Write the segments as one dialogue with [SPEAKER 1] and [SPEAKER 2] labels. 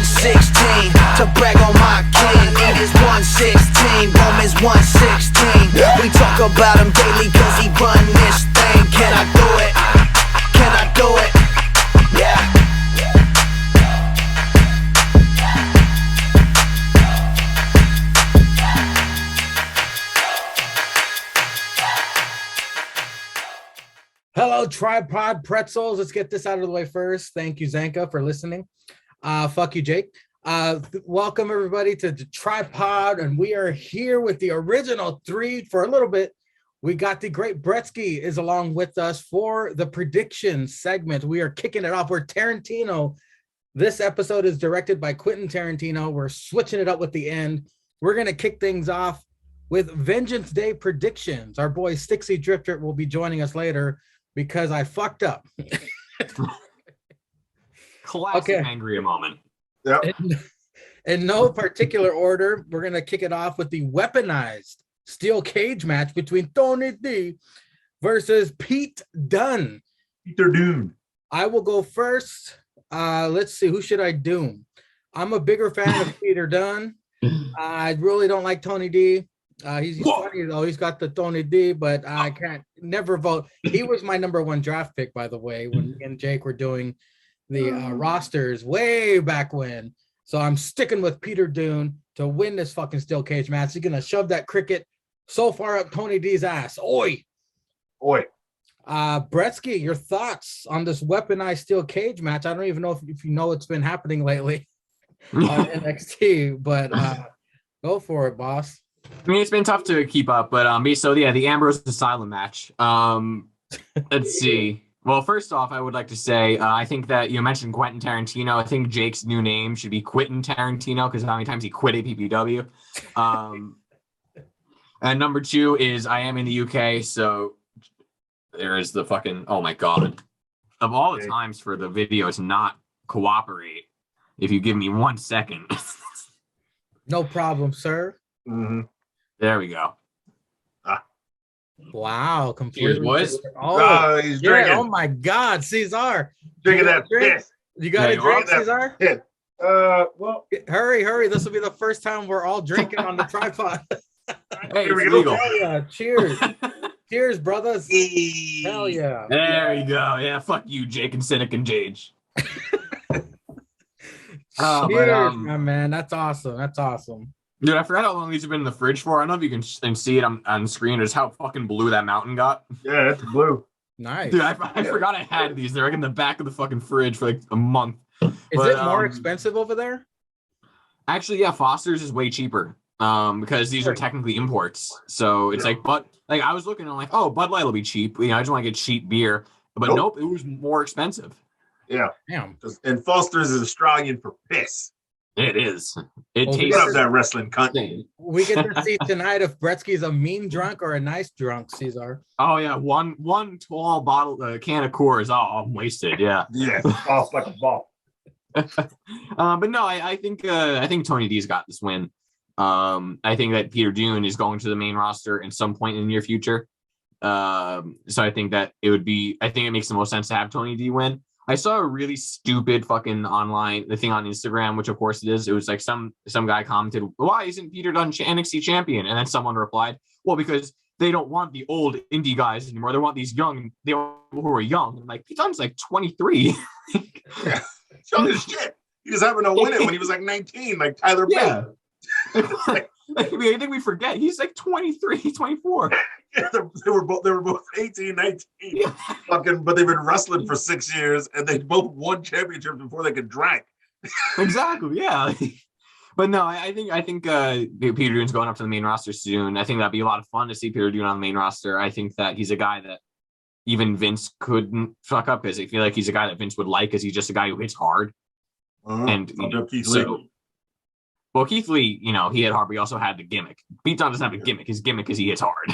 [SPEAKER 1] 116 to brag on my king. It is 116, Romans 116. We talk about him daily cause he run this thing. Can I do it? Can I do it? Yeah.
[SPEAKER 2] Hello, Tripod Pretzels. Let's get this out of the way first. Thank you, Zanka, for listening. Fuck you, Jake. Welcome, everybody, to the Tripod, and we are here with the original three for a little bit. We got the great Brettzky is along with us for the prediction segment. We are kicking it off. We're Tarantino. This episode is directed by Quentin Tarantino. We're switching it up with the end. We're going to kick things off with Vengeance Day predictions. Our boy Stixy Drifter will be joining us later because I fucked up.
[SPEAKER 3] Classic angry moment.
[SPEAKER 4] Yep.
[SPEAKER 2] In no particular order, we're going to kick it off with the weaponized steel cage match between Tony D versus Pete Dunne.
[SPEAKER 4] Peter Dunne.
[SPEAKER 2] I will go first. Let's see, who should I doom? I'm a bigger fan of Peter Dunne. I really don't like Tony D. He's funny though. He's got the Tony D, but I can't never vote. He was my number one draft pick, by the way, when me and Jake were doing the rosters way back when. So I'm sticking with Peter Dunne to win this fucking steel cage match. He's gonna shove that cricket so far up Tony D's ass. Oi. Brettzky, your thoughts on this weaponized steel cage match? I don't even know if you know it's been happening lately on NXT, but go for it, boss.
[SPEAKER 3] I mean, it's been tough to keep up, but the Ambrose Asylum match. Let's see. Well, first off, I would like to say I think that you mentioned Quentin Tarantino. I think Jake's new name should be Quentin Tarantino because how many times he quit at PPW. And number two is I am in the UK, so there is the fucking oh my god. Of all the times for the video to not cooperate, if you give me 1 second.
[SPEAKER 2] No problem, sir.
[SPEAKER 4] Mm-hmm.
[SPEAKER 3] There we go.
[SPEAKER 2] Wow, completely.
[SPEAKER 3] Cheers, boys.
[SPEAKER 4] Oh, he's drinking.
[SPEAKER 2] Oh my God, Ceizar.
[SPEAKER 4] Drinking that piss.
[SPEAKER 2] You got a drink, Ceizar?
[SPEAKER 4] Well,
[SPEAKER 2] hurry. This will be the first time we're all drinking on the tripod.
[SPEAKER 3] Hey,
[SPEAKER 4] Here we
[SPEAKER 3] it's
[SPEAKER 4] go.
[SPEAKER 3] legal.
[SPEAKER 2] Hell yeah. Cheers. Cheers, brothers. Hell yeah.
[SPEAKER 3] There you go. Yeah, fuck you, Jake and Cynic and Jage.
[SPEAKER 2] Cheers, my man. That's awesome.
[SPEAKER 3] Dude, I forgot how long these have been in the fridge for. I don't know if you can see it on screen. Just how fucking blue that mountain got.
[SPEAKER 4] yeah, that's blue.
[SPEAKER 2] Nice.
[SPEAKER 3] Dude, I forgot I had these. They're like in the back of the fucking fridge for like a month.
[SPEAKER 2] Is it more expensive over there?
[SPEAKER 3] Actually, yeah, Foster's is way cheaper. Because these are technically imports. So it's like, but like I was looking and I'm like, oh, Bud Light will be cheap. You know, I just want to get cheap beer. But nope, it was more expensive.
[SPEAKER 4] Yeah.
[SPEAKER 2] Damn.
[SPEAKER 4] And Foster's is Australian for piss.
[SPEAKER 3] It is. It
[SPEAKER 4] Get
[SPEAKER 3] tastes
[SPEAKER 4] up that wrestling cunt.
[SPEAKER 2] We get to see tonight if Brettzky's a mean drunk or a nice drunk, Ceizar.
[SPEAKER 3] Oh yeah, one tall bottle can of Coors. Oh, I'm wasted. Yeah.
[SPEAKER 4] Yeah. Oh, like a ball.
[SPEAKER 3] But no, I think Tony D's got this win. I think that Peter Dunne is going to the main roster at some point in the near future. So I think that I think it makes the most sense to have Tony D win. I saw a really stupid fucking the thing on Instagram, which of course it is. It was like some guy commented, "Why isn't Peter Dunne NXT champion?" And then someone replied, "Well, because they don't want the old indie guys anymore. They want these who are young." I'm like, Pete Dunne's like 23.
[SPEAKER 4] Yeah. Young as shit. He was having to win it when he was like 19, like Tyler Bate.
[SPEAKER 3] I think we forget he's like 23, 24.
[SPEAKER 4] Yeah, they were both 18, 19. Yeah. Fucking, but they've been wrestling for 6 years and they both won championships before they could drink.
[SPEAKER 3] Exactly, yeah. But no, I think Peter Dunne's going up to the main roster soon. I think that'd be a lot of fun to see Peter Dunne on the main roster. I think that he's a guy that even Vince couldn't fuck up because I feel like he's a guy that Vince would like because he's just a guy who hits hard. And
[SPEAKER 4] Keith Lee.
[SPEAKER 3] Well, Keith Lee, you know, he had hard, but he also had the gimmick. Pete Dunne doesn't have a gimmick. His gimmick is he hits hard.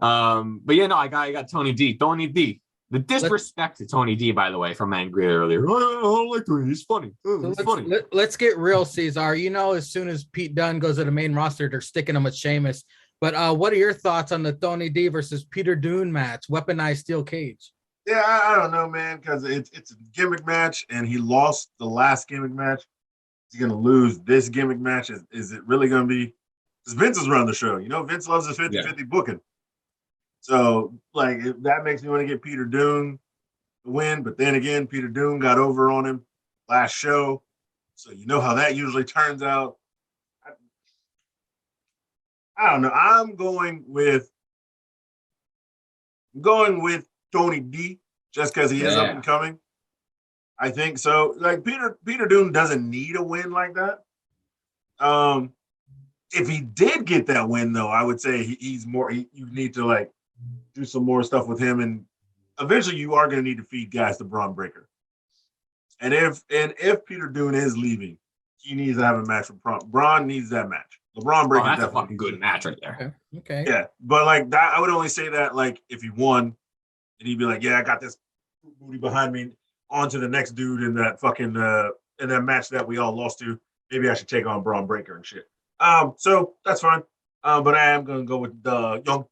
[SPEAKER 3] But yeah, no, I got Tony D. Tony D. The disrespect to Tony D, by the way, from Angry earlier. I don't like Tony. He's funny. He's funny.
[SPEAKER 2] Let's get real, Ceizar. You know, as soon as Pete Dunne goes to the main roster, they're sticking him with Sheamus. But what are your thoughts on the Tony D versus Peter Dunne match, weaponized steel cage?
[SPEAKER 4] Yeah, I don't know, man, because it's a gimmick match, and he lost the last gimmick match. He's gonna lose this gimmick match. Is it really gonna be? Because Vince is running the show. You know, Vince loves his 50-50 booking. So, like, that makes me want to get Peter Dunne to win. But then again, Peter Dunne got over on him last show. So you know how that usually turns out. I don't know. I'm going with Tony D just because he is up and coming. I think so. Like Peter Dunne doesn't need a win like that. If he did get that win, though, I would say he's more. You need to like do some more stuff with him, and eventually you are going to need to feed guys to Braun Breaker. And if Peter Dunne is leaving, he needs to have a match with Braun. Braun needs that match. LeBron Breaker.
[SPEAKER 3] That's a fucking good match right there.
[SPEAKER 2] Okay.
[SPEAKER 4] Yeah, but like that, I would only say that like if he won, and he'd be like, "Yeah, I got this booty behind me." On to the next dude in that fucking in that match that we all lost to. Maybe I should take on Braun Breaker and shit. So that's fine. But I am gonna go with the young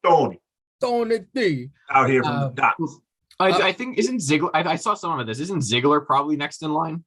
[SPEAKER 2] Tony D
[SPEAKER 4] out here from the dots.
[SPEAKER 3] I think isn't Ziggler. I saw some of this. Isn't Ziggler probably next in line?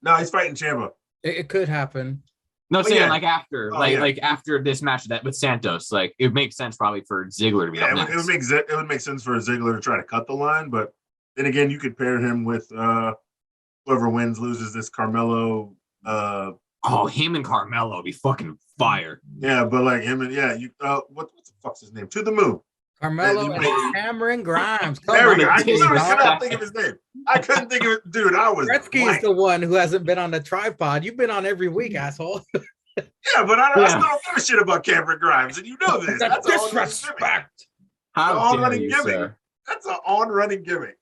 [SPEAKER 4] No, he's fighting Ciampa.
[SPEAKER 2] It could happen.
[SPEAKER 3] No, saying
[SPEAKER 4] yeah.
[SPEAKER 3] like after, like after this match that with Santos, like it makes sense probably for Ziggler to be up next.
[SPEAKER 4] It would make sense for Ziggler to try to cut the line, but then again, you could pair him with whoever wins loses this Carmelo.
[SPEAKER 3] Him and Carmelo would be fucking fire.
[SPEAKER 4] Yeah, but like him and you what the fuck's his name? To the Moon.
[SPEAKER 2] Carmelo and Cameron Grimes.
[SPEAKER 4] There we go. I literally could not think of his name. I couldn't think of it, dude. I was.
[SPEAKER 2] Brettzky is the one who hasn't been on the tripod. You've been on every week, asshole.
[SPEAKER 4] Yeah, but I still don't give a shit about Cameron Grimes, and you know this.
[SPEAKER 2] That's disrespect.
[SPEAKER 3] How dare you, sir?
[SPEAKER 4] That's an on-running gimmick.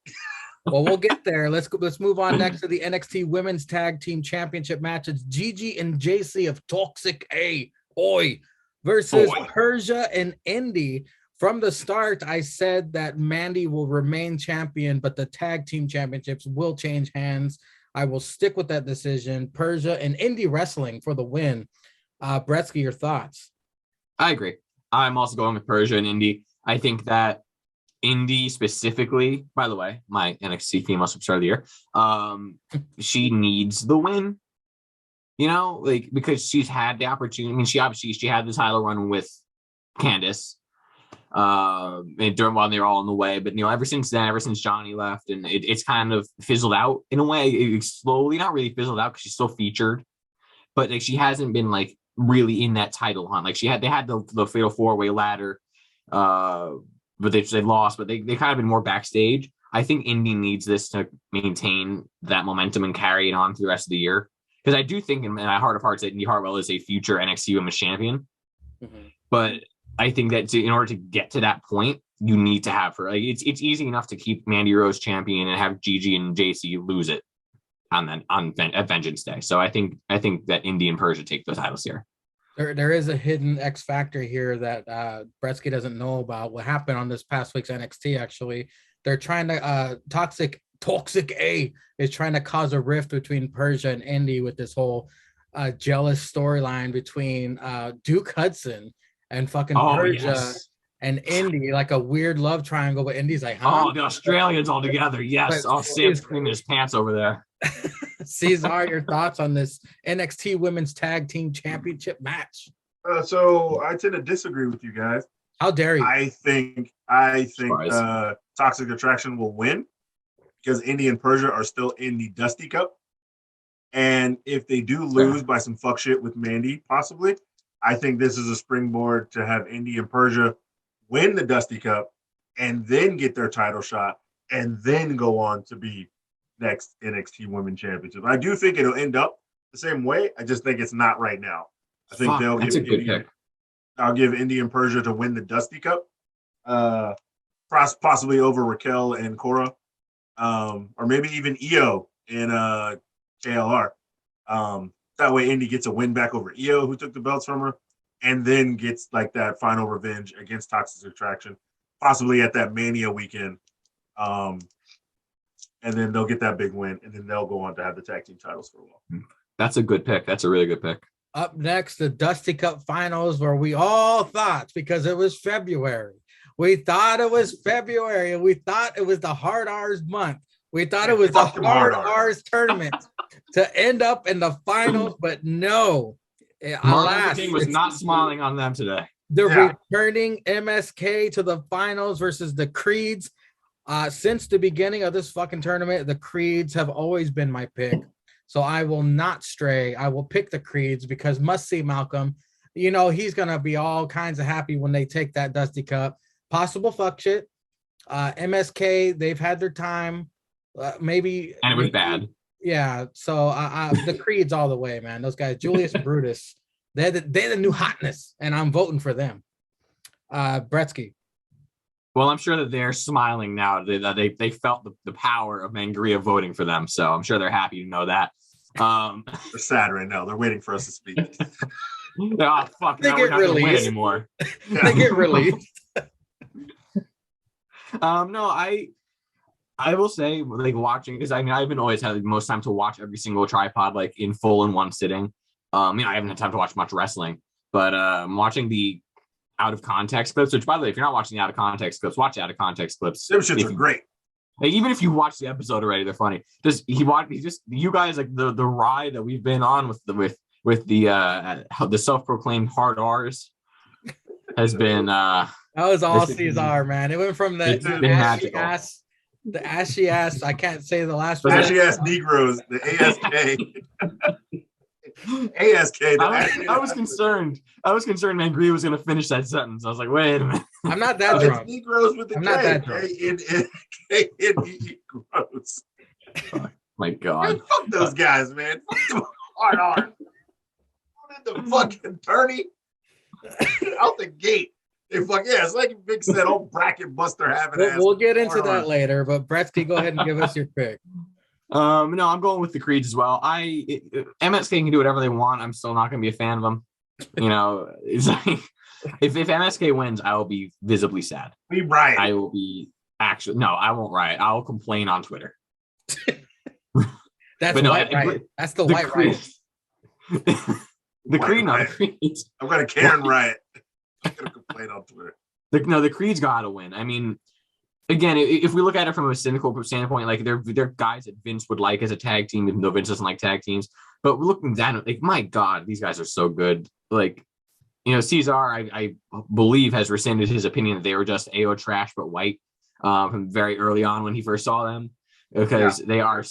[SPEAKER 2] Well, we'll get there. Let's move on next to the NXT Women's Tag Team Championship matches. Gigi and JC of Toxic A versus Persia and Indy. From the start, I said that Mandy will remain champion, but the tag team championships will change hands. I will stick with that decision. Persia and Indy Wrestling for the win. Brettzky, your thoughts?
[SPEAKER 3] I agree. I'm also going with Persia and Indy. I think that Indy specifically, by the way, my NXT female superstar of the year, she needs the win. You know, like because she's had the opportunity. I mean, she had the title run with Candice. And during while they were all in the way, but ever since then, ever since Johnny left, and it's kind of fizzled out in a way. It's slowly, not really fizzled out because she's still featured, but like she hasn't been like really in that title hunt. Like they had the fatal 4-way ladder, but they lost, but they kind of been more backstage. I think Indy needs this to maintain that momentum and carry it on through the rest of the year, because I do think in my heart of hearts that Indy Hartwell is a future NXT Women's Champion, but I think that in order to get to that point, you need to have her. Like it's easy enough to keep Mandy Rose champion and have Gigi and JC lose it at Vengeance Day. So I think that Indy and Persia take the titles here.
[SPEAKER 2] There is a hidden X factor here that Brettzky doesn't know about. What happened on this past week's NXT? Actually, they're trying to Toxic A is trying to cause a rift between Persia and Indy with this whole jealous storyline between Duke Hudson and fucking Persia and Indy, like a weird love triangle. But Indy's like, huh?
[SPEAKER 3] The Australians all together. Yes. Sam's cleaning his pants over there.
[SPEAKER 2] Ceizar, your thoughts on this NXT Women's Tag Team Championship match?
[SPEAKER 4] So I tend to disagree with you guys.
[SPEAKER 2] How dare you?
[SPEAKER 4] I think Toxic Attraction will win because Indy and Persia are still in the Dusty Cup. And if they do lose by some fuck shit with Mandy, possibly, I think this is a springboard to have Indy and Persia win the Dusty Cup and then get their title shot and then go on to be next NXT Women's Championship. I do think it'll end up the same way. I just think it's not right now. I think they'll give Indy. I'll give Indy and Persia to win the Dusty Cup, possibly over Raquel and Cora, or maybe even Io and JLR. That way Indy gets a win back over Io, who took the belts from her, and then gets like that final revenge against Toxic Attraction, possibly at that Mania weekend. And then they'll get that big win, and then they'll go on to have the tag team titles for a while.
[SPEAKER 3] That's a good pick. That's a really good pick.
[SPEAKER 2] Up next, the Dusty Cup Finals, where we all thought, because it was February, We thought it was February. We thought it was the hard R's month. We thought it was the hard R's tournament to end up in the finals, but no.
[SPEAKER 3] Martin Luther King was not smiling on them today.
[SPEAKER 2] The returning MSK to the finals versus the Creeds. Since the beginning of this fucking tournament, the Creeds have always been my pick. So I will not stray. I will pick the Creeds because must see Malcolm. You know, he's going to be all kinds of happy when they take that Dusty Cup. Possible fuck shit. MSK, they've had their time. Maybe.
[SPEAKER 3] And it was bad.
[SPEAKER 2] Yeah. So the Creeds all the way, man. Those guys, Julius Brutus, they're the new hotness, and I'm voting for them. Brettzky.
[SPEAKER 3] Well, I'm sure that they're smiling now. They felt the power of Mangria voting for them, so I'm sure they're happy to know that.
[SPEAKER 4] They're sad right now. They're waiting for us to speak.
[SPEAKER 3] Oh fuck! They get released anymore.
[SPEAKER 2] They get released.
[SPEAKER 3] No, I will say, like, watching, because I mean I've been always had the most time to watch every single tripod like in full in one sitting. I haven't had time to watch much wrestling, but watching the out of context clips, which by the way, if you're not watching the out of context clips, watch the out of context clips.
[SPEAKER 4] Those shits are great.
[SPEAKER 3] Like, even if you watch the episode already, they're funny. You guys, like the ride that we've been on with the self-proclaimed hard R's has been
[SPEAKER 2] that was all Ceizar, man. It went from the ashy ass, I can't say the last one.
[SPEAKER 4] Ashy ass Negroes, the ASK. ASK.
[SPEAKER 3] I was concerned. Mangria was going to finish that sentence. I was like, wait a minute.
[SPEAKER 2] I'm not that drunk.
[SPEAKER 4] Negroes with the
[SPEAKER 2] I'm not that drunk.
[SPEAKER 4] Gross.
[SPEAKER 3] Oh, my God.
[SPEAKER 4] Fuck those guys, man. Fuck them hard on. The fucking tourney out the gate. It's like Vic said, old bracket buster having ass.
[SPEAKER 2] We'll get into that later, but Brettzky, go ahead and give us your pick.
[SPEAKER 3] No, I'm going with the Creeds as well. MSK can do whatever they want. I'm still not going to be a fan of them. You know, it's like if MSK wins, I will be visibly sad.
[SPEAKER 4] We riot.
[SPEAKER 3] I will be no, I won't riot. I'll complain on Twitter.
[SPEAKER 2] That's white riot. That's the white riot.
[SPEAKER 3] The Creed, not the Creeds.
[SPEAKER 4] I'm going to Karen riot. I'm going to complain on Twitter.
[SPEAKER 3] The Creeds got to win. I mean, again, if we look at it from a cynical standpoint, like they're guys that Vince would like as a tag team, even though Vince doesn't like tag teams. But looking down, like, my God, these guys are so good. Like, you know, Ceizar, I believe, has rescinded his opinion that they were just AO trash but white from very early on when he first saw them, because they are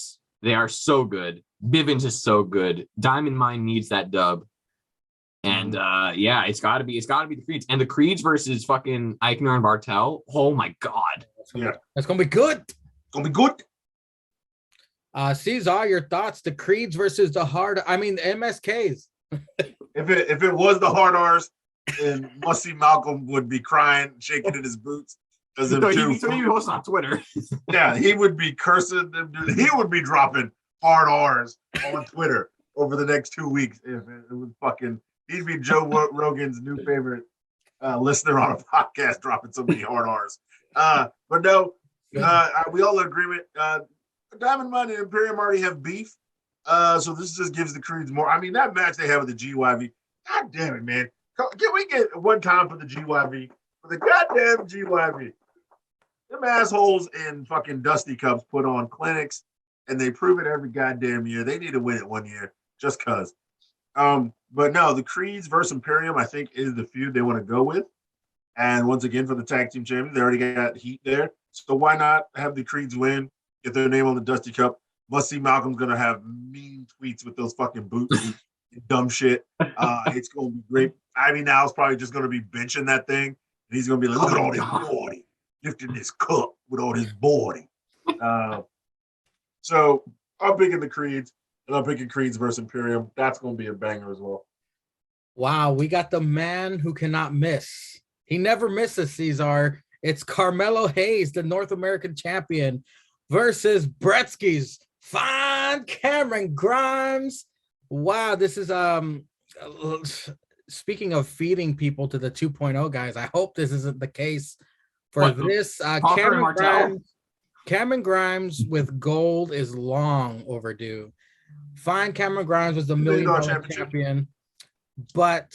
[SPEAKER 3] so good. Bivens is so good. Diamond Mine needs that dub. And it's got to be the Creeds, and the Creeds versus fucking Eichner and Bartel. Oh my God,
[SPEAKER 2] that's gonna be good.
[SPEAKER 4] Good.
[SPEAKER 2] Ceizar, your thoughts? The Creeds versus the MSKs.
[SPEAKER 4] If it was the hard R's, then Musty Malcolm would be crying, shaking in his boots. He
[SPEAKER 3] posts on Twitter.
[SPEAKER 4] Yeah, he would be cursing them. He would be dropping hard R's on Twitter over the next 2 weeks if it was fucking. He'd be Joe Rogan's new favorite listener on a podcast, dropping so many hard R's. But no, we all in agreement. Diamond Mine and Imperium already have beef. So this just gives the Creeds more. I mean, that match they have with the GYV, God damn it, man. Can we get one time for the GYV? For the goddamn GYV. Them assholes in fucking Dusty Cups put on clinics, and they prove it every goddamn year. They need to win it one year, just because. But no, the Creeds versus Imperium, I think, is the feud they want to go with. And once again, for the tag team champion, they already got heat there. So why not have the Creeds win, get their name on the Dusty Cup? Must see Malcolm's going to have mean tweets with those fucking boots and dumb shit. It's going to be great. Ivy now is probably just going to be benching that thing. And he's going to be like, look at all this body, lifting this cup with all this body. So I'm picking the Creeds. And I'm picking Creeds versus Imperium. That's going to be a banger as well.
[SPEAKER 2] Wow, we got the man who cannot miss. He never misses, Ceizar. It's Carmelo Hayes, the North American champion, versus Brettzky's fine Cameron Grimes. Wow, this is speaking of feeding people to the 2.0 guys. I hope this isn't the case for this. Cameron Grimes with gold is long overdue. Fine Cameron Grimes was the $1 million champion. but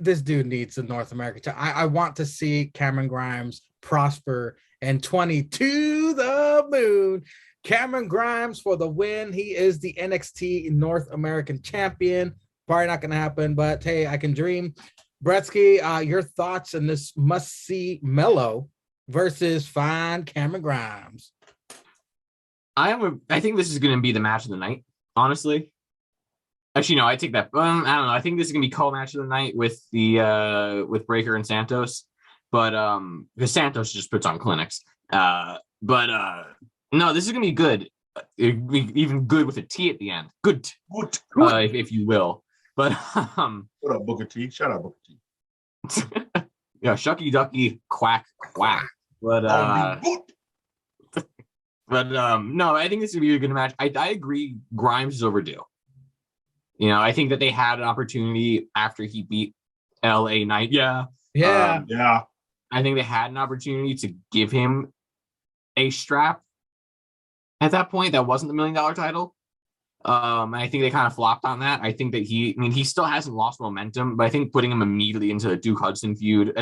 [SPEAKER 2] this dude needs the North American. I want to see Cameron Grimes prosper and 22 the moon. Cameron Grimes for the win. He is the NXT North American champion. Probably not going to happen, but hey, I can dream. Brettzky, your thoughts on this must-see Mello versus fine Cameron Grimes?
[SPEAKER 3] I think this is going to be the match of the night, honestly. Actually, no, I take that. I don't know. I think this is going to be co-match of the night with with Breaker and Santos, but because Santos just puts on clinics. No, this is going to be good. Even good with a T at the end. Good. If you will. But
[SPEAKER 4] what up, Booker T? Shout out Booker T.
[SPEAKER 3] Yeah, shucky ducky quack quack. But no, I think this is gonna be a good match. I agree. Grimes is overdue. You know, I think that they had an opportunity after he beat LA Knight. Yeah. I think they had an opportunity to give him a strap. At that point, that wasn't the $1 million title. And I think they kind of flopped on that. I think that he still hasn't lost momentum, but I think putting him immediately into the Duke Hudson feud,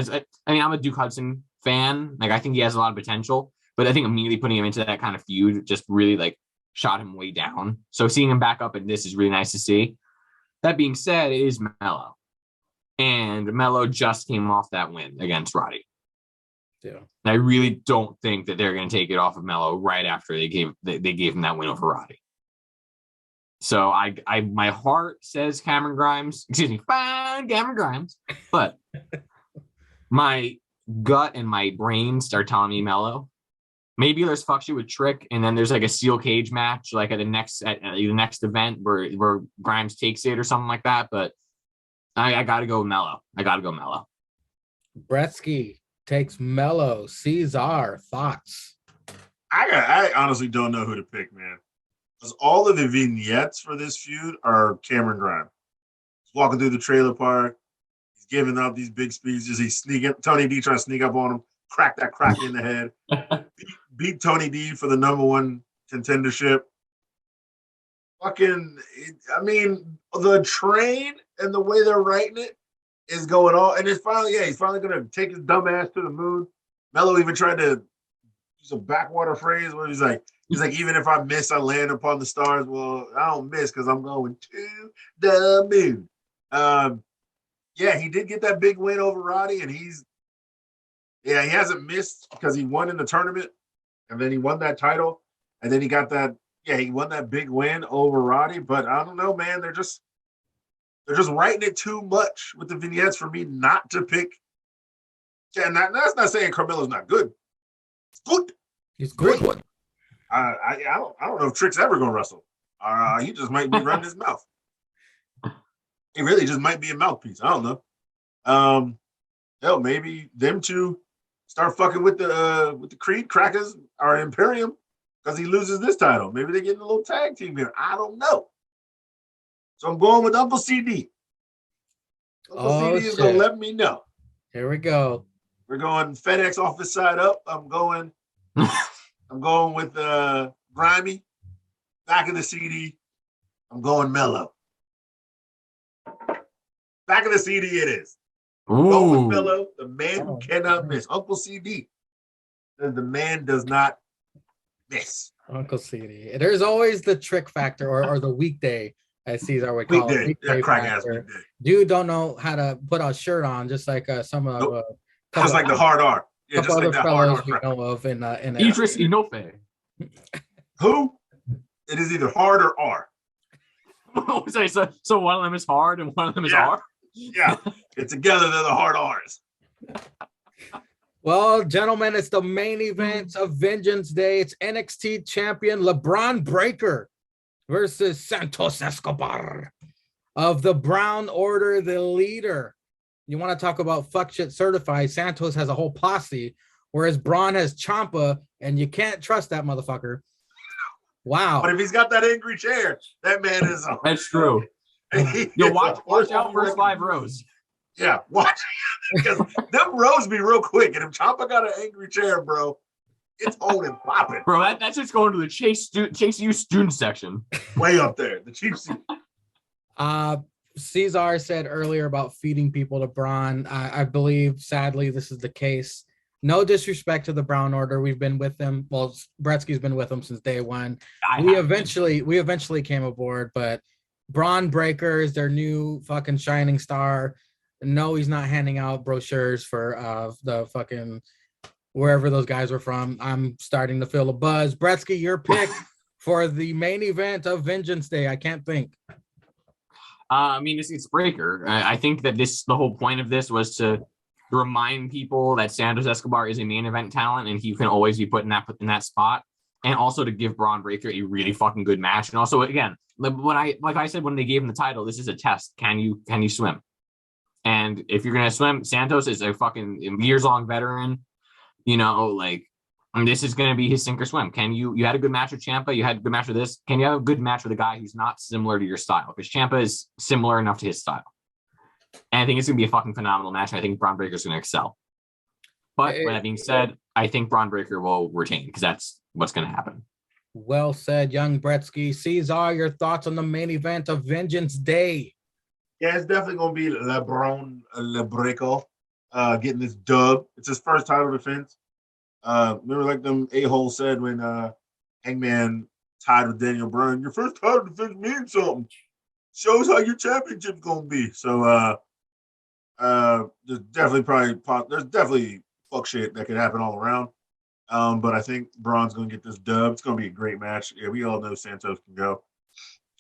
[SPEAKER 3] I'm a Duke Hudson fan. Like, I think he has a lot of potential, but I think immediately putting him into that kind of feud just really like shot him way down. So seeing him back up in this is really nice to see. That being said, it is Mello, and Mello just came off that win against Roddy.
[SPEAKER 2] Yeah,
[SPEAKER 3] and I really don't think that they're going to take it off of Mello right after they gave him that win over Roddy. So my heart says Cameron Grimes, fine Cameron Grimes, but my gut and my brain start telling me Mello. Maybe there's fuck shit with Trick, and then there's like a steel cage match, like at the next event where Grimes takes it or something like that. But I gotta go Mello.
[SPEAKER 2] Brettzky takes Mello. Ceizar, thoughts?
[SPEAKER 4] I honestly don't know who to pick, man. Because all of the vignettes for this feud are Cameron Grimes. He's walking through the trailer park. He's giving out these big speeches. He's sneaking. Tony D trying to sneak up on him, crack in the head. Beat Tony D for the #1 contendership. The train and the way they're writing it is going on. And it's finally, he's finally going to take his dumb ass to the moon. Mello even tried to use a backwater phrase where he's like, even if I miss, I land upon the stars. Well, I don't miss because I'm going to the moon. He did get that big win over Roddy, and he hasn't missed because he won in the tournament, and then he won that title, and then he got that. Yeah, he won that big win over Roddy. But I don't know, man. They're just writing it too much with the vignettes for me not to pick. Yeah, and that's not saying Carmelo's not good. It's good.
[SPEAKER 2] It's good.
[SPEAKER 4] Great. I don't know if Trick's ever gonna wrestle. He just might be running his mouth. He really just might be a mouthpiece. I don't know. Hell, maybe them two start fucking with the Creed Crackers or Imperium because he loses this title. Maybe they get a little tag team here. I don't know. So I'm going with Uncle CD. Uncle CD is gonna let me know.
[SPEAKER 2] Here we go.
[SPEAKER 4] We're going FedEx office side up. I'm going with Grimy. Back of the CD. I'm going Mello. Back of the CD it is. Go with Mello, the man who cannot miss. Uncle CD. The man does not miss.
[SPEAKER 2] Uncle CD. There's always the trick factor or the weekday, as Ceizar would call it.
[SPEAKER 4] Weekday factor.
[SPEAKER 2] Dude don't know how to put a shirt on, just like some of
[SPEAKER 4] just like the hard R. Yeah, just like that hard R.
[SPEAKER 2] We know of in
[SPEAKER 3] Idris Inofe.
[SPEAKER 4] Who? It is either hard or R.
[SPEAKER 3] So one of them is hard and one of them is R?
[SPEAKER 4] Yeah. Together they're the hard R's.
[SPEAKER 2] Well, gentlemen, it's the main event of Vengeance Day. It's NXT champion LeBron Breaker versus Santos Escobar of the Brown Order, the leader. You want to talk about fuck shit certified? Santos has a whole posse, whereas Braun has Ciampa, and you can't trust that motherfucker. Wow.
[SPEAKER 4] But if he's got that angry chair, that man is.
[SPEAKER 3] That's true. Yo, watch out for 5 rows.
[SPEAKER 4] Yeah, watch. Because them rows be real quick. And if Ciampa got an angry chair, bro, it's on and popping.
[SPEAKER 3] Bro, that's just going to the Chase U student section.
[SPEAKER 4] Way up there. The cheap seat.
[SPEAKER 2] Ceizar said earlier about feeding people to Braun. I believe, sadly, this is the case. No disrespect to the Brown Order. We've been with them. Well, Brettzky's been with them since day one. We eventually came aboard, but Braun Breaker is their new fucking shining star. No, he's not handing out brochures for the fucking wherever those guys were from. I'm starting to feel a buzz. Brettzky, your pick for the main event of Vengeance Day. I can't think.
[SPEAKER 3] I mean, it's Breaker. I think that the whole point of this was to remind people that Santos Escobar is a main event talent and he can always be put in that spot, and also to give Braun Breaker a really fucking good match. And also, again, like I said when they gave him the title, this is a test. Can you swim? And if you're gonna swim, Santos is a fucking years-long veteran. You know, like, and this is going to be his sink or swim. You had a good match with Ciampa, you had a good match with this. Can you have a good match with a guy who's not similar to your style? Because Ciampa is similar enough to his style. And I think it's going to be a fucking phenomenal match. And I think Braun Breaker is going to excel. But with that being said, I think Braun Breaker will retain because that's what's going to happen.
[SPEAKER 2] Well said, young Brettzky. Ceizar, your thoughts on the main event of Vengeance Day?
[SPEAKER 4] Yeah, it's definitely going to be Le Breaker getting this dub. It's his first title defense. Remember, like them a-holes said when Hangman tied with Daniel Bryan, your first title defense means something. Shows how your championship's gonna be. So there's definitely fuck shit that could happen all around. But I think Braun's gonna get this dub. It's gonna be a great match. Yeah, we all know Santos can go.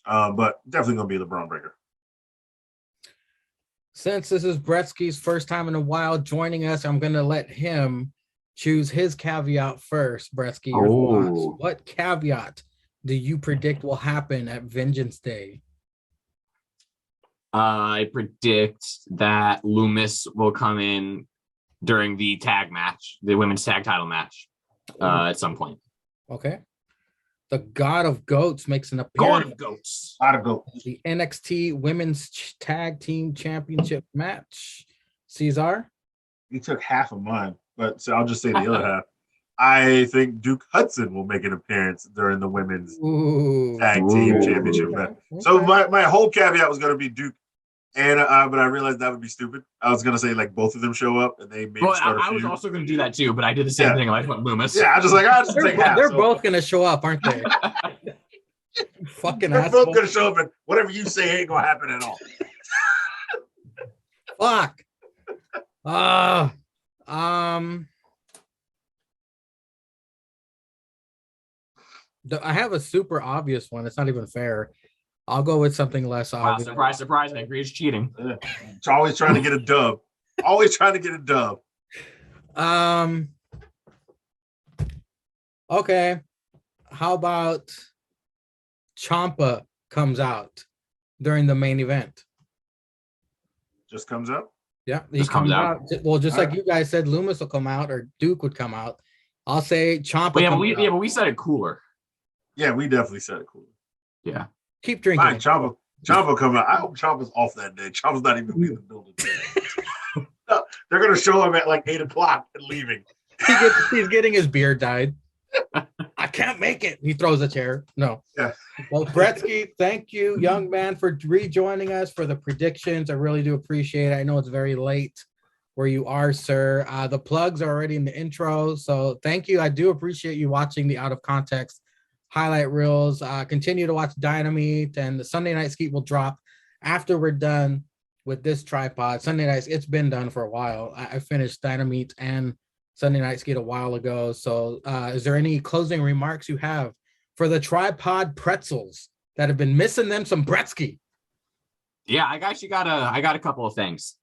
[SPEAKER 4] But definitely gonna be the Braun Breaker.
[SPEAKER 2] Since this is Brettzky's first time in a while joining us, I'm gonna let him choose his caveat first. Brettzky, your thoughts. What caveat do you predict will happen at Vengeance Day?
[SPEAKER 3] I predict that Loomis will come in during the tag match, the women's tag title match, at some point.
[SPEAKER 2] Okay. The God of Goats makes an appearance.
[SPEAKER 3] God of Goats.
[SPEAKER 4] God of Goats.
[SPEAKER 2] The NXT Women's Tag Team Championship match. Ceizar?
[SPEAKER 4] You took half of mine, but so I'll just say the other half. I think Duke Hudson will make an appearance during the women's tag team championship match. So my whole caveat was going to be Duke, and but I realized that would be stupid. I was going to say like both of them show up and they maybe start a feud.
[SPEAKER 3] I was also going to do that too, but I did the same thing. I went Loomis.
[SPEAKER 4] Yeah, I just like I just take half.
[SPEAKER 2] They're both going to show up, aren't they? Fucking
[SPEAKER 4] they're
[SPEAKER 2] asshole.
[SPEAKER 4] both going to show up, and whatever you say ain't going to happen at all.
[SPEAKER 2] Fuck. I have a super obvious one. It's not even fair. I'll go with something less obvious.
[SPEAKER 3] Surprise, surprise. I agree it's cheating.
[SPEAKER 4] It's always trying to get a dub. Always trying to get a dub.
[SPEAKER 2] Okay. How about Ciampa comes out during the main event?
[SPEAKER 4] Just comes out?
[SPEAKER 2] Yeah, he comes out. Well, just like you guys said, Loomis will come out or Duke would come out. I'll say Ciampa.
[SPEAKER 3] But we said it cooler.
[SPEAKER 4] Yeah, we definitely said it cooler.
[SPEAKER 3] Yeah.
[SPEAKER 2] Keep drinking.
[SPEAKER 4] Fine, Ciampa come out. I hope Ciampa's off that day. Ciampa's not even in the building. No, they're gonna show him at like 8:00 and leaving.
[SPEAKER 2] He's getting his beard dyed. I can't make it. He throws a chair. No.
[SPEAKER 4] Yeah.
[SPEAKER 2] Well, Brettzky, thank you, young man, for rejoining us for the predictions. I really do appreciate it. I know it's very late where you are, sir. The plugs are already in the intro, so thank you. I do appreciate you watching the Out of Context highlight reels. Continue to watch Dynamite, and the Sunday Night Skeet will drop after we're done with this tripod. Sunday nights, it's been done for a while. I finished Dynamite and Sunday Night Skeet a while ago. So is there any closing remarks you have for the tripod pretzels that have been missing them some Brettzky?
[SPEAKER 3] Yeah, I got a couple of things.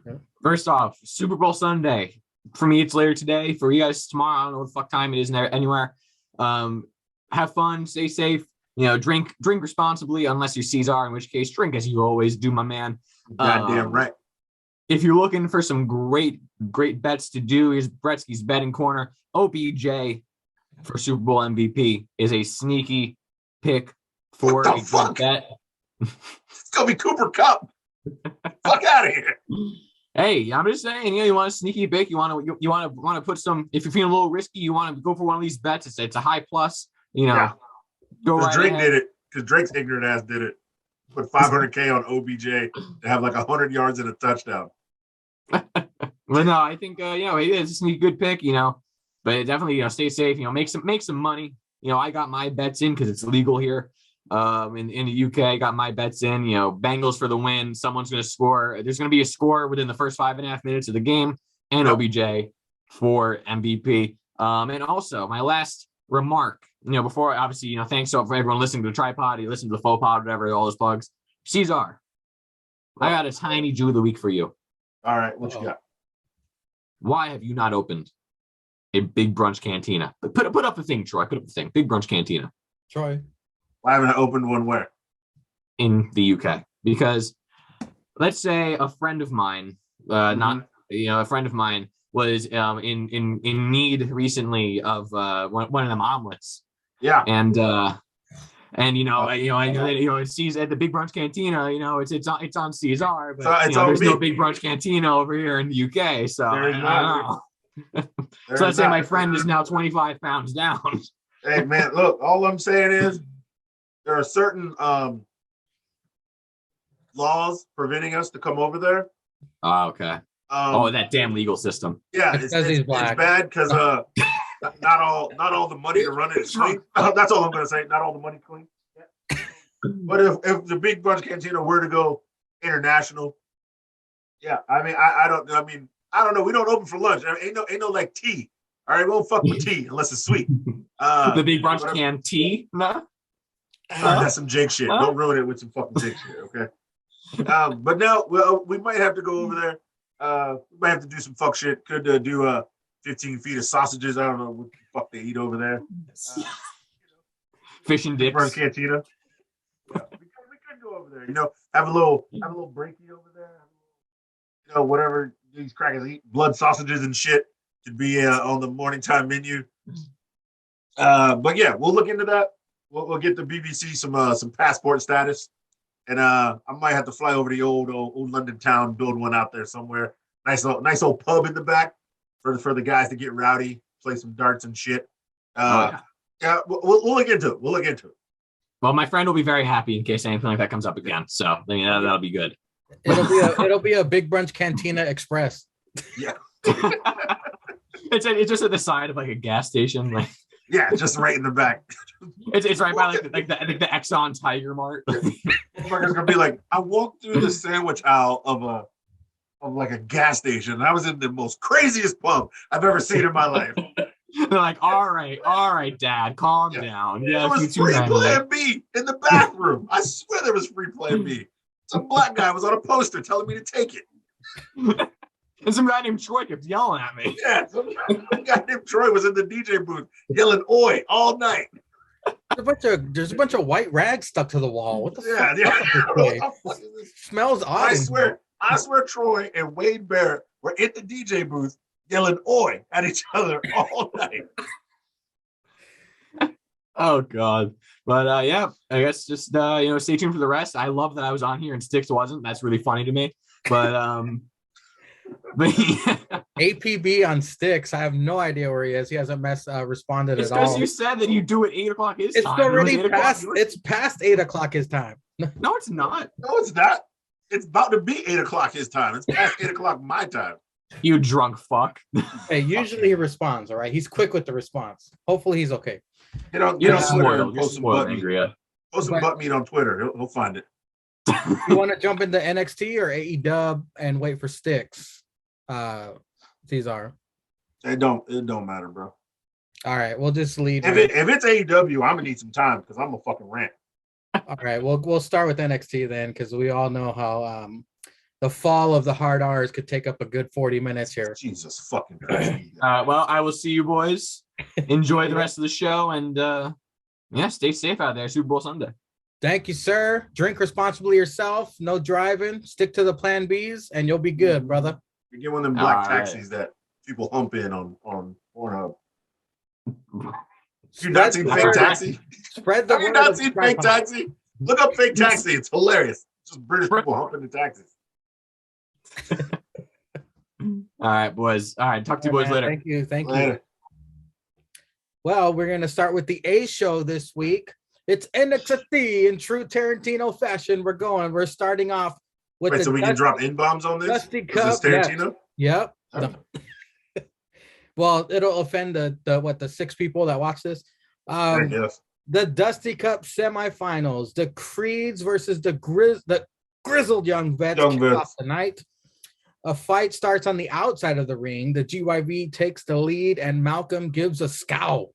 [SPEAKER 2] Yeah.
[SPEAKER 3] First off, Super Bowl Sunday. For me, it's later today. For you guys, tomorrow. I don't know what the fuck time it is anywhere. Have fun, stay safe. You know, drink responsibly, unless you're Ceizar, in which case drink as you always do, my man.
[SPEAKER 4] Goddamn right.
[SPEAKER 3] If you're looking for some great bets to do, here's Brettzky's betting corner. OBJ for Super Bowl MVP is a sneaky pick for a good bet.
[SPEAKER 4] It's gonna be Cooper Kupp. Fuck out of here.
[SPEAKER 3] Hey, I'm just saying, you want a sneaky pick. You want to put some. If you're feeling a little risky, you want to go for one of these bets. It's a high plus. You know,
[SPEAKER 4] Because Drake did it. Because Drake's ignorant ass did it. put 500K on OBJ to have like 100 yards and a touchdown.
[SPEAKER 3] Well, no, I think it's a good pick, but definitely stay safe, make some money. I got my bets in because it's legal here. In the UK, I got my bets in. Bengals for the win. Someone's going to score. There's going to be a score within the first 5.5 minutes of the game, and OBJ for MVP. And also my last remark, before obviously, thanks for everyone listening to the tripod. You listen to the faux pod, whatever, all those plugs. Ceizar, I got a tiny Jew of the week for you.
[SPEAKER 4] All right, what you got?
[SPEAKER 3] Why have you not opened a Big Brunch Cantina? Put up the thing, Troy. Put up the thing. Big Brunch Cantina.
[SPEAKER 2] Troy.
[SPEAKER 4] Why haven't I opened one where?
[SPEAKER 3] In the UK. Because let's say a friend of mine, a friend of mine was in need recently of one of them omelets.
[SPEAKER 4] Yeah.
[SPEAKER 3] It sees at the Big Brunch Cantina, it's on Ceizar, but
[SPEAKER 4] there's
[SPEAKER 3] no Big Brunch Cantina over here in the UK. So I don't know. So let's say my friend is now 25 pounds down.
[SPEAKER 4] Hey man, look, all I'm saying is there are certain laws preventing us to come over there.
[SPEAKER 3] Oh, okay. That damn legal system.
[SPEAKER 4] Yeah, it's bad because not all the money to run it is clean. That's all I'm going to say. Not all the money clean. Yeah. But if the Big Brunch Cantina were to go international, yeah, I don't know. We don't open for lunch. Ain't no like tea. All right, we won't fuck with tea unless it's sweet.
[SPEAKER 3] The Big Brunch can tea? No.
[SPEAKER 4] That's some Jake shit. Don't ruin it with some fucking Jake shit, okay? But now, we might have to go over there. We might have to do some fuck shit. Could do 15 feet of sausages. I don't know what the fuck they eat over there.
[SPEAKER 3] Fish and dips.
[SPEAKER 4] Brunch Cantina. Yeah, we could go over there. Have a little breaky over there. Whatever these crackers eat, blood sausages and shit should be on the morning time menu. But yeah, we'll look into that. We'll get the BBC some passport status. And I might have to fly over to the old London town, build one out there somewhere. Nice old pub in the back for the guys to get rowdy, play some darts and shit. Yeah, we'll look into it. We'll look into it.
[SPEAKER 3] Well, my friend will be very happy in case anything like that comes up again. So that'll be good.
[SPEAKER 2] It'll be a Big Brunch Cantina Express.
[SPEAKER 4] Yeah.
[SPEAKER 3] It's just at the side of like a gas station, like.
[SPEAKER 4] Yeah, just right in the back.
[SPEAKER 3] It's right by like the Exxon Tiger Mart.
[SPEAKER 4] Motherfucker's gonna be like, I walked through the sandwich aisle of like a gas station, and I was in the most craziest pub I've ever seen in my life.
[SPEAKER 3] They're like, all right, Dad, calm down. Yeah,
[SPEAKER 4] there was free Plan B in the bathroom. I swear there was free Plan B. Some black guy was on a poster telling me to take it.
[SPEAKER 3] And some guy named Troy kept yelling at me.
[SPEAKER 4] Yeah, some guy named Troy was in the DJ booth yelling "Oi" all night.
[SPEAKER 2] There's a bunch of white rags stuck to the wall. What the
[SPEAKER 4] fuck?
[SPEAKER 2] It smells odd.
[SPEAKER 4] I swear Troy and Wade Barrett were in the DJ booth yelling "Oi" at each other all night.
[SPEAKER 3] Oh God. But yeah, I guess just stay tuned for the rest. I love that I was on here and Stix wasn't. That's really funny to me. But
[SPEAKER 2] APB on Stix. I have no idea where he is. He hasn't responded at all.
[SPEAKER 3] It's because you said that you do at 8 o'clock his time.
[SPEAKER 2] It's already past. It's past 8 o'clock his time.
[SPEAKER 3] No, it's not.
[SPEAKER 4] No, it's not. It's about to be 8 o'clock his time. It's past 8 o'clock my time.
[SPEAKER 3] You drunk fuck.
[SPEAKER 2] Hey, usually he responds. All right, he's quick with the response. Hopefully, he's okay.
[SPEAKER 3] You're spoiled. You're spoiled, Andrea.
[SPEAKER 4] Post some butt meat on Twitter. He'll find it.
[SPEAKER 2] You want to jump into NXT or AEW and wait for Stix? Ceizar.
[SPEAKER 4] It don't matter, bro.
[SPEAKER 2] All right, we'll just lead.
[SPEAKER 4] If it's AEW, I'm gonna need some time because I'm a fucking rant.
[SPEAKER 2] All right, we'll start with NXT then because we all know how the fall of the hard R's could take up a good 40 minutes here.
[SPEAKER 4] Jesus fucking Christ.
[SPEAKER 3] Well, I will see you boys. Enjoy the rest of the show and stay safe out there. Super Bowl Sunday.
[SPEAKER 2] Thank you, sir. Drink responsibly yourself. No driving. Stick to the plan Bs, and you'll be good, brother.
[SPEAKER 4] You get one of them black taxis that people hump in on Pornhub. You not seen Fake Taxi?
[SPEAKER 2] Spread the word.
[SPEAKER 4] Have you not seen Fake Taxi? Look up Fake Taxi. It's hilarious. Just British people humping the taxis.
[SPEAKER 3] All right, boys. All right, talk to you boys later.
[SPEAKER 2] Thank you. Well, we're going to start with the A show this week. It's NXT in true Tarantino fashion. We're starting off with
[SPEAKER 4] Wait, so we can drop N-bombs on this?
[SPEAKER 2] Dusty
[SPEAKER 4] Is this
[SPEAKER 2] Cup.
[SPEAKER 4] Tarantino?
[SPEAKER 2] Yep.
[SPEAKER 4] Oh.
[SPEAKER 2] Well, it'll offend the 6 people that watch this.
[SPEAKER 4] I guess.
[SPEAKER 2] The Dusty Cup semifinals, the Creeds versus the Grizzled Young Vets kick off tonight. A fight starts on the outside of the ring. The GYV takes the lead, and Malcolm gives a scowl.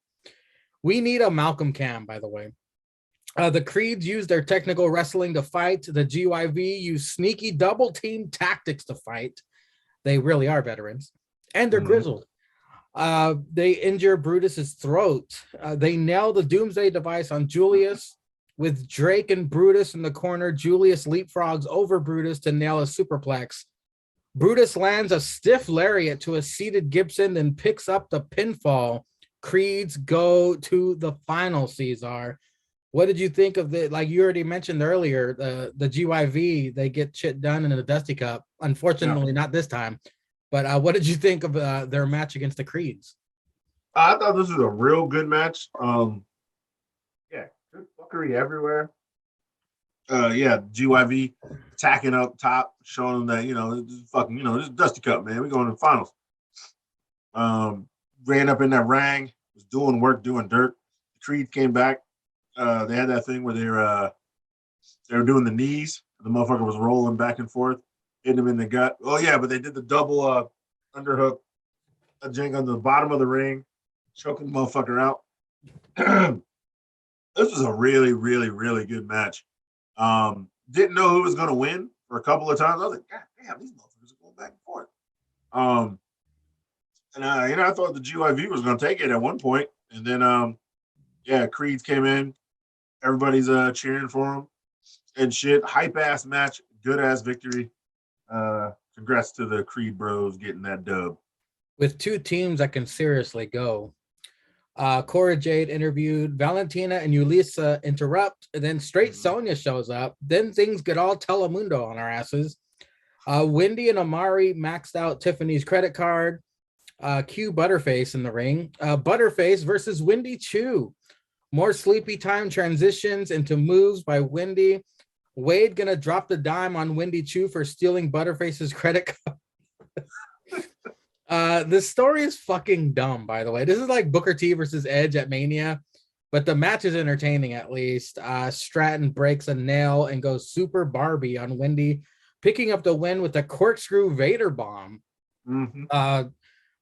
[SPEAKER 2] We need a Malcolm cam, by the way. The Creeds use their technical wrestling to fight. The GYV use sneaky double team tactics to fight. They really are veterans, and they're grizzled. They injure Brutus's throat. They nail the Doomsday device on Julius. With Drake and Brutus in the corner, Julius leapfrogs over Brutus to nail a superplex. Brutus lands a stiff lariat to a seated Gibson, then picks up the pinfall. Creeds go to the final, Ceizar. What did you think of the, like you already mentioned earlier, the GYV, they get shit done in the Dusty Cup. Unfortunately, not this time. But what did you think of their match against the Creeds?
[SPEAKER 4] I thought this was a real good match. Yeah, good fuckery everywhere. GYV attacking up top, showing them that, this is Dusty Cup, man. We're going to the finals. Ran up in that ring, was doing work, doing dirt. The Creed came back. They had that thing where they were doing the knees. The motherfucker was rolling back and forth, hitting him in the gut. Oh yeah, but they did the double underhook, a jig on the bottom of the ring, choking the motherfucker out. This was a really, really, really good match. Didn't know who was going to win for a couple of times. I was like, God damn, these motherfuckers are going back and forth. I thought the GYV was going to take it at one point, and then Creeds came in. Everybody's cheering for him and shit. Hype ass match, good ass victory. Congrats to the Creed bros getting that dub.
[SPEAKER 2] With 2 teams that can seriously go. Cora Jade interviewed. Valentina and Yulisa interrupt, and then straight Sonya shows up. Then things get all Telemundo on our asses. Wendy and Amari maxed out Tiffany's credit card. Cue Butterface in the ring. Butterface versus Wendy Chu. More sleepy time transitions into moves by Wendy. Wade gonna drop the dime on Wendy Chu for stealing Butterface's credit card. This story is fucking dumb, by the way. This is like Booker T versus Edge at Mania, but the match is entertaining at least. Stratton breaks a nail and goes super Barbie on Wendy, picking up the win with a corkscrew Vader bomb.
[SPEAKER 4] Mm-hmm.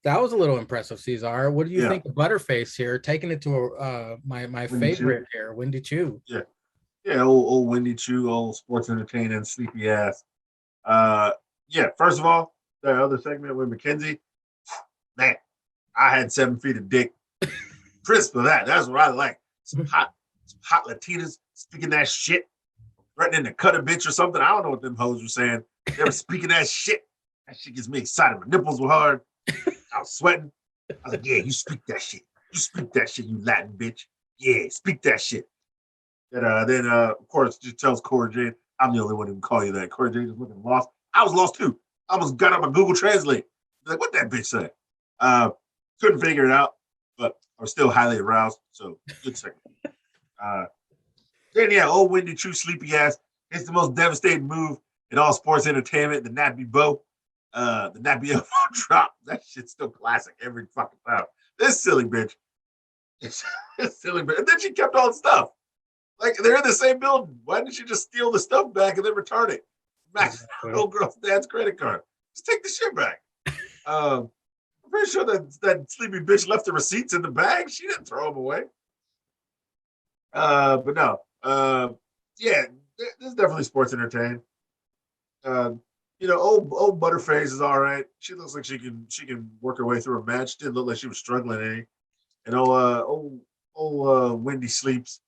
[SPEAKER 2] That was a little impressive, Ceizar. What do you think of Butterface here, taking it to my favorite here, Wendy Chu?
[SPEAKER 4] Yeah, old Wendy Chu, old sports entertainer, sleepy ass. First of all, that other segment with Mackenzie, man, I had 7 feet of dick. Crisp for that. That's what I like. Some hot Latinas speaking that shit, threatening to cut a bitch or something. I don't know what them hoes were saying. They were speaking that shit. That shit gets me excited. My nipples were hard. I was sweating. I was like, yeah, you speak that shit. You speak that shit, you Latin bitch. Yeah, speak that shit. And then, of course, just tells Cora Jade, I'm the only one who can call you that. Cora Jade is looking lost. I was lost too. I almost got up my Google Translate. Like, what that bitch say? Couldn't figure it out, but I was still highly aroused. So good segment. Old Wendy Chu sleepy ass. It's the most devastating move in all sports entertainment. The Nappy Bow, the Nappy elbow drop. That shit's still classic every fucking time. This silly bitch. It's silly bitch. And then she kept all the stuff. Like, they're in the same building. Why didn't she just steal the stuff back and then return it? Max, old girl's dad's credit card. Just take the shit back. I'm pretty sure that sleepy bitch left the receipts in the bag. She didn't throw them away. But no. This is definitely sports entertainment. Old Butterface is all right. She looks like she can work her way through a match. Didn't look like she was struggling any. And old Wendy sleeps.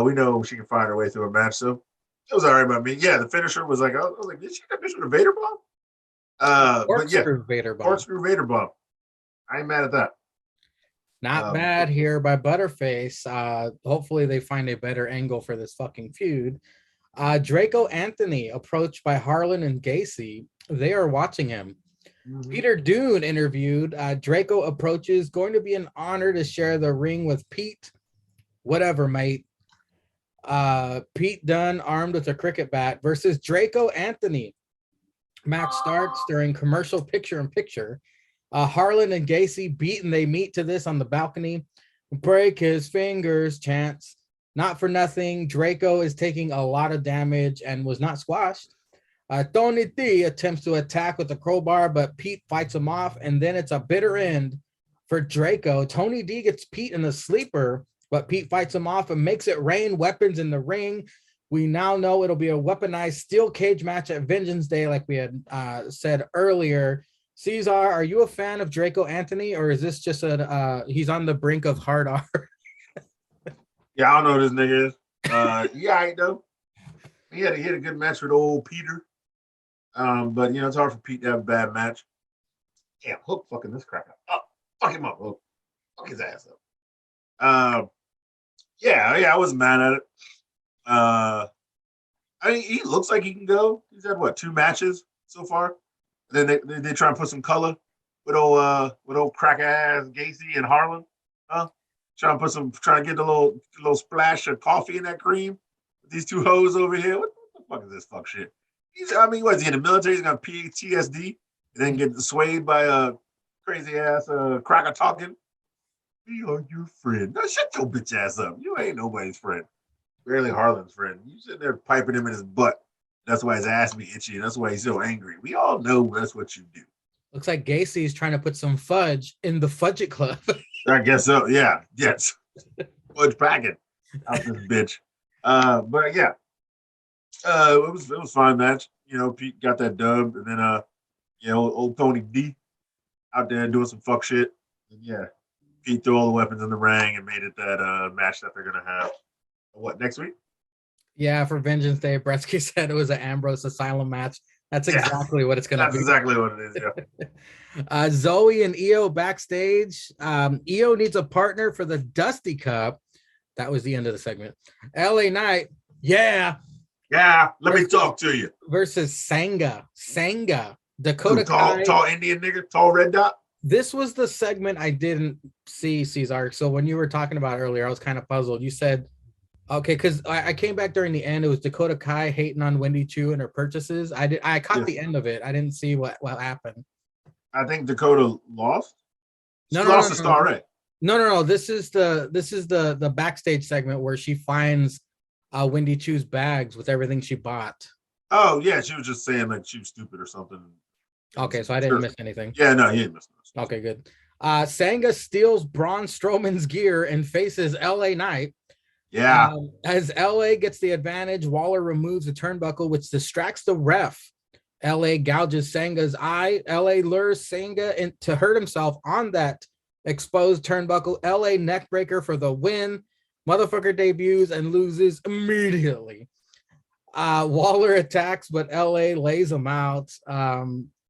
[SPEAKER 4] We know she can find her way through a match, so it was all right by me. Yeah, the finisher was like, I was like, did she finish with a Vader bomb?
[SPEAKER 2] Corkscrew Vader bomb.
[SPEAKER 4] Corkscrew Vader bomb. I ain't mad at that.
[SPEAKER 2] Not bad here by Butterface. Hopefully they find a better angle for this fucking feud. Draco Anthony approached by Harlan and Gacy. They are watching him. Mm-hmm. Peter Dune interviewed. Draco approaches. Going to be an honor to share the ring with Pete. Whatever, mate. Pete Dunne armed with a cricket bat versus Draco Anthony. Match starts during commercial picture-in-picture. Harlan and Gacy beat and they meet to this on the balcony. Break his fingers, chants. Not for nothing, Draco is taking a lot of damage and was not squashed. Tony D attempts to attack with a crowbar, but Pete fights him off, and then it's a bitter end for Draco. Tony D gets Pete in a sleeper, but Pete fights him off and makes it rain weapons in the ring. We now know it'll be a weaponized steel cage match at Vengeance Day, like we had said earlier. Ceizar, are you a fan of Draco Anthony, or is this just he's on the brink of hard R?
[SPEAKER 4] Yeah, I don't know who this nigga is. Yeah, I know. He had a good match with old Peter. But it's hard for Pete to have a bad match. Damn, Hook fucking this cracker up. Fuck him up, Hook. Fuck his ass up. Yeah, I wasn't mad at it. I mean, he looks like he can go. He's had what, 2 matches so far? Then they try and put some color with old crack ass Gacy and Harlan, huh? Trying to get a little splash of coffee in that cream with these 2 hoes over here. What the fuck is this fuck shit? What is he in the military? He's got PTSD and then get swayed by a crazy ass cracker talking. We are your friend. Now shut your bitch ass up. You ain't nobody's friend. Barely Harlan's friend. You sitting there piping him in his butt. That's why his ass be itchy, and that's why he's so angry. We all know that's what you do.
[SPEAKER 2] Looks like Gacy's trying to put some fudge in the Fudget Club.
[SPEAKER 4] I guess so. Yeah. Yes. Fudge packet out this bitch. But yeah. It was a fine match. Pete got that dub, and then old Tony D out there doing some fuck shit. And yeah, Pete threw all the weapons in the ring and made it that match that they're gonna have. What, next week?
[SPEAKER 2] Yeah, for Vengeance Day, Brettzky said it was an Ambrose Asylum match. That's exactly what it's gonna be.
[SPEAKER 4] That's exactly what it is. Yeah.
[SPEAKER 2] Zoe and Io backstage. Io needs a partner for the Dusty Cup. That was the end of the segment. LA Knight, yeah.
[SPEAKER 4] Yeah, let me talk to you.
[SPEAKER 2] Versus Sanga. Dakota Kai.
[SPEAKER 4] Tall Indian nigga, tall red dot.
[SPEAKER 2] This was the segment I didn't see, Ceizar. So when you were talking about earlier, I was kind of puzzled. You said, okay, because I came back during the end. It was Dakota Kai hating on Wendy Chu and her purchases. I caught the end of it. I didn't see what happened.
[SPEAKER 4] I think Dakota lost.
[SPEAKER 2] She
[SPEAKER 4] lost to Star Ray.
[SPEAKER 2] No. This is the backstage segment where she finds Wendy Chu's bags with everything she bought.
[SPEAKER 4] Oh yeah, she was just saying like she was stupid or something.
[SPEAKER 2] Okay, so I didn't miss anything.
[SPEAKER 4] Yeah, no, you didn't miss anything.
[SPEAKER 2] Okay, good. Sanga steals Braun Strowman's gear and faces LA Knight.
[SPEAKER 4] Yeah.
[SPEAKER 2] As LA gets the advantage, Waller removes the turnbuckle, which distracts the ref. LA gouges Sanga's eye. LA lures Sanga to hurt himself on that exposed turnbuckle. LA neckbreaker for the win. Motherfucker debuts and loses immediately. Waller attacks, but LA lays him out.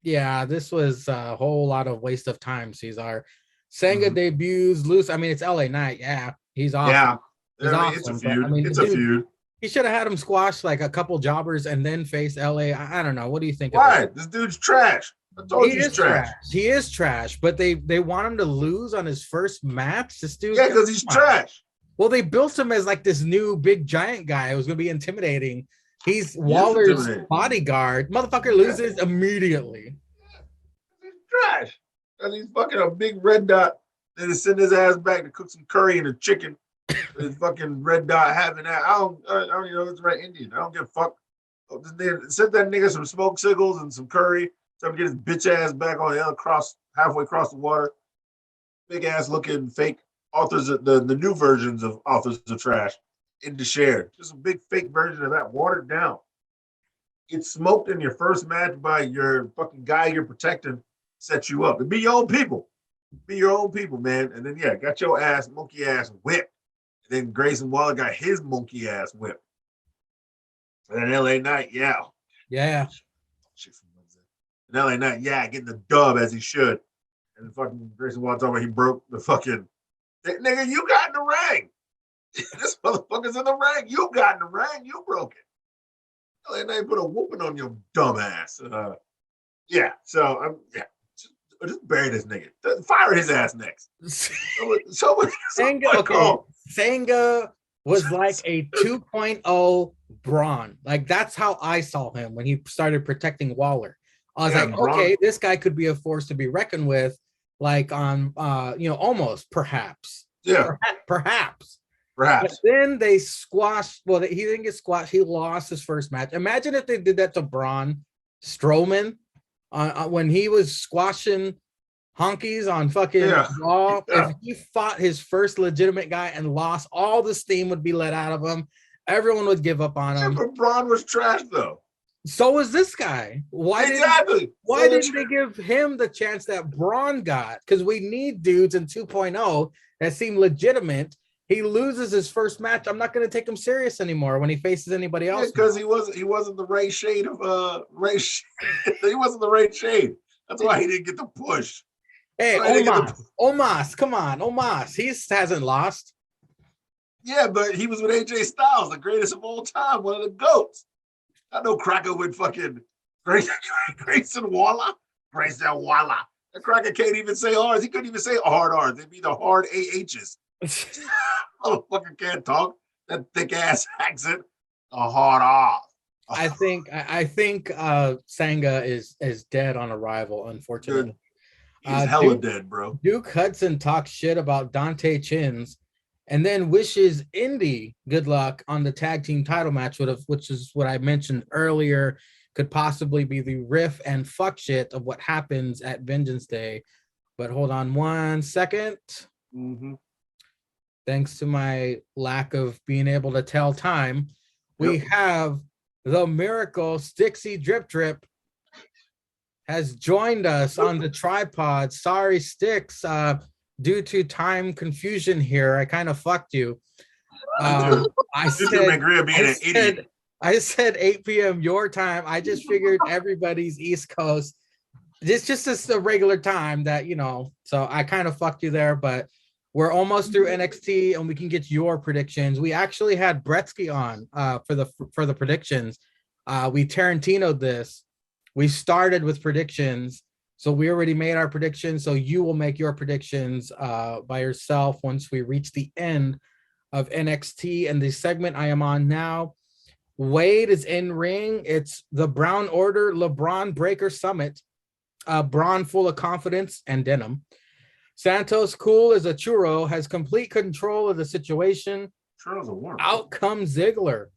[SPEAKER 2] Yeah, this was a whole lot of waste of time, Ceizar. Sanga debuts, loose. I mean, it's LA Knight. Yeah, he's awesome.
[SPEAKER 4] Yeah.
[SPEAKER 2] He's awesome.
[SPEAKER 4] It's a feud. It's a feud.
[SPEAKER 2] He should have had him squash like a couple jobbers and then face LA. I don't know. What do you think?
[SPEAKER 4] Why? This dude's trash. I told you he's trash.
[SPEAKER 2] He is trash, but they want him to lose on his first match. This dude.
[SPEAKER 4] Yeah, because he's trash.
[SPEAKER 2] Well, they built him as like this new big giant guy who's going to be intimidating. He's Waller's bodyguard. Motherfucker loses immediately.
[SPEAKER 4] He's trash. And he's fucking a big red dot. They just send his ass back to cook some curry and a chicken. His fucking red dot having that. I don't even know if it's right Indian. I don't give a fuck. Send that nigga some smoked sickles and some curry. So get his bitch ass back on the other halfway across the water. Big ass looking fake authors of the new versions of Authors of Trash into share. Just a big fake version of that watered down. Get smoked in your first match by your fucking guy you're protecting, set you up. And be your own people. Be your own people, man. And then got your ass, monkey ass whipped. And then Grayson Waller got his monkey ass whipped. And then LA Knight,
[SPEAKER 2] yeah.
[SPEAKER 4] And LA Knight, getting the dub as he should. And fucking Grayson Waller talking about he broke the fucking nigga, you got in the ring. This motherfucker's in the ring. You got in the ring. You broke it. LA Knight put a whooping on your dumb ass. So I'm just bury this nigga. Fire his ass next. Sanga,
[SPEAKER 2] was like a 2.0 Braun. Like that's how I saw him when he started protecting Waller. I was like,
[SPEAKER 4] Braun,
[SPEAKER 2] okay, this guy could be a force to be reckoned with, like on almost perhaps.
[SPEAKER 4] Yeah.
[SPEAKER 2] Perhaps.
[SPEAKER 4] Perhaps.
[SPEAKER 2] But then they squashed. Well, he didn't get squashed. He lost his first match. Imagine if they did that to Braun Strowman when he was squashing honkies on fucking Raw.
[SPEAKER 4] Yeah.
[SPEAKER 2] If he fought his first legitimate guy and lost, all the steam would be let out of him. Everyone would give up on him.
[SPEAKER 4] But Braun was trash though.
[SPEAKER 2] So was this guy. Why didn't they give him the chance that Braun got? Because we need dudes in 2.0 that seem legitimate. He loses his first match. I'm not going to take him serious anymore when he faces anybody else.
[SPEAKER 4] Because he wasn't the right shade of he wasn't the right shade. That's why he didn't get the push.
[SPEAKER 2] Hey, Omos, come on, Omos. He hasn't lost.
[SPEAKER 4] Yeah, but he was with AJ Styles, the greatest of all time, one of the GOATs. I know Cracker with fucking Grayson Waller. Grayson Waller. That Cracker can't even say R's. He couldn't even say hard R's. They'd be the hard AHs. Motherfucker can't talk. That thick ass accent. A hard R.
[SPEAKER 2] I think Sanga is dead on arrival, unfortunately.
[SPEAKER 4] He's hella dead, bro.
[SPEAKER 2] Duke Hudson talks shit about Dante Chins and then wishes Indy good luck on the tag team title match, which is what I mentioned earlier, could possibly be the riff and fuck shit of what happens at Vengeance Day. But hold on 1 second.
[SPEAKER 4] Mm-hmm.
[SPEAKER 2] Thanks to my lack of being able to tell time, we have the Miracle Stixy Drip Drip has joined us on the tripod. Sorry, Stix. Due to time confusion here, I kind of fucked you. I said 8 p.m. your time. I just figured everybody's East Coast. It's just a regular time that, so I kind of fucked you there, but we're almost through NXT and we can get your predictions. We actually had Brettzky on for the predictions. We Tarantino'd this. We started with predictions. So we already made our predictions. So you will make your predictions by yourself once we reach the end of NXT and the segment I am on now. Wade is in ring. It's the Brown Order LeBron Breaker Summit. Braun full of confidence and denim. Santos cool as a churro, has complete control of the situation.
[SPEAKER 4] Churros are warm.
[SPEAKER 2] Out comes Ziggler.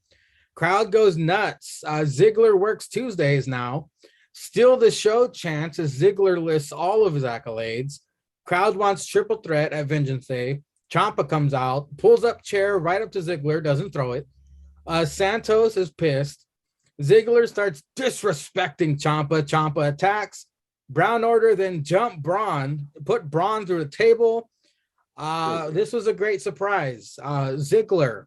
[SPEAKER 2] Crowd goes nuts. Ziggler works Tuesdays now. Still the show chants as Ziggler lists all of his accolades. Crowd wants triple threat at Vengeance Day. Ciampa comes out, pulls up chair right up to Ziggler, doesn't throw it. Santos is pissed. Ziggler starts disrespecting Ciampa. Ciampa attacks. Brown Order then jump Braun, put Braun through the table. This was a great surprise. Ziggler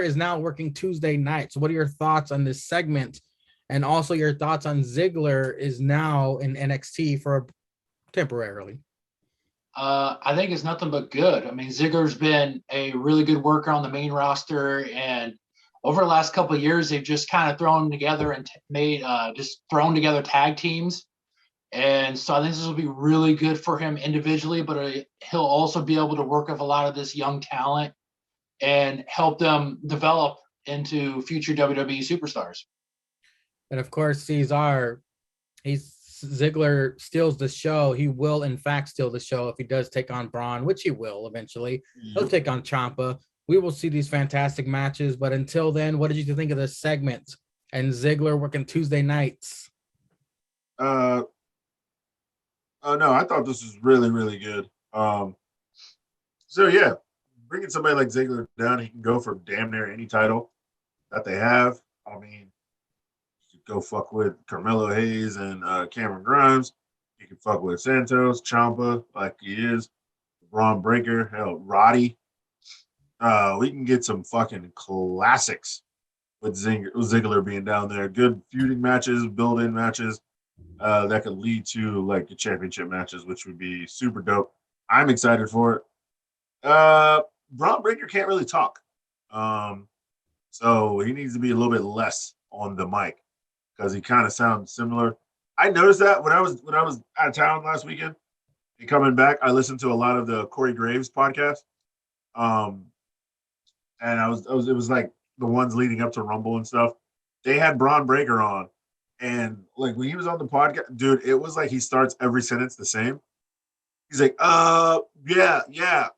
[SPEAKER 2] is now working Tuesday nights. What are your thoughts on this segment? And also your thoughts on Ziggler is now in NXT for temporarily.
[SPEAKER 5] I think it's nothing but good. I mean, Ziggler's been a really good worker on the main roster, and over the last couple of years, they've just kind of thrown together and thrown together tag teams. And so I think this will be really good for him individually, but he'll also be able to work with a lot of this young talent and help them develop into future WWE superstars.
[SPEAKER 2] And of course, Ceizar, Ziggler steals the show. He will, in fact, steal the show if he does take on Braun, which he will eventually. He'll take on Ciampa. We will see these fantastic matches. But until then, what did you think of this segment? And Ziggler working Tuesday nights.
[SPEAKER 4] No, I thought this was really, really good. So yeah, bringing somebody like Ziggler down, he can go for damn near any title that they have. I mean, you could go fuck with Carmelo Hayes and Cameron Grimes. You can fuck with Santos, Ciampa, like he is, Braun Breaker, hell, Roddy. We can get some fucking classics with Ziggler being down there. Good feuding matches, build-in matches that could lead to like the championship matches, which would be super dope. I'm excited for it. Braun Breaker can't really talk, so he needs to be a little bit less on the mic because he kind of sounds similar. I noticed that when I was out of town last weekend and coming back, I listened to a lot of the Corey Graves podcast. and it was like the ones leading up to Rumble and stuff. They had Braun Breaker on, and like when he was on the podcast, dude, it was like he starts every sentence the same. He's like, yeah,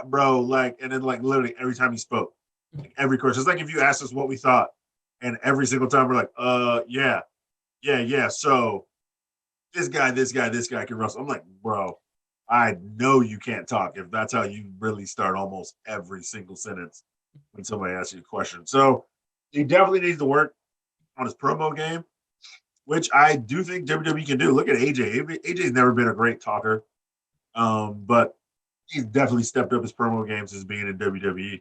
[SPEAKER 4] bro, like, and then like literally every time he spoke, like, every question. It's like if you asked us what we thought, and every single time we're like, yeah. So this guy can wrestle. I'm like, bro, I know you can't talk if that's how you really start almost every single sentence when somebody asks you a question. So he definitely needs to work on his promo game, which I do think WWE can do. Look at AJ. AJ's never been a great talker, but he's definitely stepped up his promo game since being in WWE.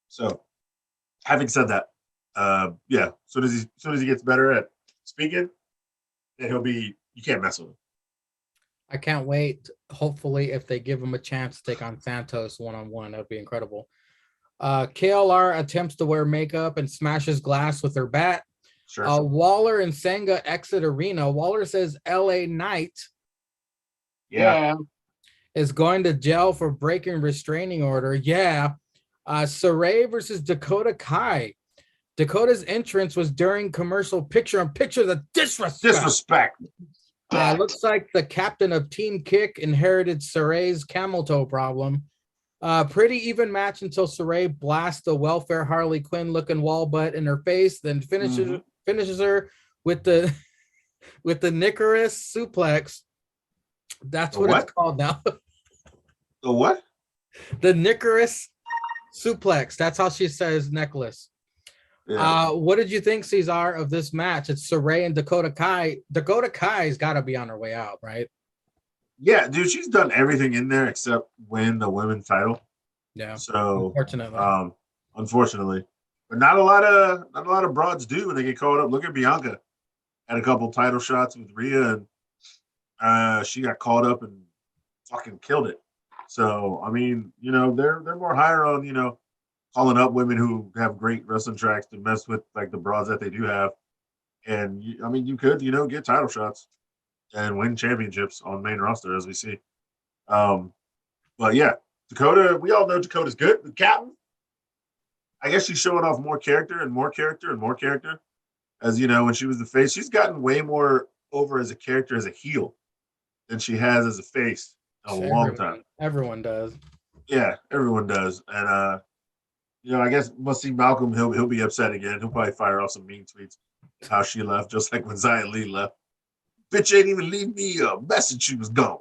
[SPEAKER 4] So having said that, yeah, as soon as he gets better at speaking, then you can't mess with him.
[SPEAKER 2] I can't wait. Hopefully, if they give him a chance to take on Santos one-on-one, that would be incredible. KLR attempts to wear makeup and smashes glass with her bat.
[SPEAKER 4] Sure.
[SPEAKER 2] Waller and Senga exit arena. Waller says LA Knight is going to jail for breaking restraining order. Yeah. Saray versus Dakota Kai. Dakota's entrance was during commercial picture-in-picture. The disrespect. Looks like the captain of Team Kick inherited Saray's camel toe problem. Pretty even match until Saray blasts the welfare Harley Quinn looking wall butt in her face, then finishes her with the Nicorous suplex. That's what it's called now.
[SPEAKER 4] The what?
[SPEAKER 2] The Nicorous suplex. That's how she says necklace.
[SPEAKER 4] Yeah.
[SPEAKER 2] What did you think, Ceizar, of this match? It's Saray and Dakota Kai. Dakota Kai's got to be on her way out, right?
[SPEAKER 4] Yeah, dude, she's done everything in there except win the women's title.
[SPEAKER 2] Yeah.
[SPEAKER 4] So
[SPEAKER 2] unfortunately,
[SPEAKER 4] but not a lot of broads do when they get caught up. Look at Bianca, had a couple title shots with Rhea, and she got caught up and fucking killed it. So I mean, they're more higher on calling up women who have great wrestling tracks to mess with like the broads that they do have. And you could, get title shots and win championships on main roster as we see. But yeah, Dakota, we all know Dakota's good. The captain, I guess she's showing off more character and more character and more character. As when she was the face, she's gotten way more over as a character as a heel than she has as a face in a long time.
[SPEAKER 2] Everyone does.
[SPEAKER 4] Yeah, everyone does. And I guess we'll see Malcolm. He'll be upset again. He'll probably fire off some mean tweets. How she left, just like when Xia Li left. Bitch ain't even leave me a message. She was gone.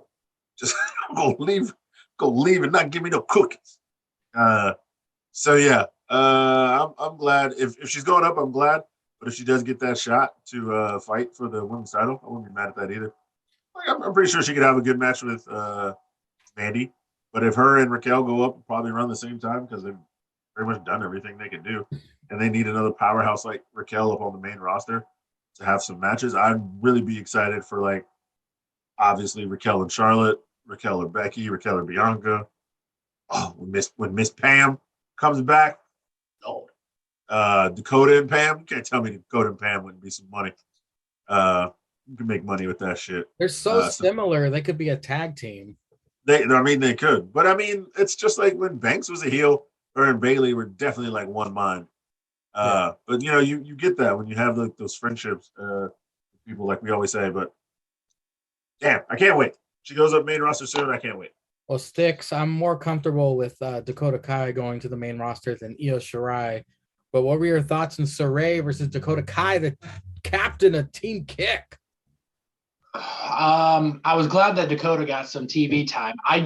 [SPEAKER 4] Just go leave and not give me no cookies. So yeah, I'm glad if she's going up. I'm glad, but if she does get that shot to fight for the women's title, I wouldn't be mad at that either. Like, I'm pretty sure she could have a good match with Mandy. But if her and Raquel go up probably around the same time because they've pretty much done everything they can do, and they need another powerhouse like Raquel up on the main roster to have some matches, I'd really be excited for, like, obviously Raquel and Charlotte, Raquel or Becky, Raquel or Bianca. Oh, when Miss Pam comes back, Dakota and Pam. You can't tell me Dakota and Pam wouldn't be some money. You can make money with that shit.
[SPEAKER 2] They're so similar. They could be a tag team.
[SPEAKER 4] They could. But I mean, it's just like when Banks was a heel, her and Bayley were definitely like one mind. But you get that when you have those friendships, people, like we always say. But damn, I can't wait. She goes up main roster soon. I can't wait.
[SPEAKER 2] Well, Stix, I'm more comfortable with Dakota Kai going to the main roster than Io Shirai. But what were your thoughts on Saray versus Dakota Kai, the captain of Team Kick?
[SPEAKER 5] I was glad that Dakota got some TV time. I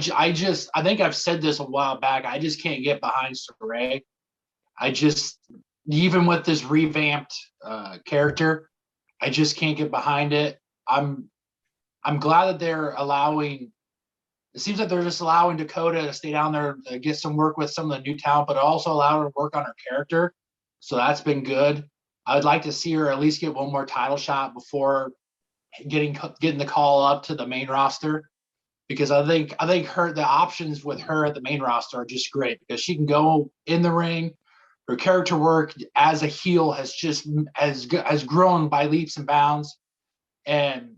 [SPEAKER 5] think I've said this a while back. I just can't get behind Saray. Even with this revamped character, I just can't get behind it. I'm glad that they're allowing. It seems like they're just allowing Dakota to stay down there, get some work with some of the new talent, but also allow her to work on her character. So that's been good. I'd like to see her at least get one more title shot before getting the call up to the main roster, because I think the options with her at the main roster are just great because she can go in the ring. Her character work as a heel has grown by leaps and bounds, and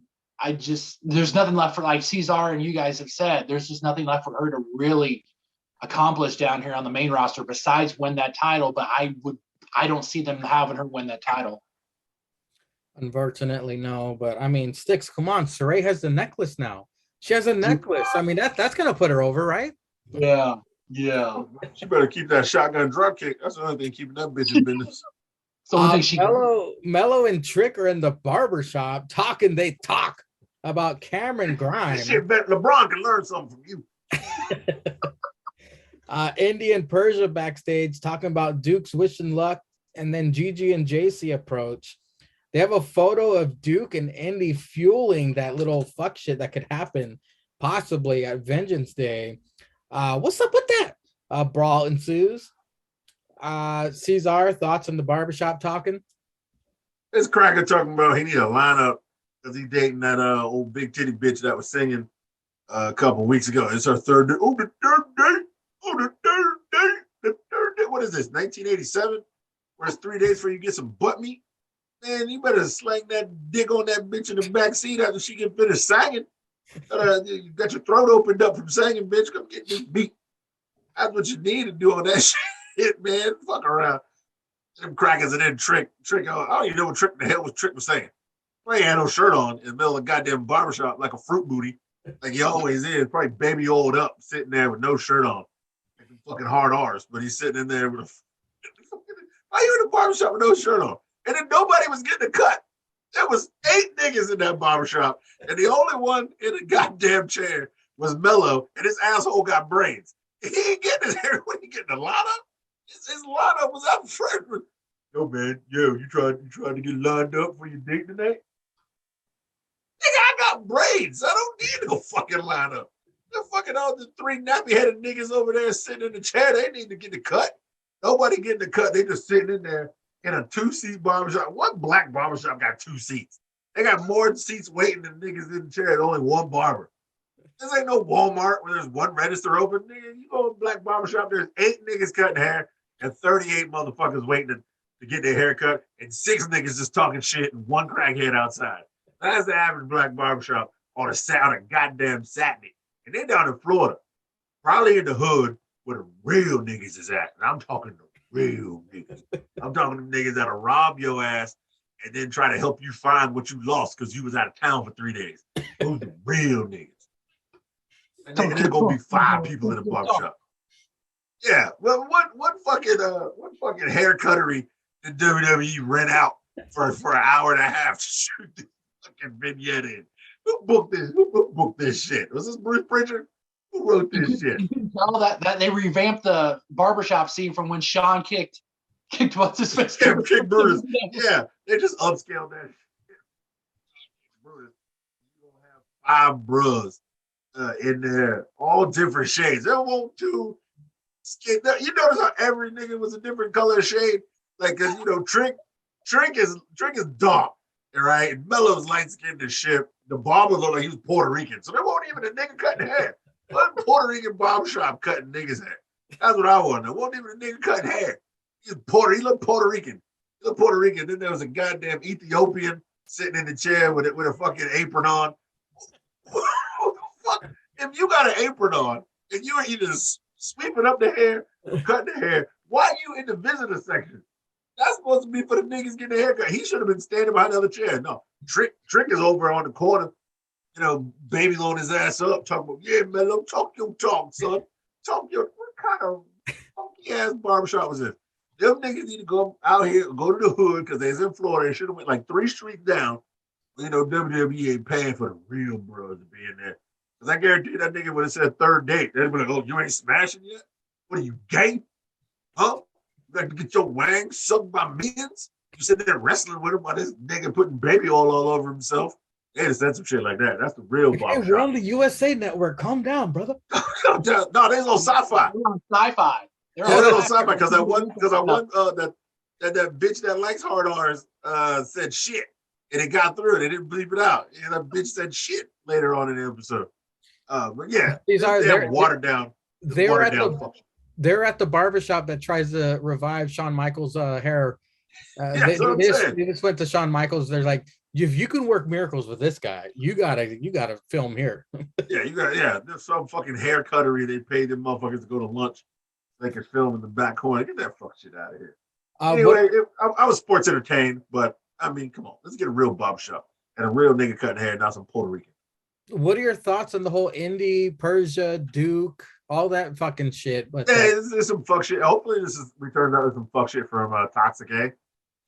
[SPEAKER 5] there's nothing left for, like Ceizar and you guys have said, there's just nothing left for her to really accomplish down here on the main roster besides win that title. But I don't see them having her win that title.
[SPEAKER 2] Unfortunately, no. But I mean, Sticks, come on. Saray has the necklace now. She has a necklace. I mean, that's gonna put her over, right?
[SPEAKER 5] Yeah.
[SPEAKER 4] She better keep that shotgun drop kick. That's the only thing keeping that bitch in business.
[SPEAKER 2] Mello and Trick are in the barbershop talking. They talk about Cameron Grimes.
[SPEAKER 4] Shit, bet LeBron can learn something from you.
[SPEAKER 2] Indy and Persia backstage talking about Duke's wishing luck, and then Gigi and JC approach. They have a photo of Duke and Indy fueling that little fuck shit that could happen possibly at Vengeance Day. What's up with that? Brawl ensues. Ceizar, thoughts on the barbershop talking?
[SPEAKER 4] This cracker talking about he need a lineup because he dating that old big titty bitch that was singing a couple weeks ago. It's her third day. Oh, the third day. Oh, the third day. The third day. What is this, 1987? Where it's 3 days before you get some butt meat? Man, you better slang that dick on that bitch in the back seat after she get finished singing. You got your throat opened up from singing, bitch. Come get this beat. That's what you need to do on that shit, man. Fuck around. Them crackers and then Trick. I don't even know what Trick the hell was Trick was saying. He had no shirt on in the middle of the goddamn barbershop like a fruit booty, like he always is. Probably baby old up, sitting there with no shirt on. Like fucking hard R's, but he's sitting in there with a. Why you in the barbershop with no shirt on? And then nobody was getting a cut. There was 8 niggas in that barbershop, and the only one in the goddamn chair was Mello, and his asshole got braids. He ain't getting his hair. What, he getting a lineup? His lineup was out front. Yo, man, you tried to get lined up for your date tonight? Nigga, I got braids. I don't need no fucking lineup. The fucking all the 3 nappy-headed niggas over there sitting in the chair, they need to get the cut. Nobody getting the cut. They just sitting in there in a 2-seat barbershop. What black barbershop got 2 seats? They got more seats waiting than niggas in the chair. There's only one barber. This ain't no Walmart where there's one register open. Nigga, you go to a black barbershop, there's 8 niggas cutting hair and 38 motherfuckers waiting to get their hair cut and 6 niggas just talking shit and 1 crackhead outside. That's the average black barbershop on a goddamn Saturday. And they're down in Florida, probably in the hood where the real niggas is at. And I'm talking the real niggas. I'm talking to niggas that'll rob your ass and then try to help you find what you lost because you was out of town for 3 days. Those the real niggas. And then there's gonna be 5 people in the barbershop. Yeah, well, what fucking hair cuttery did WWE rent out for an hour and a half to shoot this fucking vignette in? Who booked this? Who booked this shit? Was this Bruce Pritchard? Who wrote this shit?
[SPEAKER 5] You can tell that they revamped the barbershop scene from when Sean kicked what's his face?
[SPEAKER 4] Kick Bruce. Yeah, they just upscaled that shit. Bruce, you gonna have 5 bros in there, all different shades. There won't 2 skin. You notice how every nigga was a different color shade? Like, cause Trick is dark, right? And Mello's light skinned as shit. The barber looked like he was Puerto Rican. So there wasn't even a nigga cutting hair. What Puerto Rican barbershop cutting niggas hair? That's what I want. There wasn't even a nigga cutting hair. He looked Puerto Rican. Then there was a goddamn Ethiopian sitting in the chair with a fucking apron on. Fuck? If you got an apron on and you are either sweeping up the hair or cutting the hair, why are you in the visitor section? That's supposed to be for the niggas getting their haircut. He should have been standing behind the other chair. No, Trick is over on the corner, baby on his ass up, talking about, yeah, Mello, talk your talk, son. What kind of funky ass barbershop was this? Them niggas need to go out here, go to the hood, because they's in Florida. They should have went like 3 streets down. WWE ain't paying for the real bros to be in there. Because I guarantee that nigga would have said 3rd date. They'd be like, oh, you ain't smashing yet? What are you, gay? Huh? You got to get your wang sucked by millions? You sitting there wrestling with him while this nigga putting baby oil all over himself? They just said some shit like that. That's the real barbershop.
[SPEAKER 2] Hey, we're on the USA Network. Calm down, brother.
[SPEAKER 4] No, they was on Sci-Fi.
[SPEAKER 5] They're on Sci-Fi.
[SPEAKER 4] They're on Sci-Fi because I won that bitch that likes hard R's said shit. And it got through it. They didn't bleep it out. And that bitch said shit later on in the episode. But yeah, they're watered down.
[SPEAKER 2] They're at the barbershop that tries to revive Shawn Michaels' hair. They just went to Shawn Michaels. They're like, if you can work miracles with this guy, you gotta film here.
[SPEAKER 4] There's some fucking hair cuttery. They paid them motherfuckers to go to lunch. They could film in the back corner. Get that fuck shit out of here. Anyway, I was sports entertained, but I mean, come on, let's get a real barbershop and a real nigga cutting hair, not some Puerto Rican.
[SPEAKER 2] What are your thoughts on the whole Indy, Persia, Duke, all that fucking shit? But
[SPEAKER 4] this is some fuck shit. Hopefully, this is returned out with some fuck shit from Toxic A,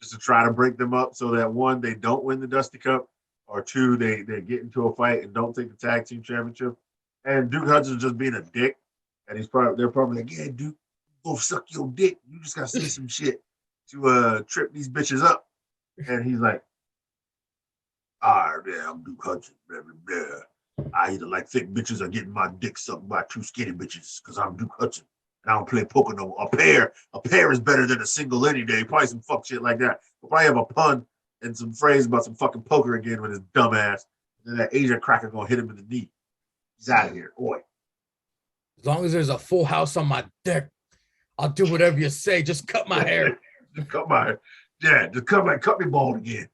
[SPEAKER 4] just to try to break them up so that one, they don't win the Dusty Cup, or two, they get into a fight and don't take the tag team championship. And Duke Hudson's just being a dick, and they're probably like, yeah, Duke, go suck your dick. You just gotta say some shit to trip these bitches up. And he's like, I'm Duke Hudson, blah, blah, blah. I either like thick bitches or getting my dick sucked by two skinny bitches because I'm Duke Hudson and I don't play poker no more. A pair is better than a single any day. Probably some fuck shit like that. We'll probably have a pun and some phrase about some fucking poker again with his dumb ass. And then that Asian cracker gonna hit him in the knee. He's out of here, boy.
[SPEAKER 2] As long as there's a full house on my dick, I'll do whatever you say. Just cut my hair.
[SPEAKER 4] Just cut my hair. Yeah, just cut me bald again.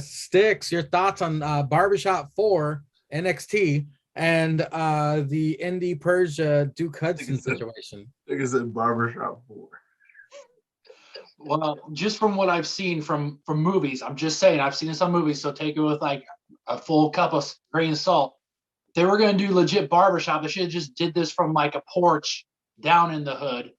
[SPEAKER 2] Sticks, your thoughts on Barbershop 4 NXT and the Indy Persia Duke Hudson situation?
[SPEAKER 4] I think it's in Barbershop 4.
[SPEAKER 5] Well, just from what I've seen from movies, I'm just saying I've seen this on movies, so take it with like a full cup of grain of salt. If they were going to do legit barbershop, they should have just did this from like a porch down in the hood,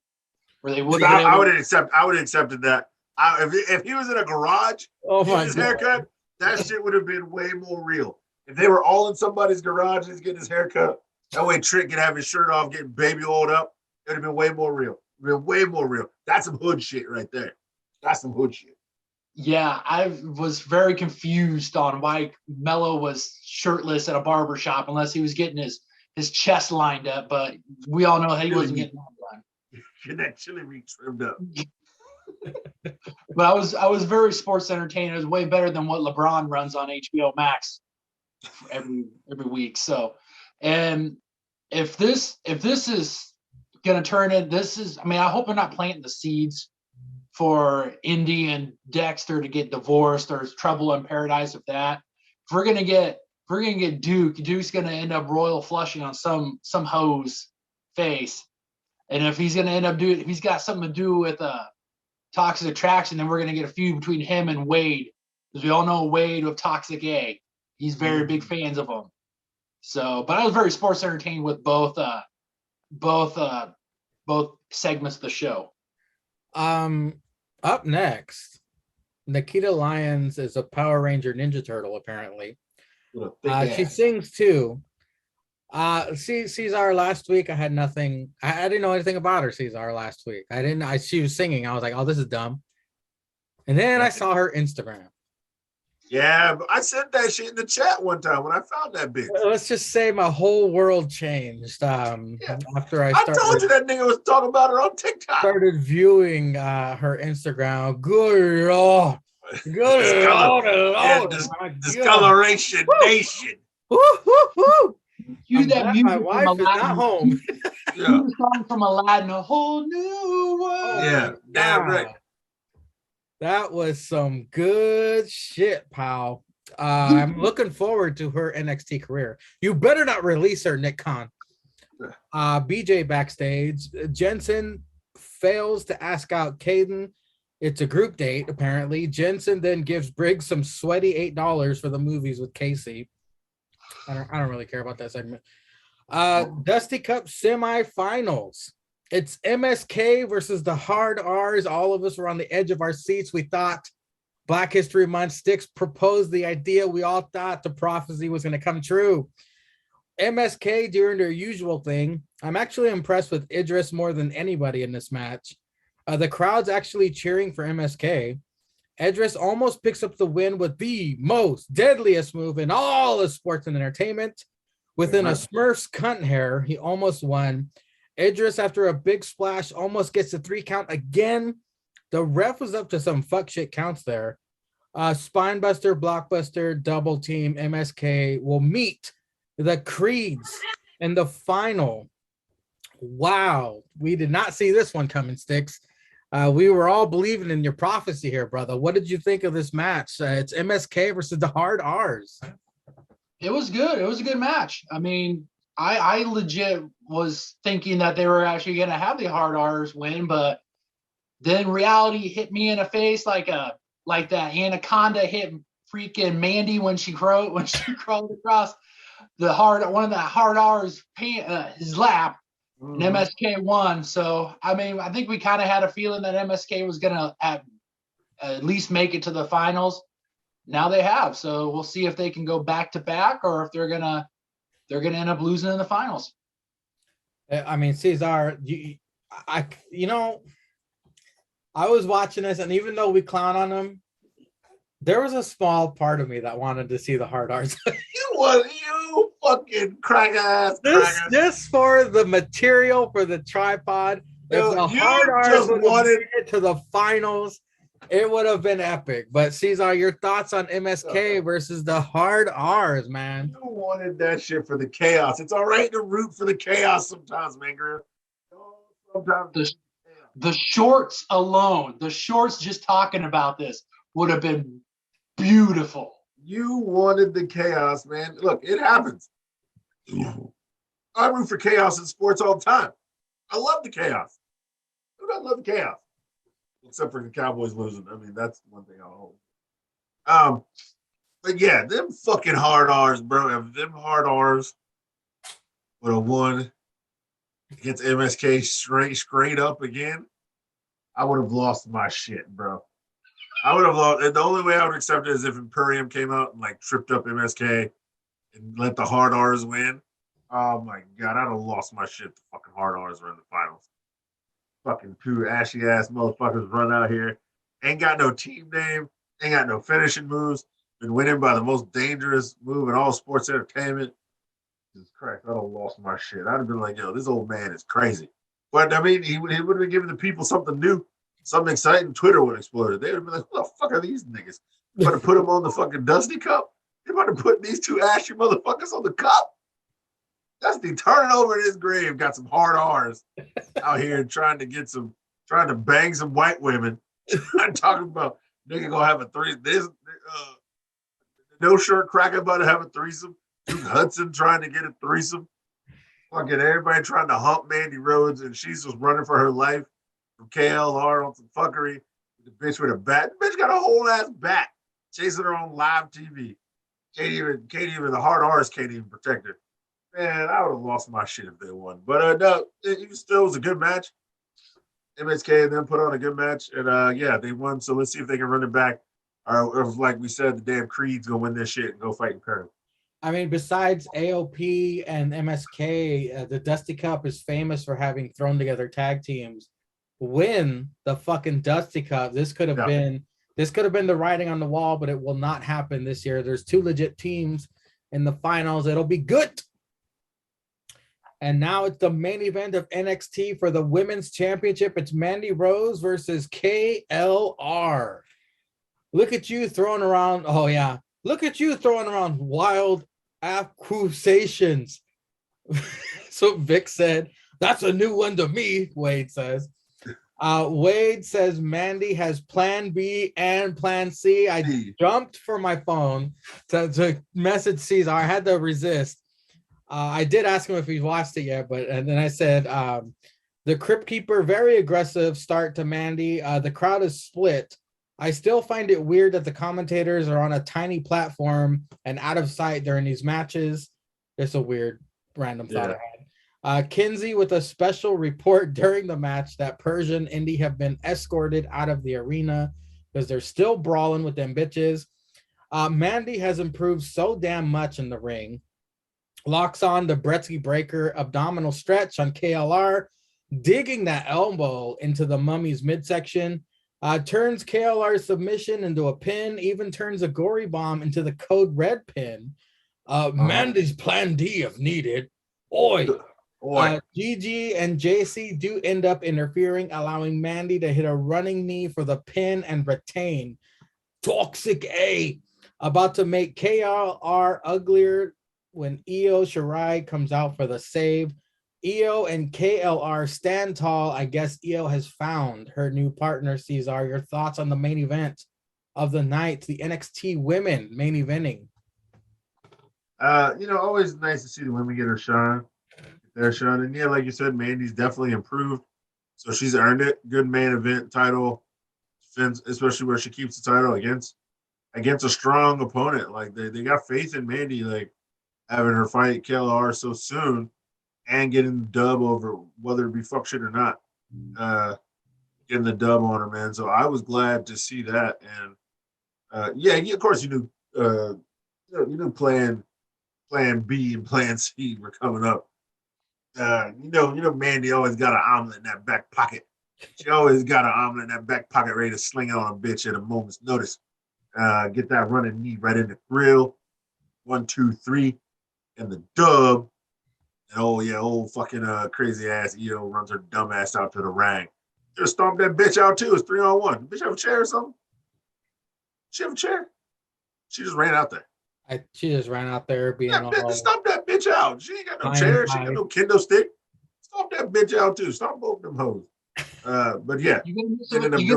[SPEAKER 5] where they would.
[SPEAKER 4] I would have accepted that. If he was in a garage, getting his haircut, that shit would have been way more real. If they were all in somebody's garage and he's getting his haircut, that way Trick could have his shirt off, getting baby oiled up, it would have been way more real. Way more real. That's some hood shit right there. That's some hood shit.
[SPEAKER 5] Yeah, I was very confused on why Mello was shirtless at a barber shop unless he was getting his chest lined up, but we all know he wasn't getting that done.
[SPEAKER 4] Get that chili meat trimmed up.
[SPEAKER 5] But I was very sports entertained. It was way better than what LeBron runs on HBO Max every week. So, and if this is gonna turn it, I hope they're not planting the seeds for Indy and Dexter to get divorced or trouble in paradise with that. If we're gonna get Duke's gonna end up royal flushing on some hoe's face. And if he's gonna end up if he's got something to do with Toxic Attraction, then we're going to get a feud between him and Wade, because we all know Wade with Toxic A. He's very big fans of him. So, but I was very sports entertained with both segments of the show.
[SPEAKER 2] Up next, Nikita Lyons is a Power Ranger Ninja Turtle, apparently. She sings too. Ceizar last week, I had nothing. I didn't know anything about her. Ceizar last week, she was singing. I was like, oh, this is dumb. And then I saw her Instagram.
[SPEAKER 4] Yeah, but I said that shit in the chat one time when I found that bitch.
[SPEAKER 2] Let's just say my whole world changed after I
[SPEAKER 4] told you that nigga was talking about her on TikTok.
[SPEAKER 2] Started viewing her Instagram. Good Lord. Good Lord.
[SPEAKER 4] Discoloration Nation.
[SPEAKER 2] Woo, woo, woo.
[SPEAKER 5] Use that music.
[SPEAKER 2] My wife is not home.
[SPEAKER 5] Yeah. Song from Aladdin, a whole new world.
[SPEAKER 4] Yeah, damn right.
[SPEAKER 2] That was some good shit, pal. I'm looking forward to her NXT career. You better not release her, Nick Khan. BJ backstage. Jensen fails to ask out Caden. It's a group date, apparently. Jensen then gives Briggs some sweaty $8 for the movies with Casey. I don't really care about that segment. Dusty Cup semifinals. It's MSK versus the Hard R's. All of us were on the edge of our seats. We thought Black History Month. Sticks proposed the idea. We all thought the prophecy was going to come true. MSK doing their usual thing. I'm actually impressed with Idris more than anybody in this match. The crowd's actually cheering for MSK. Idris almost picks up the win with the most deadliest move in all of sports and entertainment. Within a Smurf's cunt hair, he almost won. Idris, after a big splash, almost gets the 3 count again. The ref was up to some fuck shit counts there. Spinebuster, Blockbuster, Double Team, MSK will meet the Creeds in the final. Wow. We did not see this one coming, Sticks. We were all believing in your prophecy here, brother. What did you think of this match? It's MSK versus the Hard R's.
[SPEAKER 5] It was good. It was a good match. I mean, I legit was thinking that they were actually going to have the Hard R's win, but then reality hit me in the face like that anaconda hit freaking Mandy when she crawled across one of the Hard R's his lap. And MSK won. So, I mean, I think we kind of had a feeling that MSK was going to at least make it to the finals. Now they have. So we'll see if they can go back to back or if they're going to end up losing in the finals.
[SPEAKER 2] I mean, Ceizar, I was watching this, and even though we clown on them, there was a small part of me that wanted to see the Hard R's.
[SPEAKER 4] You fucking crack ass.
[SPEAKER 2] Just for the material for the tripod. If the Hard R's would have made it to the finals, it would have been epic. But Ceizar, your thoughts on MSK versus the Hard R's, man?
[SPEAKER 4] You wanted that shit for the chaos. It's all right to root for the chaos sometimes, man, girl. Sometimes
[SPEAKER 5] the shorts alone, just talking about this would have been beautiful.
[SPEAKER 4] You wanted the chaos, man. Look, it happens. I root for chaos in sports all the time. I love the chaos. Who doesn't love the chaos? Except for the Cowboys losing. I mean, that's one thing I'll hold. But yeah, them fucking Hard R's, bro. If them Hard R's would have won against MSK straight up again, I would have lost my shit, bro. I would have lost. And the only way I would accept it is if Imperium came out and like tripped up MSK and let the Hard R's win. Oh my god, I'd have lost my shit. The fucking Hard R's were in the finals. Fucking two ashy ass motherfuckers run out here. Ain't got no team name. Ain't got no finishing moves. Been winning by the most dangerous move in all sports entertainment. Jesus Christ, I'd have lost my shit. I'd have been like, yo, this old man is crazy. But I mean, he would have been giving the people something new. Something exciting. Twitter would have exploded. They would have been like, who the fuck are these niggas? You about to put them on the fucking Dusty Cup? You about to put these two ashy motherfuckers on the cup? Dusty turning over in his grave, got some Hard R's out here trying to bang some white women. Talking about nigga gonna have a threesome. This no shirt cracker about to have a threesome. Duke Hudson trying to get a threesome. Fucking everybody trying to hump Mandy Rhodes, and she's just running for her life from KLR on some fuckery. The bitch with a bat. The bitch got a whole ass bat chasing her on live TV. Can't even the Hard R's can't even protect her. Man, I would have lost my shit if they won. But no, it still was a good match. MSK and them put on a good match, and yeah, they won. So let's see if they can run it back. Or if, like we said, the damn Creed's gonna win this shit and go fight in Perry.
[SPEAKER 2] I mean, besides AOP and MSK, the Dusty Cup is famous for having thrown together tag teams. Win the fucking Dusty Cup. This could have been the writing on the wall, but it will not happen this year. There's two legit teams in the finals. It'll be good. And now it's the main event of NXT for the Women's Championship. It's Mandy Rose versus KLR. Look at you throwing around. Oh, yeah. Look at you throwing around wild accusations. So Vic said, that's a new one to me, Wade says. Wade says Mandy has plan B and plan C. I jumped for my phone to message Ceizar. I had to resist. I did ask him if he's watched it yet, and then I said, the Crypt Keeper, very aggressive start to Mandy. The crowd is split. I still find it weird that the commentators are on a tiny platform and out of sight during these matches. It's a weird random thought I had. Kinsey with a special report during the match that Persia and Indy have been escorted out of the arena because they're still brawling with them bitches. Mandy has improved so damn much in the ring. Locks on the Brettzky breaker abdominal stretch on KLR, digging that elbow into the mummy's midsection. Turns KLR's submission into a pin, even turns a gory bomb into the code red pin. Mandy's plan D if needed. Oi. GG and JC do end up interfering, allowing Mandy to hit a running knee for the pin and retain. Toxic A about to make KLR uglier when Io Shirai comes out for the save. Io and KLR stand tall. I guess Io has found her new partner, Ceizar. Your thoughts on the main event of the night, the NXT women main eventing?
[SPEAKER 4] Always nice to see the women get their shine. And yeah, like you said, Mandy's definitely improved. So she's earned it. Good main event title defense, especially where she keeps the title against a strong opponent. Like they got faith in Mandy, like having her fight KLR so soon and getting the dub over whether it be fuck shit or not. Getting the dub on her, man. So I was glad to see that. And of course you knew plan B and plan C were coming up. Mandy always got an omelet in that back pocket. She always got an omelet in that back pocket ready to sling it on a bitch at a moment's notice. Get that running knee right in the grill. 1, 2, 3, and the dub. And old fucking crazy ass Io runs her dumb ass out to the ring. Just stomp that bitch out too. It's 3-on-1. Bitch have a chair or something? She have a chair? She just ran out there.
[SPEAKER 2] She just ran out there being all.
[SPEAKER 4] Stomp that bitch out. She ain't got no chair. She ain't got no kendo stick. Stomp that bitch out too. Stomp both them hoes. But yeah,
[SPEAKER 5] you gonna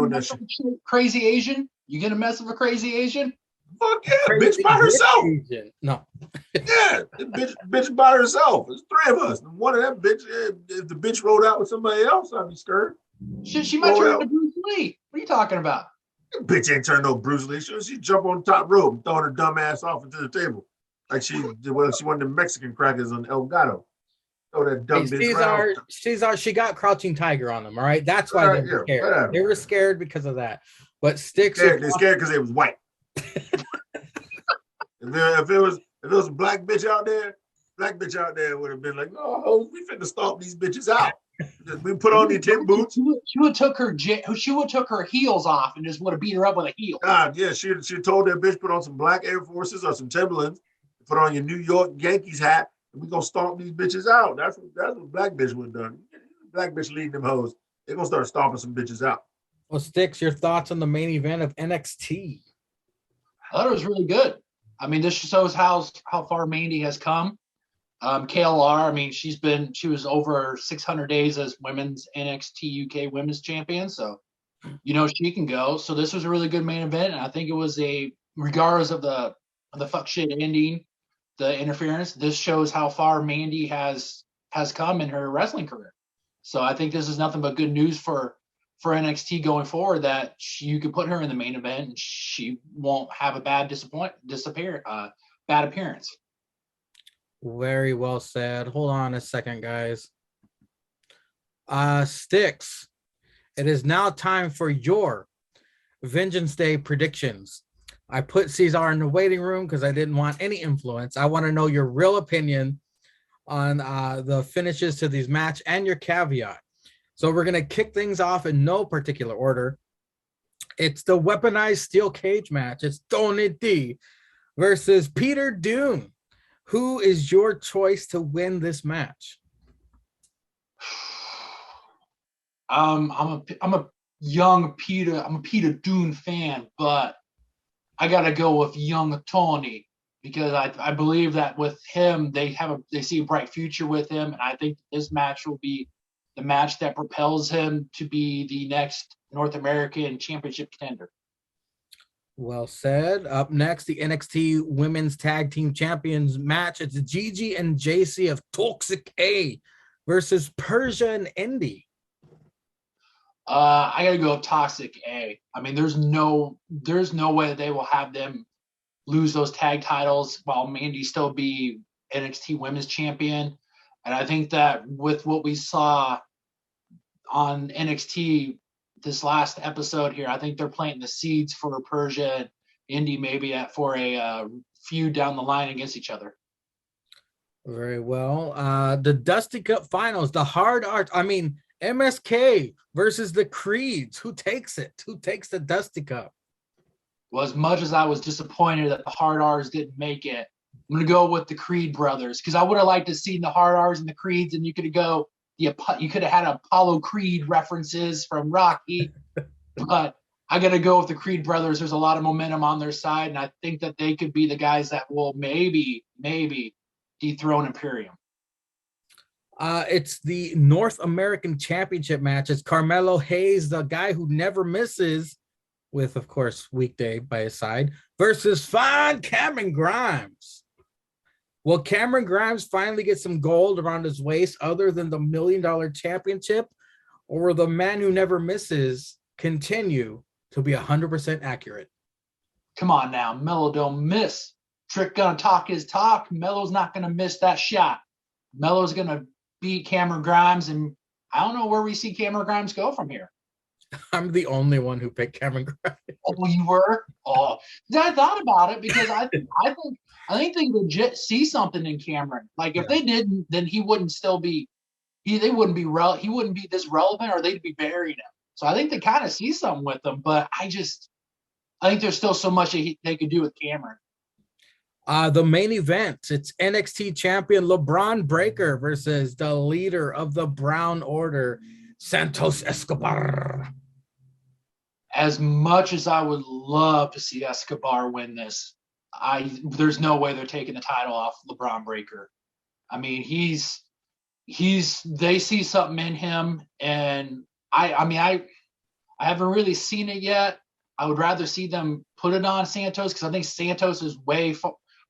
[SPEAKER 5] mess with a crazy Asian? You gonna mess with a crazy Asian?
[SPEAKER 4] Fuck yeah, bitch by herself.
[SPEAKER 2] Asian. No.
[SPEAKER 4] Yeah, bitch by herself. There's 3 of us. And one of them bitch, if the bitch rolled out with somebody else, I'd be scared.
[SPEAKER 5] She might turn into Bruce Lee. What are you talking about?
[SPEAKER 4] That bitch ain't turned no Bruce Lee. She jump on the top rope and throwing her dumb ass off into the table. Like she one of the Mexican crackers on El Gato. Throw that dumb bitch
[SPEAKER 2] Ceizar, she got Crouching Tiger on them, all right? That's why they were scared. Whatever. They were scared because of that. But Stixy,
[SPEAKER 4] they're scared because it was white. if it was a black bitch out there would have been like, no, we finna stomp these bitches out. We put on the 10 boots.
[SPEAKER 5] She would took her heels off and just would have beat her up with a heel.
[SPEAKER 4] Yeah, she told that bitch put on some black Air Forces or some Timberlands, put on your New York Yankees hat, and we gonna stomp these bitches out. That's what black bitch would have done. Black bitch leading them hoes. They're gonna start stomping some bitches out.
[SPEAKER 2] Well, Stix, your thoughts on the main event of NXT?
[SPEAKER 5] I thought it was really good. I mean, this shows how far Mandy has come. KLR, I mean, she was over 600 days as women's NXT UK women's champion, so she can go. So this was a really good main event, and I think it was regardless of the fuck shit ending, the interference. This shows how far Mandy has come in her wrestling career. So I think this is nothing but good news for NXT going forward, that you could put her in the main event and she won't have a bad appearance.
[SPEAKER 2] Very well said. Hold on a second, guys. Stix, it is now time for your Vengeance Day predictions. I put Ceizar in the waiting room because I didn't want any influence. I want to know your real opinion on the finishes to these match and your caveat. So we're going to kick things off in no particular order. It's the weaponized steel cage match. It's Tony D versus Peter Dune. Who is your choice to win this match?
[SPEAKER 5] I'm a Peter Dune fan, but I gotta go with young Tony because I believe that with him they see a bright future with him, and I think this match will be the match that propels him to be the next North American Championship contender.
[SPEAKER 2] Well said. Up next, the NXT Women's Tag Team Champions match. It's Gigi and JC of Toxic A versus Persia and Indy.
[SPEAKER 5] I gotta go with Toxic A. I mean, there's no way that they will have them lose those tag titles while Mandy still be NXT Women's Champion. And I think that with what we saw on NXT this last episode here, I think they're planting the seeds for Persia and Indy maybe for a feud down the line against each other.
[SPEAKER 2] Very well. The Dusty Cup Finals, the Hard Art. I mean, MSK versus the Creeds. Who takes it? Who takes the Dusty Cup?
[SPEAKER 5] Well, as much as I was disappointed that the Hard R's didn't make it, I'm going to go with the Creed brothers because I would have liked to see the Hard R's and the Creeds, and you could have had Apollo Creed references from Rocky, but I got to go with the Creed brothers. There's a lot of momentum on their side, and I think that they could be the guys that will maybe dethrone Imperium.
[SPEAKER 2] It's the North American Championship match. It's Carmelo Hayes, the guy who never misses, with, of course, Weekday by his side, versus fine Cameron Grimes. Will Cameron Grimes finally get some gold around his waist other than the $1 million championship? Or will the man who never misses continue to be 100% accurate?
[SPEAKER 5] Come on now, Melo don't miss. Trick gonna talk his talk. Melo's not gonna miss that shot. Melo's gonna beat Cameron Grimes, and I don't know where we see Cameron Grimes go from here.
[SPEAKER 2] I'm the only one who picked Cameron Grimes.
[SPEAKER 5] Oh, you were? Oh, I thought about it because I think they legit see something in Cameron. Like if they didn't, then he wouldn't still be. He wouldn't be this relevant, or they'd be burying him. So I think they kind of see something with him, but I think there's still so much they could do with Cameron.
[SPEAKER 2] The main event, it's NXT champion LeBron Breakker versus the leader of the Brown Order, Santos Escobar.
[SPEAKER 5] As much as I would love to see Escobar win this, there's no way they're taking the title off LeBron Breakker. I mean, they see something in him, and I haven't really seen it yet. I would rather see them put it on Santos because I think Santos is way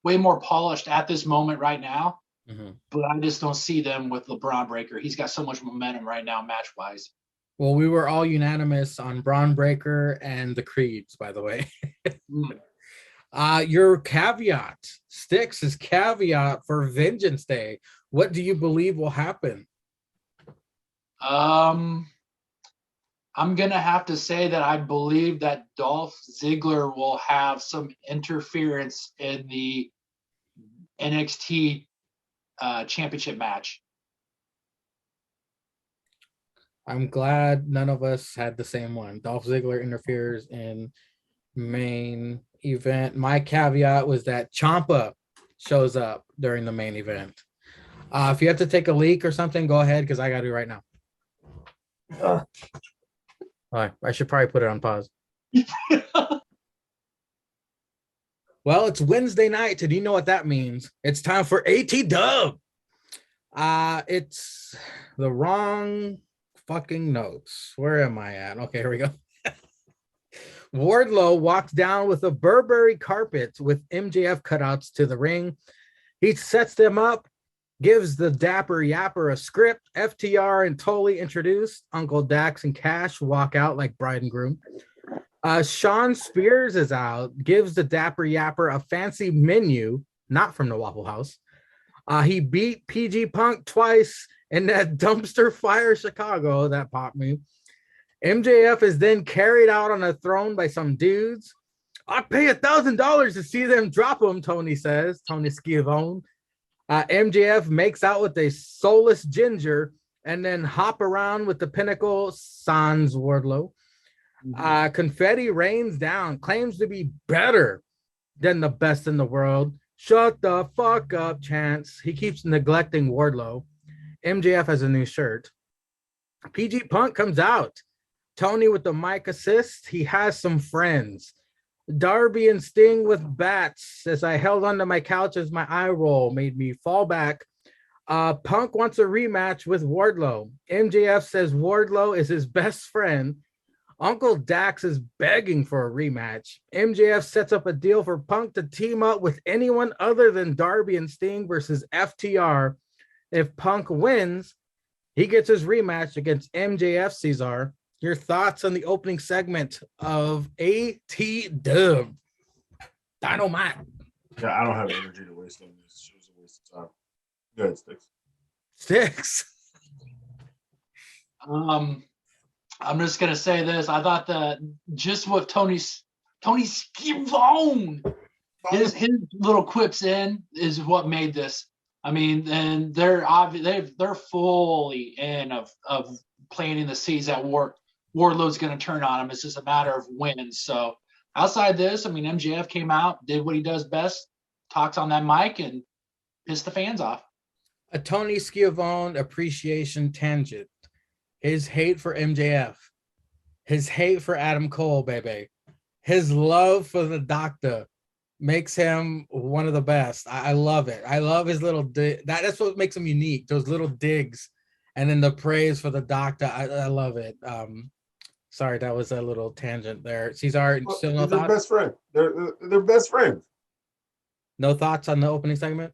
[SPEAKER 5] more polished at this moment right now. Mm-hmm. But I just don't see them with LeBron Breakker. He's got so much momentum right now, match-wise.
[SPEAKER 2] Well, we were all unanimous on Braun Breaker and the Creeds, by the way. Your caveat, Stix's caveat for Vengeance Day. What do you believe will happen?
[SPEAKER 5] I'm going to have to say that I believe that Dolph Ziggler will have some interference in the NXT championship match.
[SPEAKER 2] I'm glad none of us had the same one. Dolph Ziggler interferes in main event. My caveat was that Ciampa shows up during the main event. If you have to take a leak or something, go ahead, because I got to do it right now. All right, I should probably put it on pause. Well, it's Wednesday night, and you know what that means. It's time for AT-Dub. It's the wrong fucking notes. Where am I at? Okay, here we go. Wardlow walks down with a Burberry carpet with MJF cutouts to the ring. He sets them up, gives the Dapper Yapper a script. FTR and Tully introduced. Uncle Dax and Cash walk out like bride and groom. Sean Spears is out, gives the Dapper Yapper a fancy menu, not from the Waffle House. He beat PG Punk twice in that dumpster fire Chicago. That popped me. MJF is then carried out on a throne by some dudes. I'd pay $1,000 to see them drop him, Tony says. Tony Schiavone. MJF makes out with a soulless ginger and then hop around with the Pinnacle sans Wardlow. Confetti rains down, claims to be better than the best in the world. Shut the fuck up, Chance. He keeps neglecting Wardlow. MJF has a new shirt. PG Punk comes out. Tony with the mic assist. He has some friends. Darby and Sting with bats. As I held onto my couch as my eye roll made me fall back. Punk wants a rematch with Wardlow. MJF says Wardlow is his best friend. Uncle Dax is begging for a rematch. MJF sets up a deal for Punk to team up with anyone other than Darby and Sting versus FTR. If Punk wins, he gets his rematch against MJF Ceizar. Your thoughts on the opening segment of AT-Dub? Dynamite.
[SPEAKER 4] Yeah, I don't have energy to waste on this. It was a waste of time. Go ahead,
[SPEAKER 2] Sticks.
[SPEAKER 5] I'm just gonna say this. I thought that just with Tony Schiavone, his little quips in is what made this. I mean, and they're fully in of planting the seeds that Wardlow's going to turn on him. It's just a matter of when. So outside this, I mean, MJF came out, did what he does best, talks on that mic, and pissed the fans off.
[SPEAKER 2] A Tony Schiavone appreciation tangent. His hate for MJF. His hate for Adam Cole, baby. His love for the Doctor. makes him one of the best. I love it. I love his little that's what makes him unique. Those little digs, and then the praise for the doctor. I love it. Sorry, that was a little tangent there. Ceizar,
[SPEAKER 4] Well,
[SPEAKER 2] still no
[SPEAKER 4] they're
[SPEAKER 2] thoughts?
[SPEAKER 4] best friends. They're best friends.
[SPEAKER 2] No thoughts on the opening segment?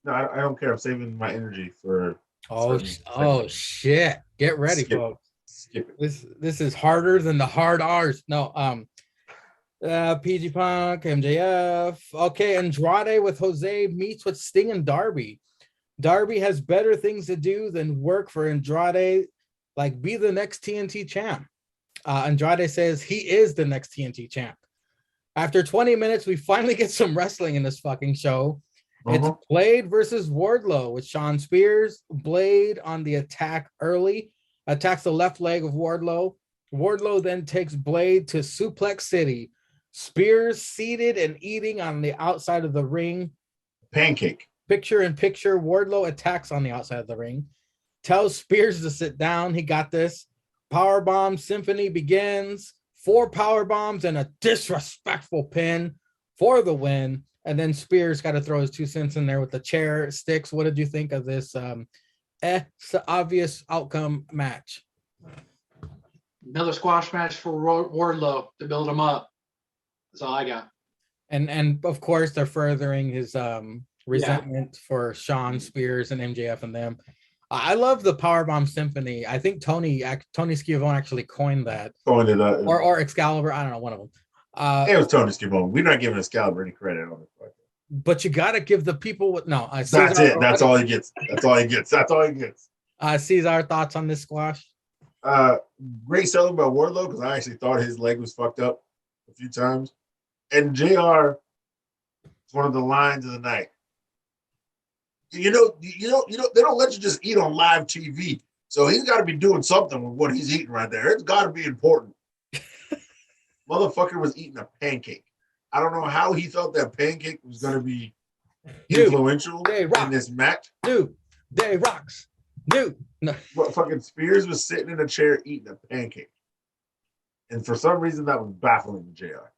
[SPEAKER 4] No, I don't care. I'm saving my energy for.
[SPEAKER 2] Oh shit! Get ready,
[SPEAKER 4] Skip.
[SPEAKER 2] folks.
[SPEAKER 4] Skip it.
[SPEAKER 2] This is harder than the hard R's. No, PG Punk, MJF. Okay, Andrade with Jose meets with Sting and Darby. Darby has better things to do than work for Andrade, like be the next TNT champ. Andrade says he is the next TNT champ. After 20 minutes, we finally get some wrestling in this fucking show. It's Blade versus Wardlow with Sean Spears. Blade on the attack early, attacks the left leg of Wardlow. Wardlow then takes Blade to Suplex City. Spears seated and eating on the outside of the ring.
[SPEAKER 4] Pancake.
[SPEAKER 2] Picture in picture, Wardlow attacks on the outside of the ring. Tells Spears to sit down. He got this. Powerbomb Symphony begins. 4 power bombs and a disrespectful pin for the win. And then Spears got to throw his 2 cents in there with the chair. Sticks, what did you think of this obvious outcome match?
[SPEAKER 5] Another squash match for Wardlow to build him up. That's all I got.
[SPEAKER 2] And of course, they're furthering his resentment for Sean Spears and MJF and them. I love the Powerbomb Symphony. I think Tony Schiavone actually coined that.
[SPEAKER 4] Coined it up.
[SPEAKER 2] Or Excalibur. I don't know, one of them.
[SPEAKER 4] It was Tony Schiavone. We're not giving Excalibur any credit on it.
[SPEAKER 2] But you got to give the people what. No,
[SPEAKER 4] that's it. That's all he gets. That's all he gets. That's all he gets.
[SPEAKER 2] Ceizar, thoughts on this squash?
[SPEAKER 4] Great selling by Wardlow because I actually thought his leg was fucked up a few times. And JR is one of the lines of the night. You know, they don't let you just eat on live TV. So he's got to be doing something with what he's eating right there. It's got to be important. Motherfucker was eating a pancake. I don't know how he thought that pancake was going to be influential in this match.
[SPEAKER 2] Day rocks. No.
[SPEAKER 4] But fucking Spears was sitting in a chair eating a pancake. And for some reason, that was baffling to JR.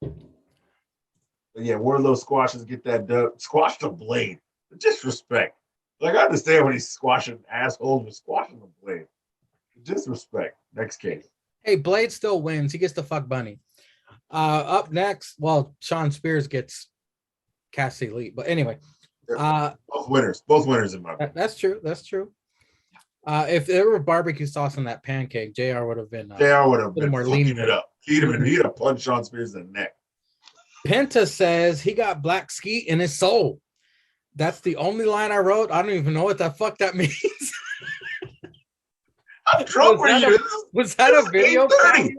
[SPEAKER 4] But yeah, Wardlow squashes, get that dub. Squash the Blade. The disrespect. Like, I understand when he's squashing assholes, but squashing the Blade. Disrespect. Next case.
[SPEAKER 2] Hey, Blade still wins. He gets the fuck bunny. Up next, well, Sean Spears gets Cass Elite. But anyway.
[SPEAKER 4] Both winners. Both winners in my opinion.
[SPEAKER 2] That's true. That's true. If there were barbecue sauce on that pancake, JR would have been
[SPEAKER 4] more leaning it up. He'd have punched Sean Spears in the neck.
[SPEAKER 2] Penta says he got black skeet in his soul. That's the only line I wrote. I don't even know what the fuck that means.
[SPEAKER 4] I'm drunk with you.
[SPEAKER 2] Was that a video package?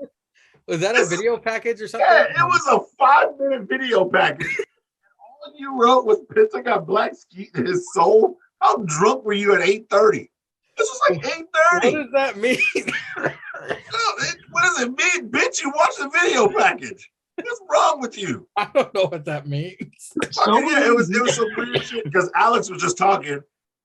[SPEAKER 2] Was that a video package or something?
[SPEAKER 4] Yeah, it was a 5-minute video package. All you wrote was Penta got black skeet in his soul. How drunk were you at 8:30? This was like 8:30.
[SPEAKER 2] What does that mean?
[SPEAKER 4] What does it mean, bitch? You watched the video package. What's wrong with you?
[SPEAKER 2] I don't know what that means.
[SPEAKER 4] It was some weird shit because Alex was just talking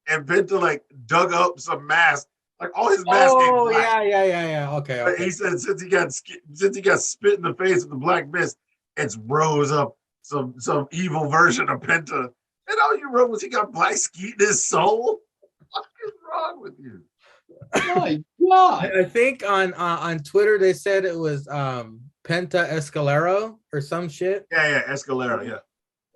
[SPEAKER 4] and Penta like dug up some mask. Like all his masks came black.
[SPEAKER 2] Yeah. Okay.
[SPEAKER 4] He said since he got spit in the face with the black mist, it's rose up some evil version of Penta. And all you wrote was he got black skeet in his soul. What is wrong with you?
[SPEAKER 5] My God.
[SPEAKER 2] I think on Twitter they said it was Penta Escalero or some shit.
[SPEAKER 4] Yeah, Escalero, yeah.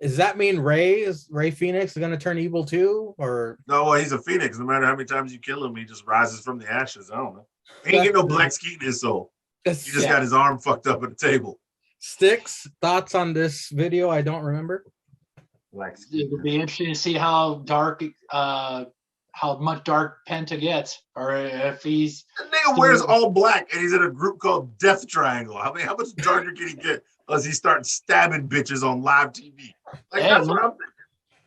[SPEAKER 2] Does that mean Ray Phoenix is gonna turn evil too? Or
[SPEAKER 4] no, well, he's a phoenix. No matter how many times you kill him, he just rises from the ashes. I don't know. He ain't get no black skeet in his soul. He just got his arm fucked up at the table.
[SPEAKER 2] Sticks, thoughts on this video? I don't remember.
[SPEAKER 4] Black skeet.
[SPEAKER 5] It would be interesting to see how dark how much dark Penta gets, or if he's
[SPEAKER 4] the nigga wears all black and he's in a group called Death Triangle. I mean, how much darker can he get as he starts stabbing bitches on live TV? Like that's what I'm thinking.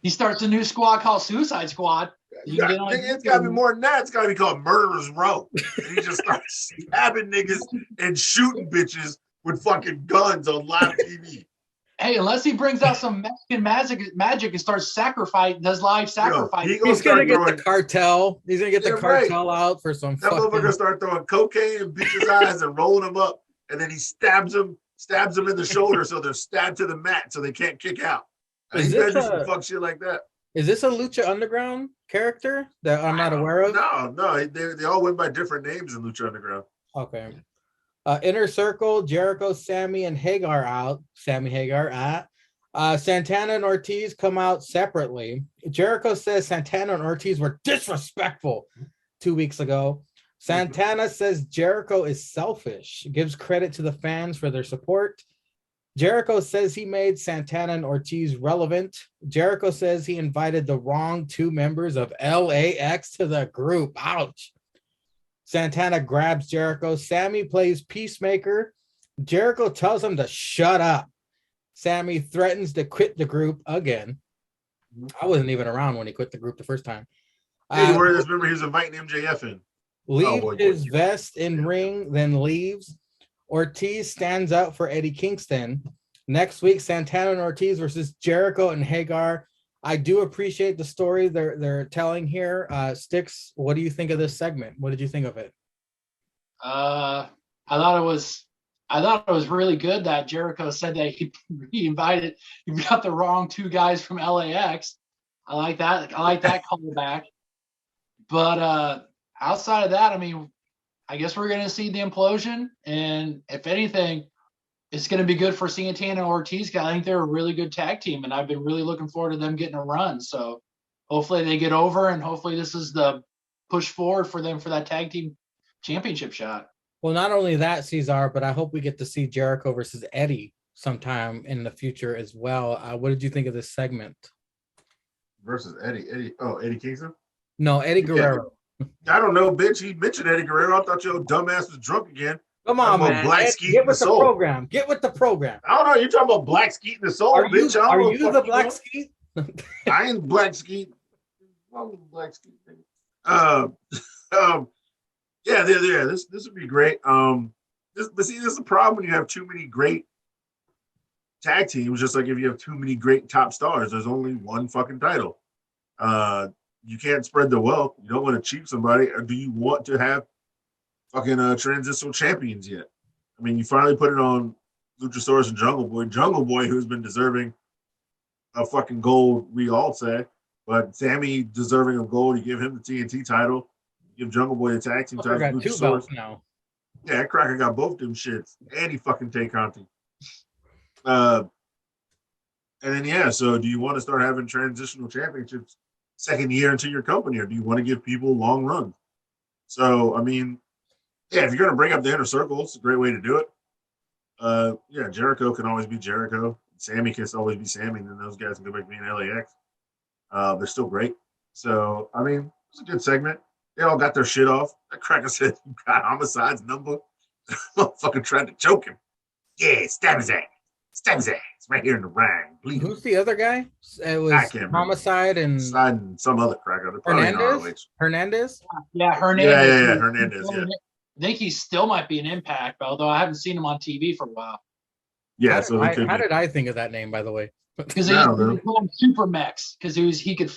[SPEAKER 5] He starts a new squad called Suicide Squad.
[SPEAKER 4] It's gotta be more than that. It's gotta be called Murderers Row. And he just starts stabbing niggas and shooting bitches with fucking guns on live TV.
[SPEAKER 5] Hey, unless he brings out some Mexican magic and starts does live sacrifice.
[SPEAKER 2] He's gonna get the cartel. He's gonna get the cartel out for some.
[SPEAKER 4] That motherfucker start throwing cocaine in bitches' eyes and rolling them up, and then he stabs them stabs them in the shoulder, so they're stabbed to the mat, so they can't kick out.
[SPEAKER 2] Is
[SPEAKER 4] you guys
[SPEAKER 2] this
[SPEAKER 4] do some fuck shit like that.
[SPEAKER 2] Is this a Lucha Underground character that I'm not aware of?
[SPEAKER 4] No, they all went by different names in Lucha Underground.
[SPEAKER 2] Okay. Inner Circle, Jericho, Sammy, and Hagar out. Sammy Hagar at. Santana and Ortiz come out separately. Jericho says Santana and Ortiz were disrespectful 2 weeks ago. Santana says Jericho is selfish, gives credit to the fans for their support. Jericho says he made Santana and Ortiz relevant. Jericho says he invited the wrong 2 members of LAX to the group. Ouch. Santana grabs Jericho. Sammy plays peacemaker. Jericho tells him to shut up. Sammy threatens to quit the group again. I wasn't even around when he quit the group the first time.
[SPEAKER 4] Hey, remember he was inviting MJF in.
[SPEAKER 2] Leaves his vest in ring, then leaves. Ortiz stands out for Eddie Kingston. Next week, Santana and Ortiz versus Jericho and Hagar. I do appreciate the story they're telling here. Stix, what do you think of this segment? What did you think of it?
[SPEAKER 5] I thought it was really good that Jericho said that he got the wrong 2 guys from LAX. I like that. I like that callback. But outside of that, I mean, I guess we're going to see the implosion, and if anything, it's going to be good for Santana and Ortiz. I think they're a really good tag team, and I've been really looking forward to them getting a run. So hopefully they get over, and hopefully this is the push forward for them for that tag team championship shot.
[SPEAKER 2] Well, not only that, Ceizar, but I hope we get to see Jericho versus Eddie sometime in the future as well. What did you think of this segment?
[SPEAKER 4] Versus Eddie Kingston?
[SPEAKER 2] No, Eddie Guerrero.
[SPEAKER 4] I don't know, bitch. He mentioned Eddie Guerrero. I thought your dumbass was drunk again.
[SPEAKER 2] Come on, man. Get with the program. Get with the program.
[SPEAKER 4] I don't know. You're talking about Black Skeet in the Soul, bitch.
[SPEAKER 2] Are you the Black Skeet?
[SPEAKER 4] I ain't Black Skeet. I'm Black Skeet. Yeah. This would be great. This is the problem when you have too many great tag teams. Just like if you have too many great top stars, there's only one fucking title. You can't spread the wealth. You don't want to cheat somebody. Or do you want to have fucking transitional champions yet? I mean, you finally put it on Luchasaurus and Jungle Boy. Jungle Boy, who's been deserving of fucking gold, we all say. But Sammy deserving of gold. You give him the TNT title. You give Jungle Boy the tag team title.
[SPEAKER 2] Got 2 belts now.
[SPEAKER 4] Yeah, that cracker got both them shits. And he fucking take Conti. And then, so do you want to start having transitional championships second year into your company, or do you want to give people long runs? So, I mean, if you're going to bring up the Inner Circle, it's a great way to do it. Jericho can always be Jericho. Sammy can always be Sammy, and then those guys can go back to being LAX. They're still great. So, I mean, it's a good segment. They all got their shit off. That cracker said, "You got Homicide's number?" Motherfucker tried to choke him. Yeah, stab his ass. Stab his ass right here in the ring. Bleeding.
[SPEAKER 2] Who's the other guy? It was Homicide and
[SPEAKER 4] some other cracker.
[SPEAKER 2] Hernandez?
[SPEAKER 5] Yeah, Hernandez.
[SPEAKER 4] Yeah, Hernandez. Yeah.
[SPEAKER 5] I think he still might be an Impact, although I haven't seen him on TV for a while.
[SPEAKER 4] Yeah,
[SPEAKER 2] how did I think of that name, by the way?
[SPEAKER 5] Because he was called Super Mex, because he could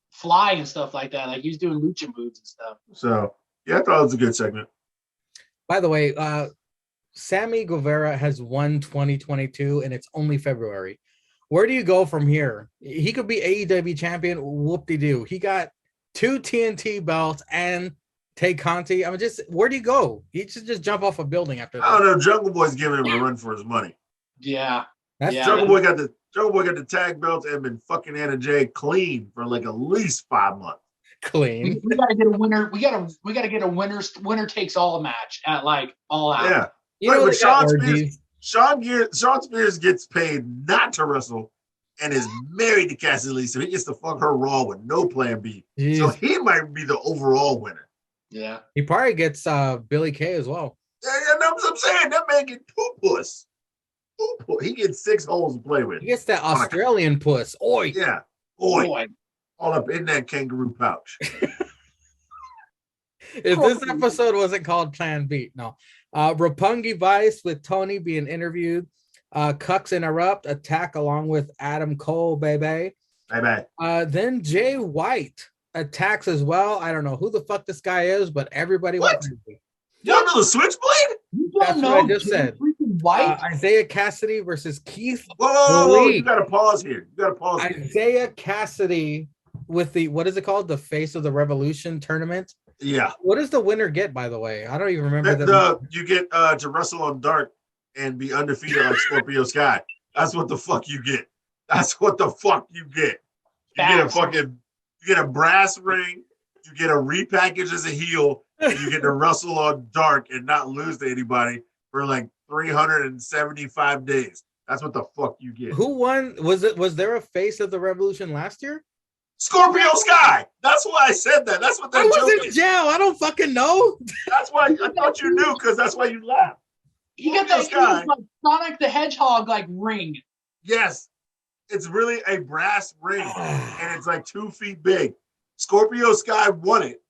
[SPEAKER 5] fly and stuff like that. Like he was doing lucha moves and stuff.
[SPEAKER 4] So I thought it was a good segment.
[SPEAKER 2] By the way, Sammy Guevara has won 2022, and it's only February. Where do you go from here? He could be AEW champion. Whoop-de-doo. He got 2 TNT belts and take Conti. I mean, where do you go? He should just jump off a building after that.
[SPEAKER 4] I don't know. Jungle Boy's giving him a run for his money.
[SPEAKER 5] Yeah.
[SPEAKER 4] Jungle Boy got the tag belts and been fucking Anna Jay clean for like at least 5 months.
[SPEAKER 2] Clean.
[SPEAKER 5] We gotta get a winner. We gotta get a winner takes all match at like All Out.
[SPEAKER 4] Yeah. Sean Spears gets paid not to wrestle and is married to Cassie Lee, so he gets to fuck her raw with no plan B. Jeez. So he might be the overall winner.
[SPEAKER 5] Yeah.
[SPEAKER 2] He probably gets Billy Kay as well.
[SPEAKER 4] Yeah, that's what I'm saying. That man get 2 puss. He gets 6 holes to play with.
[SPEAKER 2] He gets that Australian puss. Oi.
[SPEAKER 4] Yeah. Oi. All up in that kangaroo pouch.
[SPEAKER 2] If this episode wasn't called Plan B, no. Roppongi Vice with Tony being interviewed. Cucks interrupt, attack along with Adam Cole, baby. Then Jay White attacks as well. I don't know who the fuck this guy is, but everybody went crazy.
[SPEAKER 4] You don't know the Switchblade?
[SPEAKER 2] That's what I just said.
[SPEAKER 5] White?
[SPEAKER 2] Isaiah Cassidy versus Keith
[SPEAKER 4] Whoa,
[SPEAKER 2] Lee.
[SPEAKER 4] you got to pause here.
[SPEAKER 2] Isaiah Cassidy with the, what is it called? The Face of the Revolution tournament.
[SPEAKER 4] Yeah.
[SPEAKER 2] What does the winner get, by the way? I don't even remember
[SPEAKER 4] You get to wrestle on Dark and be undefeated like Scorpio Sky. That's what the fuck you get. You get a brass ring, you get a repackage as a heel, and you get to wrestle on Dark and not lose to anybody for like 375 days. That's what the fuck you get.
[SPEAKER 2] Who won? Was there a Face of the Revolution last year?
[SPEAKER 4] Scorpio Sky. That's why I said that. That's what that
[SPEAKER 2] I was
[SPEAKER 4] joke
[SPEAKER 2] in
[SPEAKER 4] is.
[SPEAKER 2] jail. I don't fucking know.
[SPEAKER 4] That's why I thought you knew, because that's why you laughed.
[SPEAKER 5] You got that huge, like, Sonic the Hedgehog like ring.
[SPEAKER 4] Yes. It's really a brass ring, and it's like 2 feet big. Scorpio Sky won it.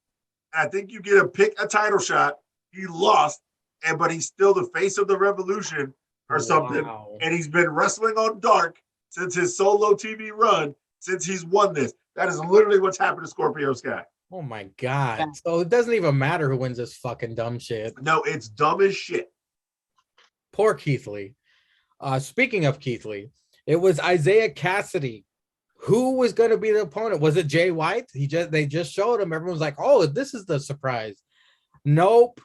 [SPEAKER 4] And I think you get to pick a title shot. He lost, but he's still the face of the revolution or something.
[SPEAKER 2] Wow.
[SPEAKER 4] And he's been wrestling on Dark since his solo TV run, since he's won this. That is literally what's happened to Scorpio Sky.
[SPEAKER 2] Oh my God. So it doesn't even matter who wins this fucking dumb shit.
[SPEAKER 4] No, it's dumb as shit.
[SPEAKER 2] Poor Keith Lee. Speaking of Keith Lee, it was Isaiah Cassidy. Who was going to be the opponent? Was it Jay White? They just showed him. Everyone's like, oh, this is the surprise. Nope.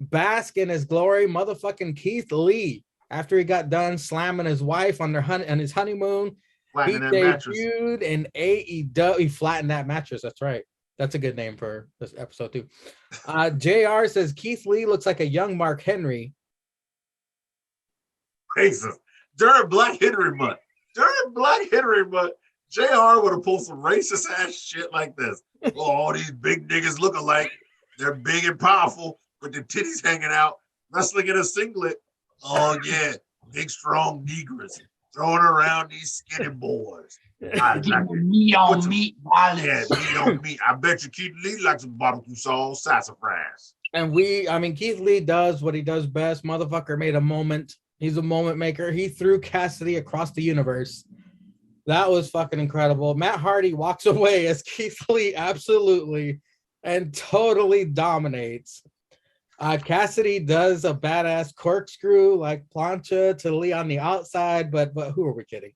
[SPEAKER 2] Bask in his glory, motherfucking Keith Lee. After he got done slamming his wife on his honeymoon, he debuted in AEW. He flattened that mattress. That's right. That's a good name for this episode too. JR says Keith Lee looks like a young Mark Henry.
[SPEAKER 4] Racist. During Black Henry Month, JR would have pulled some racist ass shit like this. Oh, all these big niggas look alike. They're big and powerful with their titties hanging out, wrestling in a singlet. Oh yeah, big strong negroes throwing around these skinny boys.
[SPEAKER 5] Me on meat, violence.
[SPEAKER 4] Yeah, me on meat. I bet you Keith Lee likes some barbecue sauce, sassafras.
[SPEAKER 2] And Keith Lee does what he does best. Motherfucker made a moment. He's a moment maker. He threw Cassidy across the universe. That was fucking incredible. Matt Hardy walks away as Keith Lee absolutely and totally dominates. Cassidy does a badass corkscrew like plancha to Lee on the outside, but who are we kidding?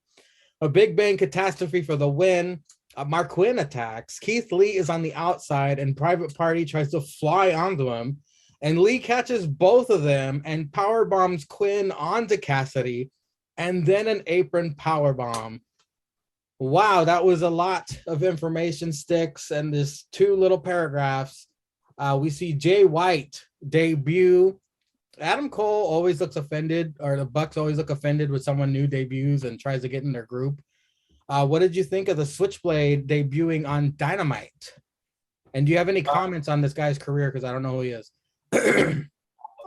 [SPEAKER 2] A Big Bang catastrophe for the win. Mark Quinn attacks. Keith Lee is on the outside, and Private Party tries to fly onto him. And Lee catches both of them and power bombs Quinn onto Cassidy, and then an apron power bomb. Wow, that was a lot of information, Sticks, and this 2 little paragraphs. We see Jay White debut. Adam Cole always looks offended, or the Bucks always look offended when someone new debuts and tries to get in their group. What did you think of the Switchblade debuting on Dynamite? And do you have any comments on this guy's career? Because I don't know who he is.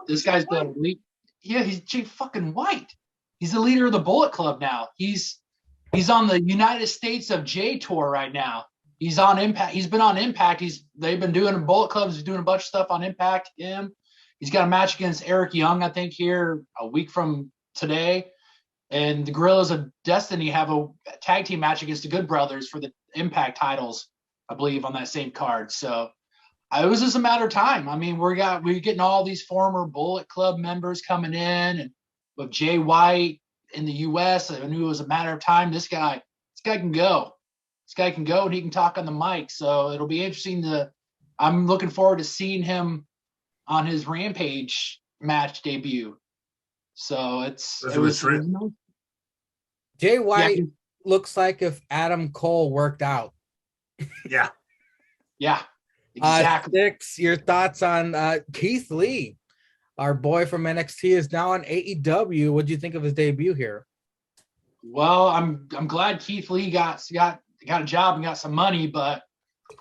[SPEAKER 5] This guy's the elite. Yeah, he's Jay fucking White. He's the leader of the Bullet Club now. He's on the United States of J tour right now. He's on Impact. He's been on Impact. They've been doing Bullet Clubs. He's doing a bunch of stuff on Impact. He's got a match against Eric Young, I think, here a week from today. And the Guerrillas of Destiny have a tag team match against the Good Brothers for the Impact titles, I believe, on that same card. So it was just a matter of time. I mean, we're getting all these former Bullet Club members coming in, and with Jay White in the U.S., I knew it was a matter of time. This guy can go. This guy can go, and he can talk on the mic. So it'll be interesting I'm looking forward to seeing him on his Rampage match debut. So it was
[SPEAKER 2] Jay White looks like if Adam Cole worked out.
[SPEAKER 4] Yeah.
[SPEAKER 5] Yeah. Exactly.
[SPEAKER 2] Sticks, your thoughts on Keith Lee, our boy from NXT, is now on AEW. What do you think of his debut here?
[SPEAKER 5] Well, I'm glad Keith Lee got a job and got some money, but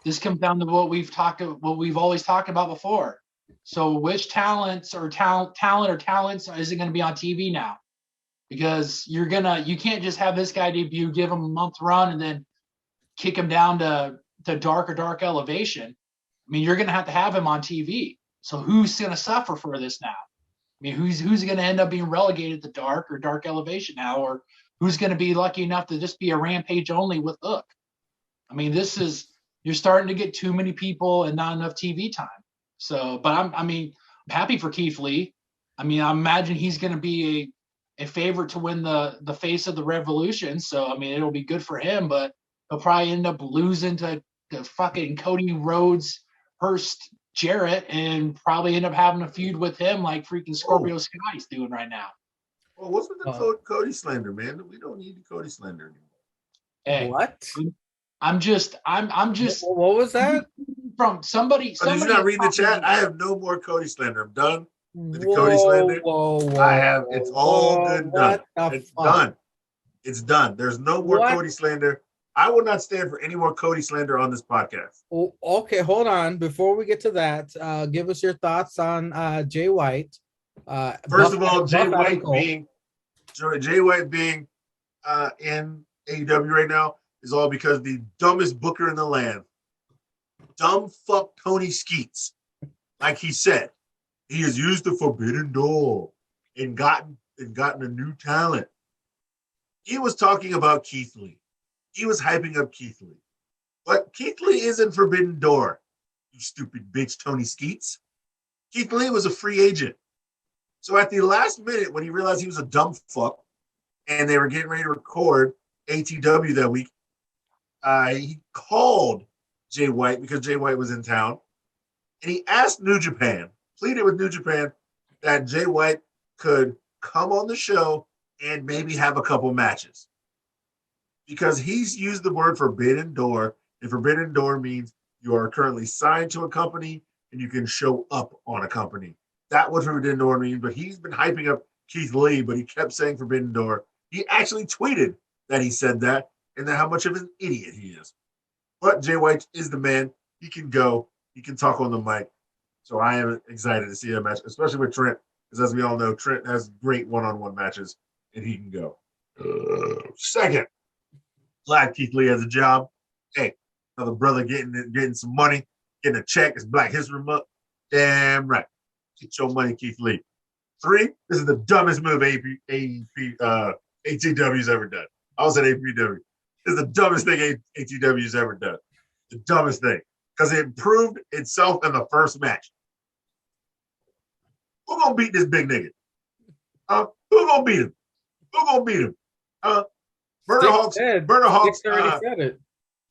[SPEAKER 5] this comes down to what we've always talked about before. So, which talents is it going to be on TV now? Because you can't just have this guy debut, give him a month run, and then kick him down to dark elevation. I mean, you're going to have him on TV. So who's going to suffer for this now? I mean, who's going to end up being relegated to dark elevation now, or who's going to be lucky enough to just be a Rampage only with Hook? I mean, you're starting to get too many people and not enough TV time. So, but I'm happy for Keith Lee. I mean, I imagine he's going to be a favorite to win the face of the Revolution. So, I mean, it'll be good for him, but he'll probably end up losing to fucking Cody Rhodes, Hurst, Jarrett, and probably end up having a feud with him like freaking Scorpio Sky's doing right now.
[SPEAKER 4] Well, what's with the Cody slander, man? We don't need the Cody slander anymore.
[SPEAKER 5] Hey,
[SPEAKER 2] what?
[SPEAKER 5] I'm just.
[SPEAKER 2] What was that?
[SPEAKER 5] From somebody.
[SPEAKER 4] Did you not read the chat? I have no more Cody slander. I'm done with the Cody slander. I have. It's all good and done. It's done. It's done. There's no more Cody slander. I will not stand for any more Cody slander on this podcast.
[SPEAKER 2] Oh, okay, hold on. Before we get to that, give us your thoughts on Jay White.
[SPEAKER 4] First of all, Jay White being in AEW right now is all because the dumbest booker in the land, dumb fuck Tony Skeets, like he said, he has used the forbidden door and gotten a new talent. He was talking about Keith Lee. He was hyping up Keith Lee. But Keith Lee isn't Forbidden Door, you stupid bitch, Tony Skeets. Keith Lee was a free agent. So at the last minute, when he realized he was a dumb fuck, and they were getting ready to record ATW that week, he called Jay White because Jay White was in town, and he asked New Japan, pleaded with New Japan that Jay White could come on the show and maybe have a couple matches. Because he's used the word forbidden door, and forbidden door means you are currently signed to a company and you can show up on a company. That's what forbidden door means, but he's been hyping up Keith Lee, but he kept saying forbidden door. He actually tweeted that he said that and that how much of an idiot he is. But Jay White is the man. He can go. He can talk on the mic. So I am excited to see that match, especially with Trent, because as we all know, Trent has great one-on-one matches, and he can go. Second, glad Keith Lee has a job. Hey, another brother getting some money, getting a check. It's Black History Month. Damn right. Get your money, Keith Lee. 3, this is the dumbest move ATW's ever done. I was at APW. This is the dumbest thing ATW's ever done. The dumbest thing. Because it proved itself in the first match. Who gonna beat this big nigga? Who gonna beat him? Who gonna beat him? Murder Hawks.
[SPEAKER 2] Already said it.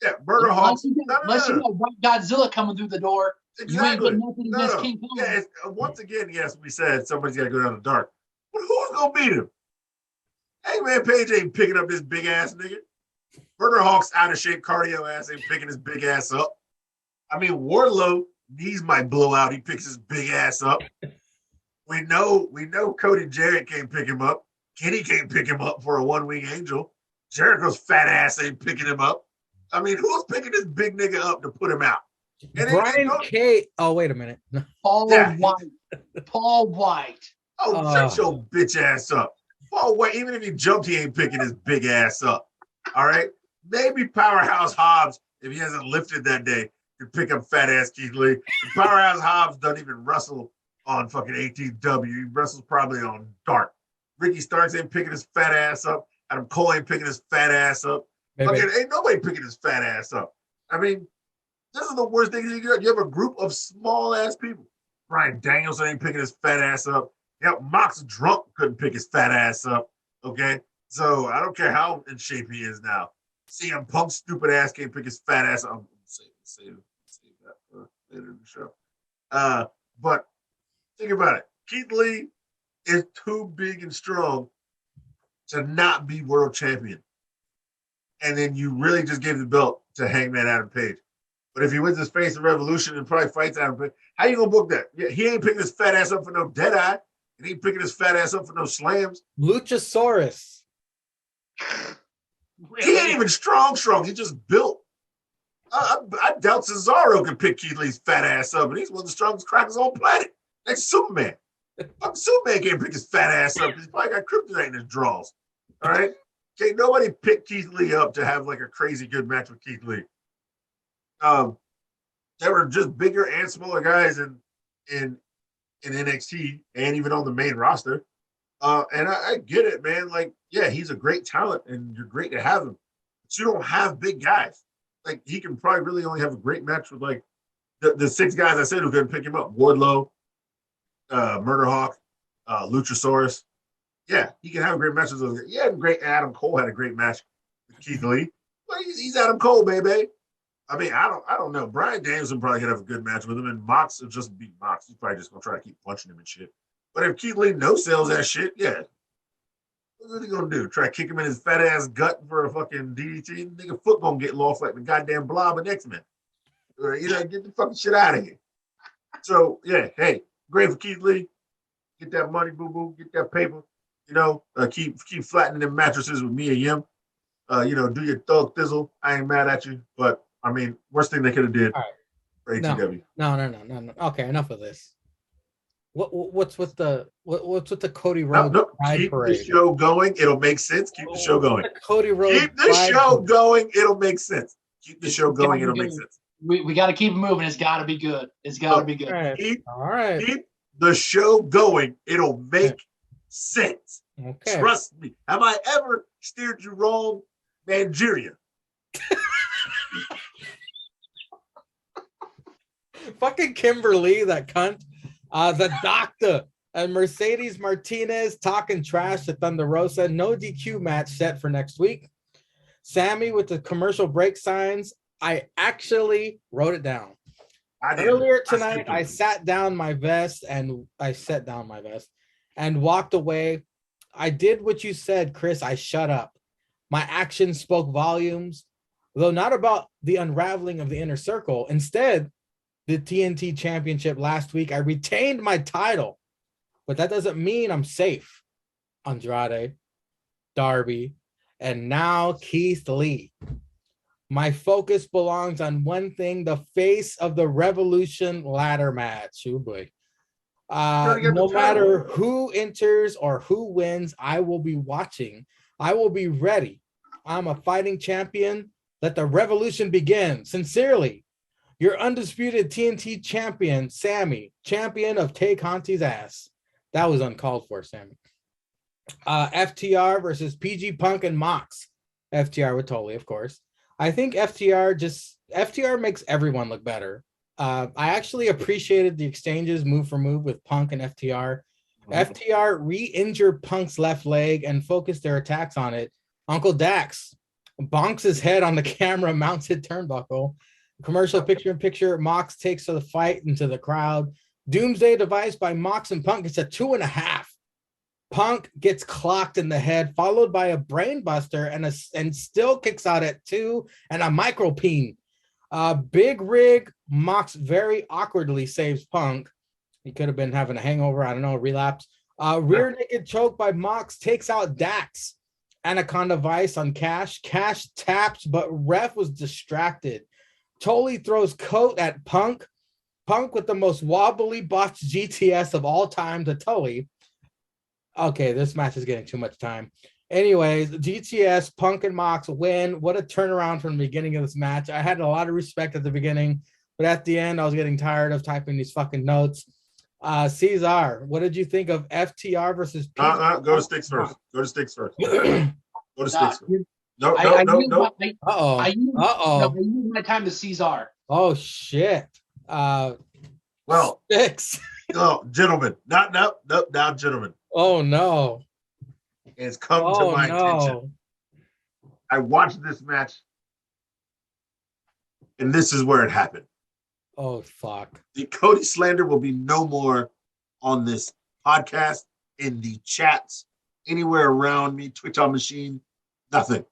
[SPEAKER 4] Yeah, Murder Hawks.
[SPEAKER 5] Unless you got Godzilla coming through the door.
[SPEAKER 4] Exactly.
[SPEAKER 5] You ain't against King Kong.
[SPEAKER 4] Yeah, once again, yes, we said somebody's got to go down the dark. But who's going to beat him? Hangman Page ain't picking up this big-ass nigga. Murder Hawk's out-of-shape cardio ass ain't picking his big ass up. I mean, Wardlow, knees might blow out. He picks his big ass up. We know Cody Jarrett can't pick him up. Kenny can't pick him up for a one-wing angel. Jericho's fat ass ain't picking him up. I mean, who's picking this big nigga up to put him out? And
[SPEAKER 2] Brian K. Oh, wait a minute.
[SPEAKER 5] Paul White.
[SPEAKER 4] Oh, shut your bitch ass up. Paul White, even if he jumped, he ain't picking his big ass up. All right? Maybe Powerhouse Hobbs, if he hasn't lifted that day, could pick up fat ass Keith Lee. Powerhouse Hobbs doesn't even wrestle on fucking ATW. He wrestles probably on Dark. Ricky Starks ain't picking his fat ass up. Adam Cole ain't picking his fat ass up. Fucking, ain't nobody picking his fat ass up. I mean, this is the worst thing you get. You have a group of small ass people. Bryan Danielson ain't picking his fat ass up. Yep, Mox drunk couldn't pick his fat ass up. Okay, so I don't care how in shape he is now. CM Punk's stupid ass can't pick his fat ass up. I'm save that for later in the show. But think about it. Keith Lee is too big and strong to not be world champion. And then you really just gave the belt to Hangman Adam Page. But if he wins his face of Revolution and probably fights Adam Page, how you gonna book that? Yeah, he ain't picking his fat ass up for no Deadeye. And he ain't picking his fat ass up for no slams.
[SPEAKER 2] Luchasaurus.
[SPEAKER 4] He ain't even strong. He just built. I doubt Cesaro can pick Keith Lee's fat ass up, and he's one of the strongest crackers on the planet. Next to Superman. Superman can't pick his fat ass up. He's probably got kryptonite in his drawers. All right? Can't nobody pick Keith Lee up to have like a crazy good match with Keith Lee. There were just bigger and smaller guys in NXT and even on the main roster. And I get it, man. Like, yeah, he's a great talent and you're great to have him. But you don't have big guys. Like, he can probably really only have a great match with like the 6 guys I said who couldn't pick him up. Wardlow, Murder Hawk, Luchasaurus. Yeah, he can have a great match with those guys. Yeah, great. Adam Cole had a great match with Keith Lee. Well, he's Adam Cole, baby. I mean, I don't know. Bryan Danielson probably could have a good match with him, and Mox will just be Mox. He's probably just gonna try to keep punching him and shit. But if Keith Lee no sells that shit, yeah. What's he gonna do? Try to kick him in his fat ass gut for a fucking DDT? Nigga foot gonna get lost like the goddamn Blob of X-Men. Get the fucking shit out of here. So yeah, hey, great for Keith Lee. Get that money, boo boo. Get that paper. Keep flattening them mattresses with me and Yim. Do your thug thizzle. I ain't mad at you, but I mean, worst thing they could have did for ATW.
[SPEAKER 2] No. Okay, enough of this. What's with the Cody Rhodes
[SPEAKER 4] keep
[SPEAKER 2] parade?
[SPEAKER 4] the show going. It'll make sense. Keep the show going.
[SPEAKER 2] Cody Rhodes.
[SPEAKER 4] Keep the show going. It'll make sense. Keep the show going. It'll make sense.
[SPEAKER 5] We got to keep it moving. It's got to be good. It's got to be good.
[SPEAKER 2] All right.
[SPEAKER 4] Keep the show going. It'll make sense.
[SPEAKER 2] Okay.
[SPEAKER 4] Trust me. Have I ever steered you wrong, Nigeria?
[SPEAKER 2] Fucking Kimberly, that cunt. The doctor and Mercedes Martinez talking trash to Thunder Rosa. No DQ match set for next week. Sammy with the commercial break signs. I actually wrote it down. Earlier tonight, I set down my vest and walked away. I did what you said, Chris. I shut up. My actions spoke volumes, though not about the unraveling of the inner circle. Instead, the TNT championship last week, I retained my title, but that doesn't mean I'm safe. Andrade, Darby, and now Keith Lee. My focus belongs on one thing, the face of the Revolution ladder match. Oh boy. No matter who enters or who wins, I will be watching. I will be ready. I'm a fighting champion. Let the revolution begin. Sincerely, your undisputed TNT champion, Sammy, champion of Tay Conti's ass. That was uncalled for, Sammy. FTR versus PG Punk and Mox. FTR with Tully, of course. I think FTR makes everyone look better. I actually appreciated the exchanges move for move with Punk and FTR. FTR re-injured Punk's left leg and focused their attacks on it. Uncle Dax bonks his head on the camera mounted turnbuckle. Commercial picture-in-picture. Mox takes to the fight into the crowd. Doomsday device by Mox and Punk gets a 2.5. Punk gets clocked in the head, followed by a brain buster and still kicks out at 2 and a micro peen. Big rig. Mox very awkwardly saves Punk. He could have been having a hangover. I don't know, relapse. Rear naked choke by Mox takes out Dax. Anaconda Vice on Cash. Cash taps, but ref was distracted. Tully throws coat at Punk. Punk with the most wobbly botched GTS of all time to Tully. Okay, this match is getting too much time. Anyways, GTS, Punk and Mox win. What a turnaround from the beginning of this match. I had a lot of respect at the beginning, but at the end, I was getting tired of typing these fucking notes. Ceizar, what did you think of FTR versus
[SPEAKER 4] Go to Sticks first. Go to Sticks first. Go to Sticks first. No.
[SPEAKER 5] I used my time to Ceizar.
[SPEAKER 2] Oh, shit.
[SPEAKER 4] Well,
[SPEAKER 2] Sticks.
[SPEAKER 4] No, gentlemen. Now, gentlemen.
[SPEAKER 2] Oh, no.
[SPEAKER 4] It's come to my attention. I watched this match, and this is where it happened.
[SPEAKER 2] Oh, fuck.
[SPEAKER 4] The Cody slander will be no more on this podcast, in the chats, anywhere around me, Twitch on machine, nothing.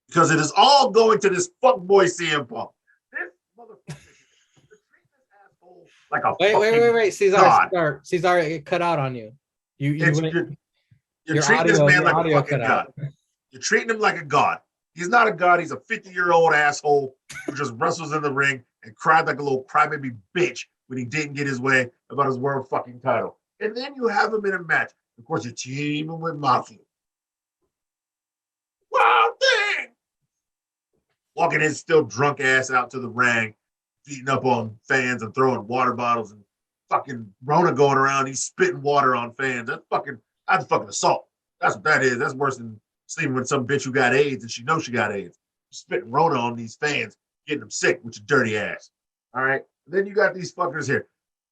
[SPEAKER 4] Because it is all going to this fuckboy CM Punk. This motherfucker treat this asshole like a
[SPEAKER 2] Wait. Ceizar, it cut out on you. You're
[SPEAKER 4] treating this man like a fucking god. You're treating him like a god. He's not a god. He's a 50-year-old asshole who just wrestles in the ring and cried like a little crybaby bitch when he didn't get his way about his world fucking title. And then you have him in a match. Of course, you're teaming with Mafia. Wild thing! Walking his still drunk ass out to the ring, beating up on fans and throwing water bottles and fucking Rona going around. He's spitting water on fans. That's fucking assault. That's what that is. That's worse than sleeping with some bitch who got AIDS and she knows she got AIDS. Spitting Rona on these fans, getting them sick with your dirty ass. All right. And then you got these fuckers here.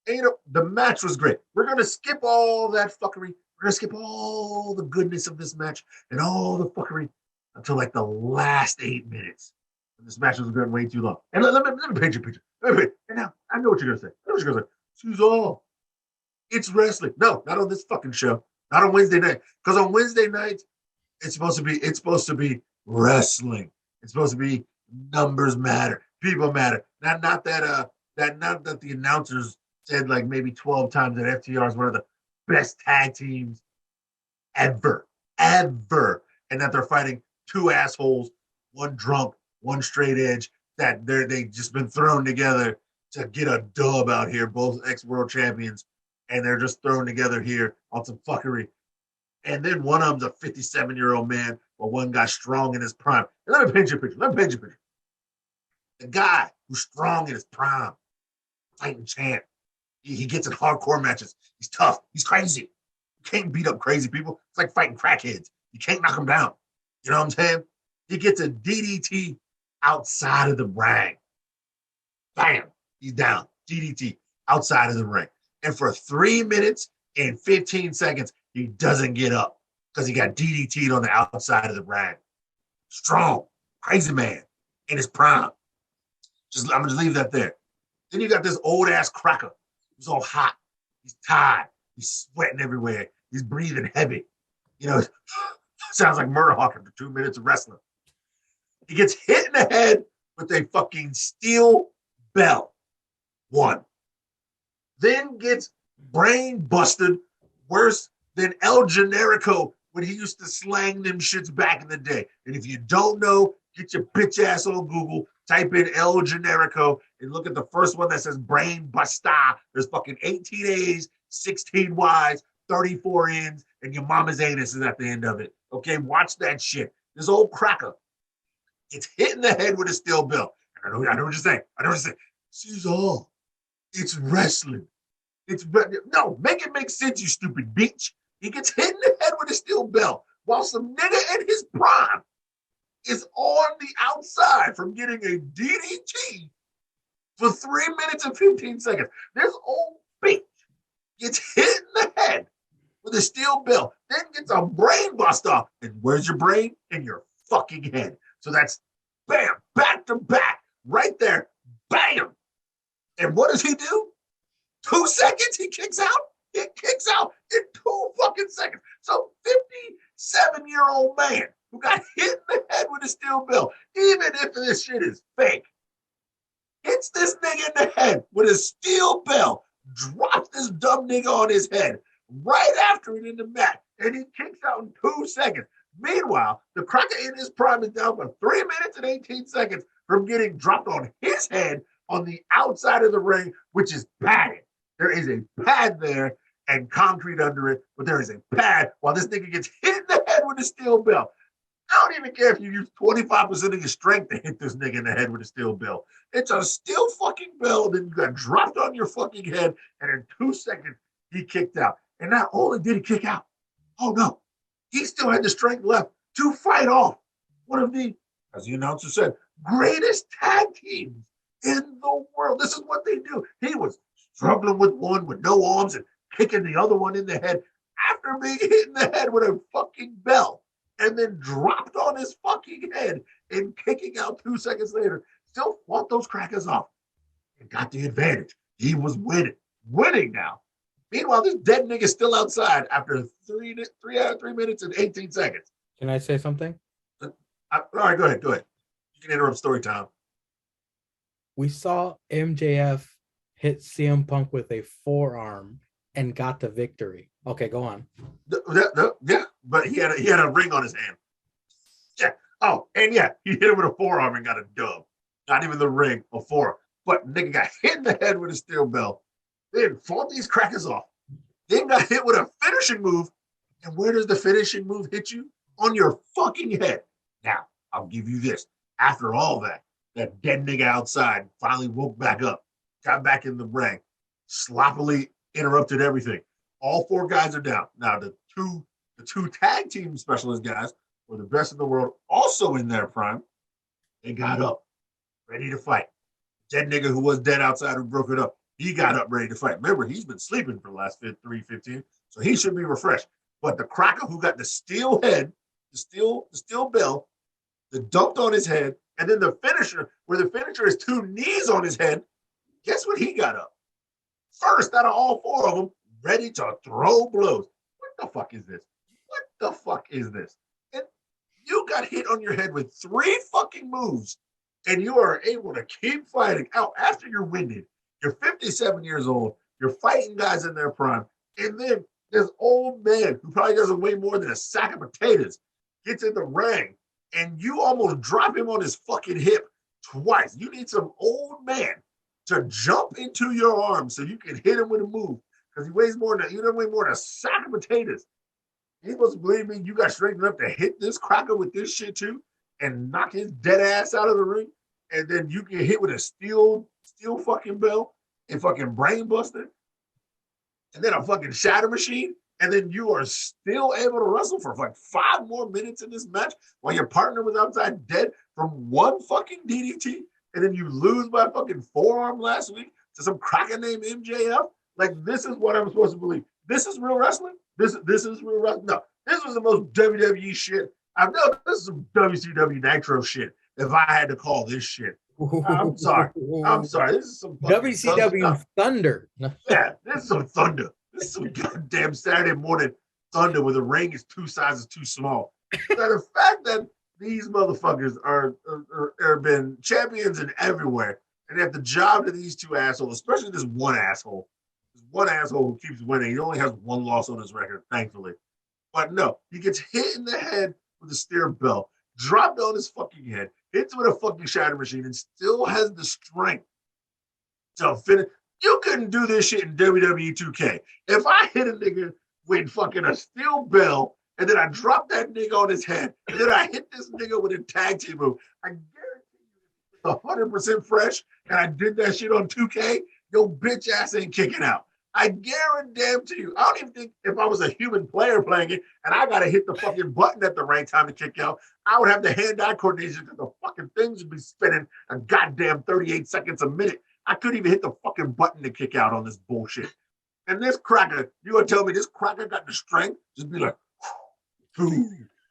[SPEAKER 4] And the match was great. We're gonna skip all that fuckery. We're gonna skip all the goodness of this match and all the fuckery until like the last 8 minutes. And this match was going way too long. And let me paint you a picture. And now I know what you're gonna say. I know what you're gonna say. Ceizar, it's wrestling. No, not on this fucking show. Not on Wednesday night. Because on Wednesday nights, it's supposed to be wrestling. It's supposed to be numbers matter, people matter. Not that the announcers said like maybe 12 times that FTR is one of the best tag teams ever, and that they're fighting two assholes, one drunk, one straight edge, that they just been thrown together to get a dub out here, both ex-world champions, and they're just thrown together here on some fuckery. And then one of them's a 57-year-old man, while one guy's strong in his prime. And let me paint you a picture. The guy who's strong in his prime, fighting champ. He gets in hardcore matches. He's tough. He's crazy. You can't beat up crazy people. It's like fighting crackheads. You can't knock them down. You know what I'm saying? He gets a DDT outside of the ring. Bam. He's down. DDT outside of the ring. And for 3 minutes and 15 seconds, he doesn't get up because he got DDT'd on the outside of the ring. Strong. Crazy man in his prime. I'm going to leave that there. Then you got this old-ass cracker. He's all hot. He's tired. He's sweating everywhere. He's breathing heavy. You know, sounds like Murdoch after 2 minutes of wrestling. He gets hit in the head with a fucking steel bell. One. Then gets brain busted worse than El Generico when he used to slang them shits back in the day. And if you don't know, get your bitch ass on Google, type in El Generico, and look at the first one that says brain buster. There's fucking 18 A's, 16 Y's, 34 N's, and your mama's anus is at the end of it. Okay, watch that shit. This old cracker gets hit in the head with a steel bell. I know what you're saying. Ceizar, it's wrestling. No, make it make sense, you stupid bitch. He gets hit in the head with a steel bell while some nigga in his prime is on the outside from getting a DDT for 3 minutes and 15 seconds. This old bitch gets hit in the head with a steel bell, then gets a brain bust off. And where's your brain? In your fucking head. So that's bam, back to back, right there, bam. And what does he do? 2 seconds, he kicks out? It kicks out in 2 fucking seconds. So 57-year-old man who got hit in the head with a steel bell, even if this shit is fake, hits this nigga in the head with a steel bell, drops this dumb nigga on his head right after it in the mat, and he kicks out in 2 seconds. Meanwhile, the cracker in his prime is down for 3 minutes and 18 seconds from getting dropped on his head on the outside of the ring, which is padded. There is a pad there and concrete under it, but there is a pad while this nigga gets hit in the head with a steel bell. I don't even care if you use 25% of your strength to hit this nigga in the head with a steel bell. It's a steel fucking bell, then you got dropped on your fucking head, and in 2 seconds, he kicked out. And not only did he kick out, oh no, he still had the strength left to fight off one of the, as the announcer said, greatest tag teams in the world. This is what they do. He was struggling with one with no arms and kicking the other one in the head after being hit in the head with a fucking bell and then dropped on his fucking head and kicking out 2 seconds later. Still fought those crackers off and got the advantage. He was winning now. Meanwhile, this dead nigga's still outside after 3 minutes and 18 seconds.
[SPEAKER 2] Can I say something?
[SPEAKER 4] All right, go ahead. You can interrupt story time.
[SPEAKER 2] We saw MJF hit CM Punk with a forearm and got the victory. Okay, go on.
[SPEAKER 4] Yeah, but he had a ring on his hand. Yeah. Oh, and yeah, he hit him with a forearm and got a dub. Not even the ring, a forearm. But nigga got hit in the head with a steel bell. Then fought these crackers off. Then got hit with a finishing move. And where does the finishing move hit you? On your fucking head. Now, I'll give you this. After all that dead nigga outside finally woke back up, got back in the ring, sloppily interrupted everything. All 4 guys are down. Now, the two tag team specialist guys were the best in the world, also in their prime. They got up, ready to fight. Dead nigga who was dead outside, who broke it up, He got up ready to fight. Remember, he's been sleeping for the last 3:15, so he should be refreshed. But the cracker who got the steel head, the steel bell, the dumped on his head, and then the finisher, where the finisher is 2 knees on his head, guess what he got up? First out of all 4 of them, ready to throw blows. What the fuck is this? What the fuck is this? And you got hit on your head with 3 fucking moves, and you are able to keep fighting out after you're winded. You're 57 years old. You're fighting guys in their prime. And then this old man who probably doesn't weigh more than a sack of potatoes gets in the ring, and you almost drop him on his fucking hip twice. You need some old man to jump into your arms so you can hit him with a move, because he weighs more than, you don't weigh more than a sack of potatoes. You supposed to believe me? You got strength enough to hit this cracker with this shit too, and knock his dead ass out of the ring, and then you get hit with a steel fucking bell and fucking brain buster, and then a fucking shatter machine, and then you are still able to wrestle for like 5 more minutes in this match while your partner was outside dead from 1 fucking DDT, and then you lose by a fucking forearm last week to some cracker named MJF. Like, this is what I'm supposed to believe. This is real wrestling? This is real wrestling? No, this was the most WWE shit. I know this is some WCW Nitro shit if I had to call this shit. I'm sorry. This is some
[SPEAKER 2] WCW Thunder.
[SPEAKER 4] Yeah, this is some thunder. This is some goddamn Saturday morning thunder where the ring is 2 sizes too small. Now, the fact that these motherfuckers are been champions in everywhere, and they have the job to these 2 assholes, especially this one asshole. This one asshole who keeps winning. He only has 1 loss on his record, thankfully. But no, he gets hit in the head with a steel belt, dropped on his fucking head, hits with a fucking shatter machine, and still has the strength to finish. You couldn't do this shit in WWE 2K. If I hit a nigga with fucking a steel bell, and then I drop that nigga on his head, and then I hit this nigga with a tag team move, I guarantee you, 100% fresh, and I did that shit on 2K, your bitch ass ain't kicking out. I guarantee you. I don't even think if I was a human player playing it and I got to hit the fucking button at the right time to kick out, I would have the hand-eye coordination because the fucking things would be spinning a goddamn 38 seconds a minute. I couldn't even hit the fucking button to kick out on this bullshit. And this cracker, you gonna tell me this cracker got the strength? Just be like,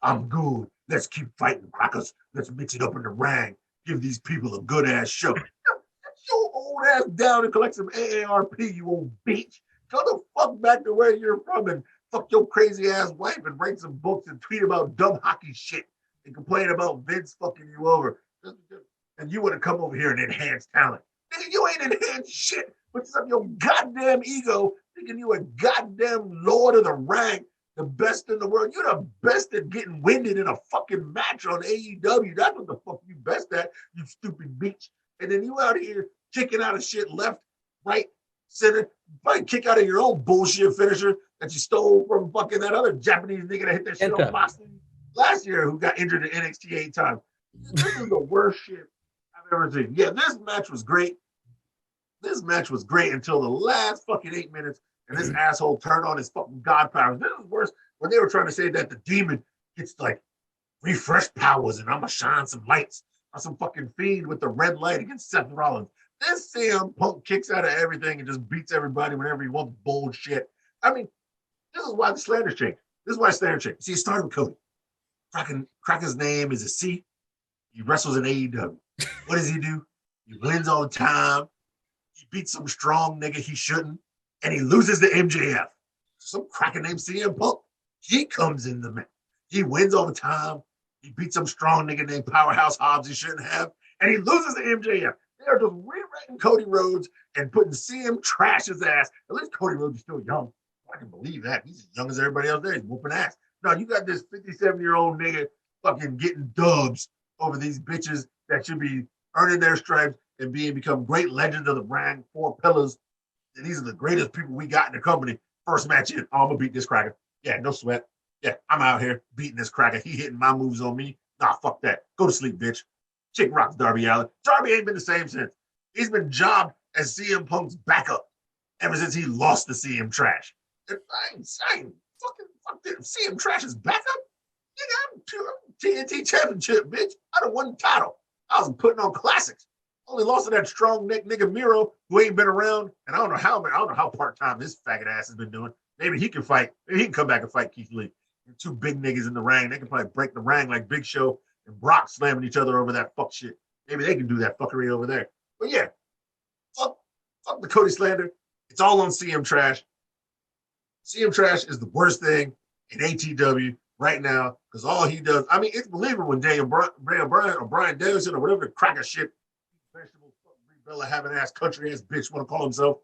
[SPEAKER 4] I'm good. Let's keep fighting, crackers. Let's mix it up in the ring. Give these people a good-ass show. Your old ass down and collect some AARP, you old bitch. Go the fuck back to where you're from and fuck your crazy ass wife and write some books and tweet about dumb hockey shit and complain about Vince fucking you over. And you want to come over here and enhance talent. Nigga, you ain't enhanced shit, but it's up your goddamn ego thinking you a goddamn lord of the ring, the best in the world. You're the best at getting winded in a fucking match on AEW. That's what the fuck you best at, you stupid bitch. And then you out here kicking out of shit left, right, center. Probably kick out of your own bullshit finisher that you stole from fucking that other Japanese nigga that hit that shit on Boston last year who got injured in NXT 8 times. This is the worst shit I've ever seen. Yeah, this match was great. This match was great until the last fucking 8 minutes, and this asshole turned on his fucking god powers. This was worse when they were trying to say that the demon gets like refresh powers and I'm gonna shine some lights on some fucking Fiend with the red light against Seth Rollins. This CM Punk kicks out of everything and just beats everybody whenever he wants bullshit. I mean, this is why the slander's changed. This is why slander changed. See, it started with Cody. Cracker's name is a C. He wrestles in AEW. What does he do? He wins all the time. He beats some strong nigga he shouldn't. And he loses to MJF. Some cracker named CM Punk. He comes in the match. He wins all the time. He beats some strong nigga named Powerhouse Hobbs he shouldn't have. And he loses to MJF. They are just rewriting Cody Rhodes and putting CM trash his ass. At least Cody Rhodes is still young. I can believe that. He's as young as everybody else there. He's whooping ass. No, you got this 57-year-old nigga fucking getting dubs over these bitches that should be earning their stripes and become great legends of the brand, 4 pillars. And these are the greatest people we got in the company. First match in, I'm going to beat this cracker. Yeah, no sweat. Yeah, I'm out here beating this cracker. He hitting my moves on me. Nah, fuck that. Go to sleep, bitch. Chick rocks Darby Allin. Darby ain't been the same since. He's been jobbed as CM Punk's backup ever since he lost to CM Trash. And I ain't fuck this. CM Trash's backup? Nigga, I'm TNT championship, bitch. I done won the title. I was putting on classics. Only lost to that strong neck nigga Miro, who ain't been around, and I don't know how part-time this faggot ass has been doing. Maybe he can fight. Maybe he can come back and fight Keith Lee. Two big niggas in the ring. They can probably break the ring like Big Show and Brock slamming each other over that fuck shit. Maybe they can do that fuckery over there. But yeah, fuck the Cody slander. It's all on CM Trash. CM Trash is the worst thing in ATW right now because all he does, I mean, it's believable when Daniel Bryan or Brian Danielson or whatever the cracker shit, vegetable, Bella having ass, country ass bitch want to call himself.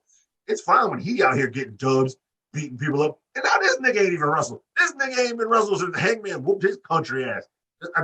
[SPEAKER 4] It's fine when he out here getting dubs, beating people up. And now this nigga ain't even wrestled. This nigga ain't been wrestled since the Hangman whooped his country ass.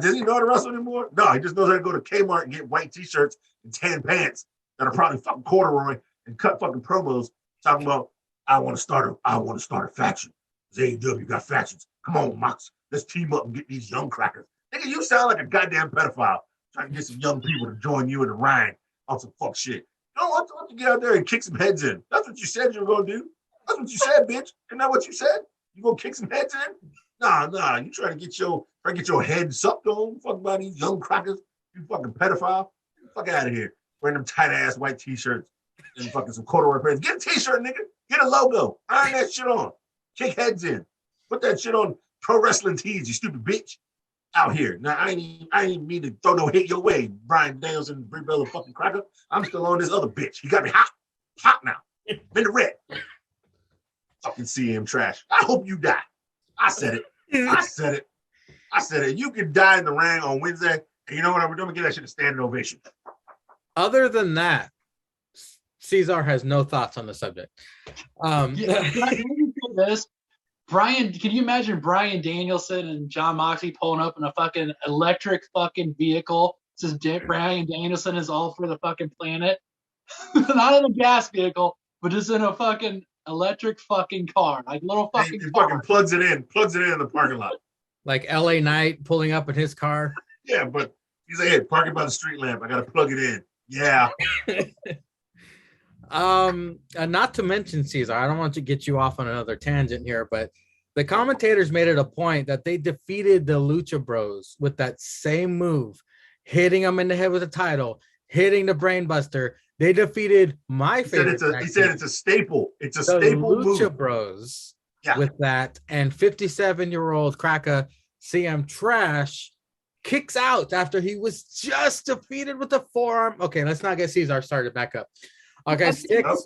[SPEAKER 4] Does he know how to wrestle anymore? No, he just knows how to go to Kmart and get white t-shirts and tan pants that are probably fucking corduroy and cut fucking promos talking about, I want to start a faction. AEW got factions. Come on, Mox. Let's team up and get these young crackers. Nigga, you sound like a goddamn pedophile trying to get some young people to join you in the ring on some fuck shit. You don't want to get out there and kick some heads in. That's what you said you were going to do. That's what you said, bitch. Isn't that what you said? You going to kick some heads in? Nah. You trying to get your head sucked on? Fuck about these young crackers. You fucking pedophile. Fuck out of here. Wearing them tight-ass white t-shirts and fucking some corduroy pants. Get a t-shirt, nigga. Get a logo. Iron that shit on. Kick heads in. Put that shit on Pro Wrestling Tees, you stupid bitch. Out here. Now, I ain't mean to throw no hate your way, Brian Danielson and Brie Bella fucking cracker. I'm still on this other bitch. He got me hot. Hot now. Been the red. Fucking CM Trash. I hope you die. I said it. You can die in the ring on Wednesday, and you know what? I'm going to give that shit a standing ovation.
[SPEAKER 2] Other than that, Ceizar has no thoughts on the subject.
[SPEAKER 5] This, Brian, can you imagine Brian Danielson and John Moxley pulling up in a fucking electric fucking vehicle? Says Brian Danielson is all for the fucking planet. Not in a gas vehicle, but just in a fucking electric fucking car, like little fucking.
[SPEAKER 4] He fucking plugs it in the parking lot.
[SPEAKER 2] Like LA Knight pulling up in his car.
[SPEAKER 4] Yeah, but he's like, hey, park it by the street lamp. I gotta plug it in. Yeah.
[SPEAKER 2] Not to mention, Ceizar, I don't want to get you off on another tangent here, but the commentators made it a point that they defeated the Lucha Bros with that same move, hitting them in the head with a title, hitting the Brainbuster. They defeated my favorite.
[SPEAKER 4] He said it's a staple. It's a staple
[SPEAKER 2] Lucha
[SPEAKER 4] move.
[SPEAKER 2] Bros with that, and 57-year-old cracker CM Trash kicks out after he was just defeated with a forearm. Okay, let's not get Ceizar started back up. Okay,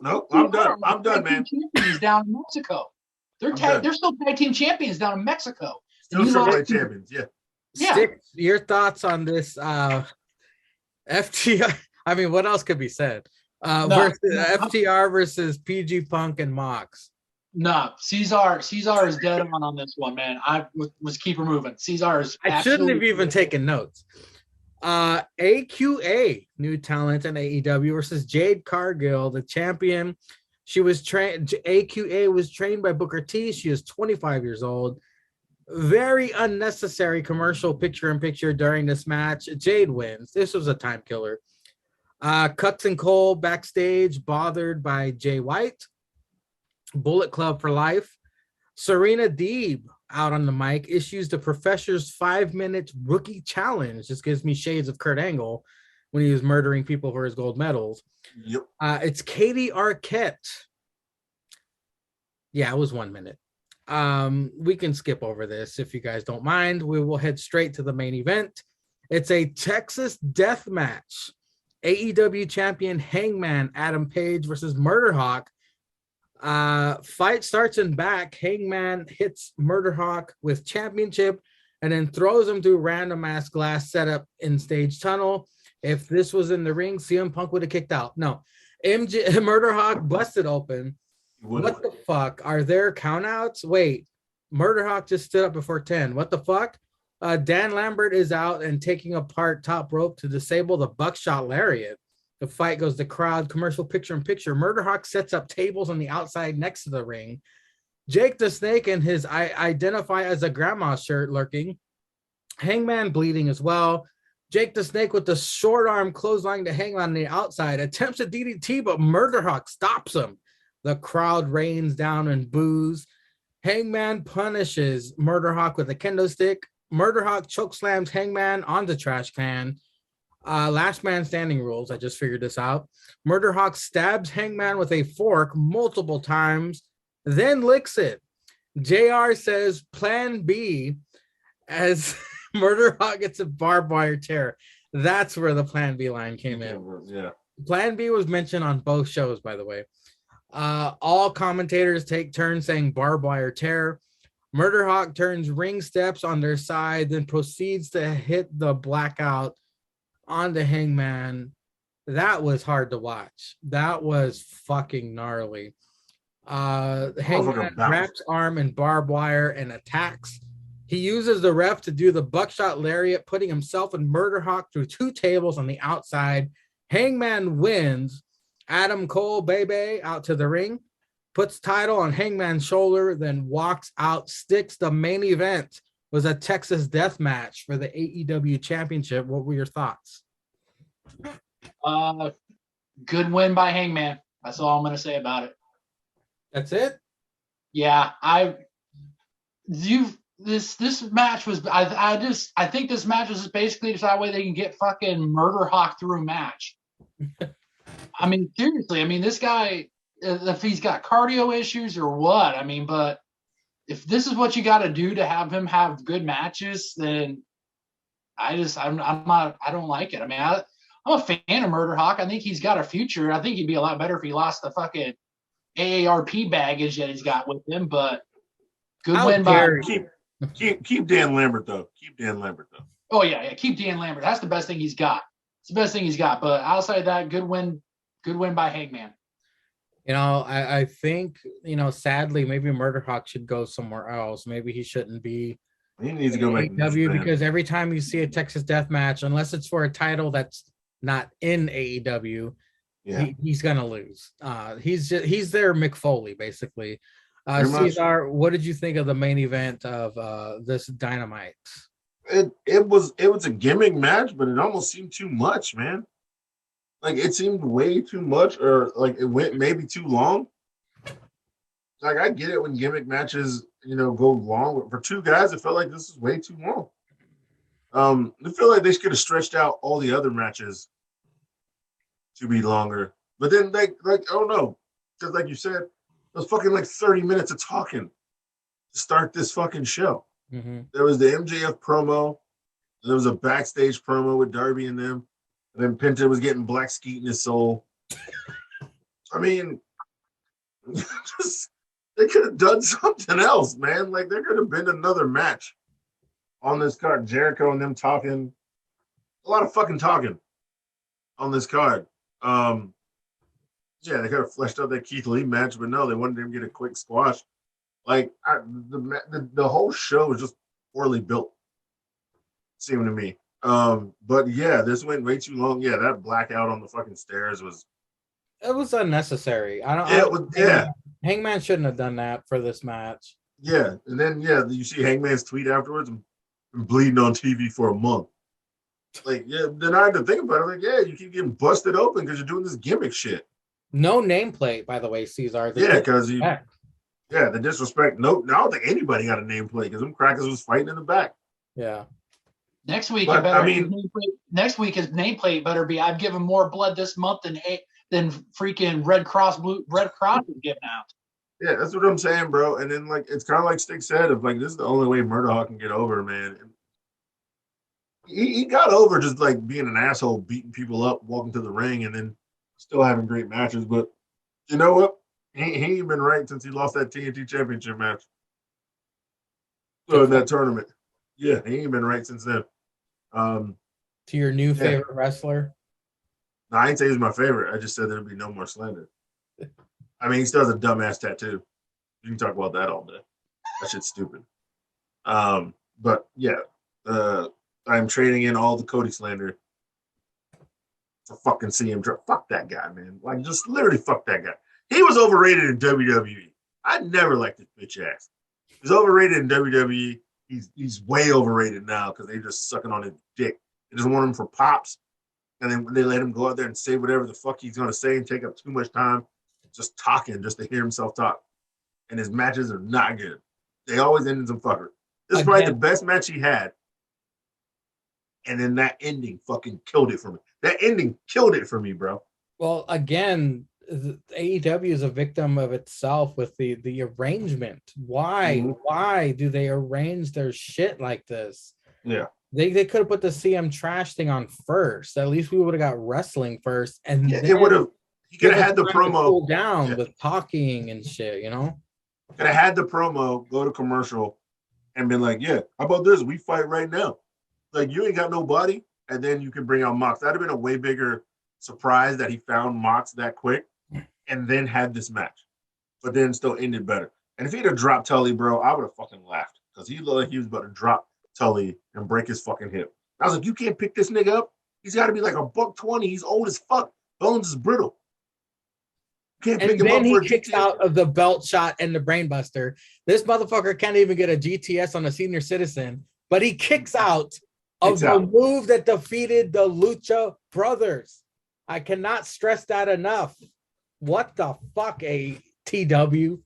[SPEAKER 4] no, I'm done. I'm done, man.
[SPEAKER 5] Champions down in Mexico. They're still tag team champions down in Mexico.
[SPEAKER 4] Still triple champions, yeah.
[SPEAKER 2] Stix, your thoughts on this FTR? I mean, what else could be said? FTR versus PG Punk and Mox.
[SPEAKER 5] No, Ceizar is dead on this one, man. I was keep moving. Ceizar is.
[SPEAKER 2] I shouldn't have even taken notes. AQA, new talent in AEW versus Jade Cargill, the champion. She was trained. AQA was trained by Booker T. She is 25 years old. Very unnecessary commercial picture-in-picture during this match. Jade wins. This was a time killer. Cuts and Cole backstage, bothered by Jay White. Bullet Club for life. Serena Deeb out on the mic issues the Professor's 5-minute rookie challenge. This gives me shades of Kurt Angle when he was murdering people for his gold medals.
[SPEAKER 4] Yep.
[SPEAKER 2] It's Katie Arquette. Yeah, it was 1 minute. We can skip over this if you guys don't mind. We will head straight to the main event. It's a Texas death match. AEW champion Hangman Adam Page versus Murder Hawk. Fight starts in back. Hangman hits Murder Hawk with championship and then throws him through random ass glass setup in stage tunnel. If this was in the ring, CM Punk would have kicked out. No, Murder Hawk busted open. What the fuck? Are there countouts? Wait, Murder Hawk just stood up before 10. What the fuck? Dan Lambert is out and taking apart top rope to disable the buckshot lariat. The fight goes to crowd, commercial picture-in-picture. Murder Hawk sets up tables on the outside next to the ring. Jake the Snake and his identify as a grandma shirt lurking. Hangman bleeding as well. Jake the Snake with the short arm clothesline to Hangman on the outside. Attempts a DDT, but Murder Hawk stops him. The crowd rains down and boos. Hangman punishes Murder Hawk with a kendo stick. Murder Hawk chokeslams Hangman on the trash can. Last man standing rules. I just figured this out. Murder Hawk stabs Hangman with a fork multiple times, then licks it. JR says plan B as Murder Hawk gets a barbed wire tear. That's where the plan B line came in.
[SPEAKER 4] Yeah.
[SPEAKER 2] Plan B was mentioned on both shows, by the way. All commentators take turns saying barbed wire tear. Murder Hawk turns ring steps on their side, then proceeds to hit the blackout on the Hangman. That was hard to watch. That was fucking gnarly. Hangman wraps arm in barbed wire and attacks. He uses the ref to do the buckshot lariat, putting himself and Murder Hawk through 2 tables on the outside. Hangman wins. Adam Cole, baby, out to the ring, puts title on Hangman's shoulder, then walks out. Sticks. The main event was a Texas death match for the AEW championship. What were your thoughts?
[SPEAKER 5] Good win by Hangman. That's all I'm going to say about it.
[SPEAKER 2] That's it?
[SPEAKER 5] Yeah, this match was I think this match was basically just that way they can get fucking Murder Hawk through a match. I mean, seriously, I mean, this guy, if he's got cardio issues or what, I mean, but if this is what you got to do to have him have good matches, then I don't like it. I mean, I'm a fan of Murder Hawk. I think he's got a future. I think he'd be a lot better if he lost the fucking AARP baggage that he's got with him, but good win by
[SPEAKER 4] keep Dan Lambert though. Keep Dan Lambert though.
[SPEAKER 5] Oh yeah, keep Dan Lambert. That's the best thing he's got. It's the best thing he's got. But outside of that, good win by Hangman.
[SPEAKER 2] You know, I think, you know, sadly, maybe Murder Hawk should go somewhere else. Maybe he shouldn't be.
[SPEAKER 4] He needs to go back to
[SPEAKER 2] AEW because every time you see a Texas Death Match, unless it's for a title that's not in AEW, he's gonna lose. He's their Mick Foley basically. Ceizar, what did you think of the main event of this Dynamite?
[SPEAKER 4] It was a gimmick match, but it almost seemed too much, man. Like it seemed way too much, or like it went maybe too long. Like I get it when gimmick matches, you know, go long. But for 2 guys, it felt like this was way too long. I feel like they could have stretched out all the other matches to be longer. But then oh no, because like you said, it was fucking like 30 minutes of talking to start this fucking show.
[SPEAKER 2] Mm-hmm.
[SPEAKER 4] There was the MJF promo. There was a backstage promo with Darby and them. And then Penta was getting black skeet in his soul. I mean, they could have done something else, man. Like there could have been another match on this card. Jericho and them talking. A lot of fucking talking on this card. Yeah, they could have fleshed out that Keith Lee match, but no, they wanted him to get a quick squash. Like the whole show was just poorly built, seemed to me. But yeah, this went way too long. Yeah, that blackout on the fucking stairs was.
[SPEAKER 2] It was unnecessary. Hangman shouldn't have done that for this match.
[SPEAKER 4] Yeah, and then you see Hangman's tweet afterwards and bleeding on TV for a month. Like, yeah, then I had to think about it. Like, yeah, you keep getting busted open because you're doing this gimmick shit.
[SPEAKER 2] No nameplate, by the way, Ceizar.
[SPEAKER 4] Because the disrespect. No, I don't think anybody got a nameplate because them crackers was fighting in the back.
[SPEAKER 2] Yeah.
[SPEAKER 5] Next week, next week his nameplate better be. I've given more blood this month than freaking Red Cross is giving out.
[SPEAKER 4] Yeah, that's what I'm saying, bro. And then like it's kind of like Stick said, of like this is the only way Murder Hawk can get over, man. He got over just like being an asshole, beating people up, walking to the ring, and then still having great matches. But you know what? He ain't been right since he lost that TNT Championship match. So in that tournament. Yeah, he ain't been right since then.
[SPEAKER 2] To your new favorite wrestler?
[SPEAKER 4] No, I didn't say he's my favorite. I just said there'd be no more slander. I mean, he still has a dumbass tattoo. You can talk about that all day. That shit's stupid. But yeah, I'm trading in all the Cody slander for fucking CM. Fuck that guy, man. Like, just literally fuck that guy. He was overrated in WWE. I never liked this bitch ass. He's overrated in WWE. He's way overrated now because they just sucking on his dick. They just want him for pops, and then they let him go out there and say whatever the fuck he's gonna say and take up too much time just talking just to hear himself talk. And his matches are not good. They always end in some fucker. This is probably the best match he had And then that ending fucking killed it for me. That ending killed it for me, bro.
[SPEAKER 2] Well, again, the AEW is a victim of itself with the arrangement. Why do they arrange their shit like this?
[SPEAKER 4] Yeah.
[SPEAKER 2] They could have put the CM trash thing on first. At least we would have got wrestling first, and
[SPEAKER 4] yeah, it would have. You could have had the promo
[SPEAKER 2] cool down with talking and shit. You know,
[SPEAKER 4] could have had the promo go to commercial and been like, "Yeah, how about this? We fight right now. Like you ain't got no body." And then you can bring out Mox. That'd have been a way bigger surprise that he found Mox that quick, and then had this match, but then still ended better. And if he'd have dropped Tully, bro, I would have fucking laughed because he looked like he was about to drop Tully and break his fucking hip. I was like, you can't pick this nigga up. He's got to be like $120. He's old as fuck. Bones is brittle.
[SPEAKER 2] Can't pick him up. And then he kicks out of the belt shot and the brainbuster. This motherfucker can't even get a GTS on a senior citizen, but he kicks out of the move that defeated the Lucha Brothers. I cannot stress that enough. What the fuck, ATW?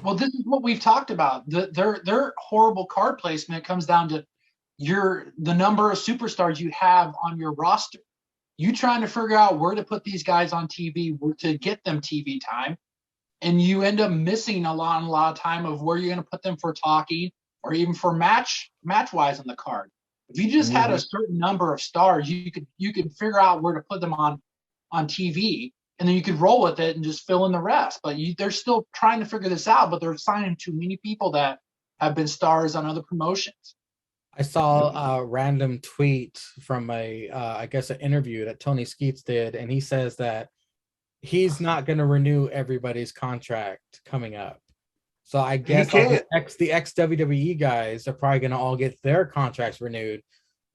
[SPEAKER 5] Well, this is what we've talked about. Their horrible card placement comes down to the number of superstars you have on your roster. You trying to figure out where to put these guys on TV to get them TV time, and you end up missing a lot of time of where you're going to put them for talking or even for match wise on the card. If you just had a certain number of stars, you could figure out where to put them on TV, and then you could roll with it and just fill in the rest. But they're still trying to figure this out, but they're signing too many people that have been stars on other promotions.
[SPEAKER 2] I saw a random tweet from I guess an interview that Tony Skeets did, and he says that he's not going to renew everybody's contract coming up. So I guess the ex-WWE guys are probably going to all get their contracts renewed,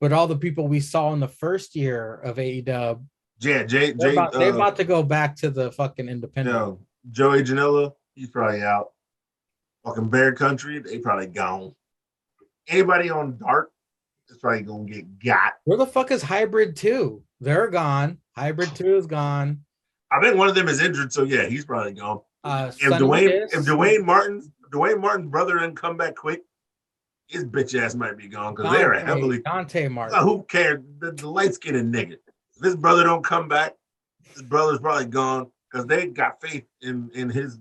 [SPEAKER 2] but all the people we saw in the first year of AEW, they're about to go back to the fucking independent.
[SPEAKER 4] Yo, Joey Janela, he's probably out. Fucking Bear Country, they probably gone. Anybody on Dark is probably gonna get got.
[SPEAKER 2] Where the fuck is Hybrid 2? They're gone. Hybrid 2 is gone.
[SPEAKER 4] I think one of them is injured, so yeah, he's probably gone. If Dwayne Martin's brother didn't come back quick, his bitch ass might be gone because they're heavily
[SPEAKER 2] Dante Martin.
[SPEAKER 4] Who cares? The light skinned nigga. If his brother don't come back, his brother's probably gone because they got faith in his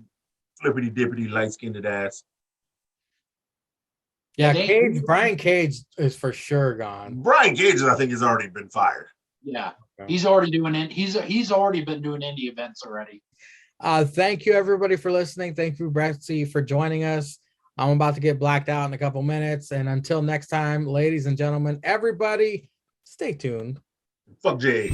[SPEAKER 4] flippity dippity light skinned ass.
[SPEAKER 2] Yeah, Brian Cage is for sure gone.
[SPEAKER 4] Brian Cage, I think, has already been fired.
[SPEAKER 5] Yeah, he's already doing it. He's already been doing indie events already.
[SPEAKER 2] Thank you everybody for listening. Thank you, Brettzky, for joining us. I'm about to get blacked out in a couple minutes, and until next time, ladies and gentlemen, everybody, stay tuned.
[SPEAKER 4] Fuck Jay.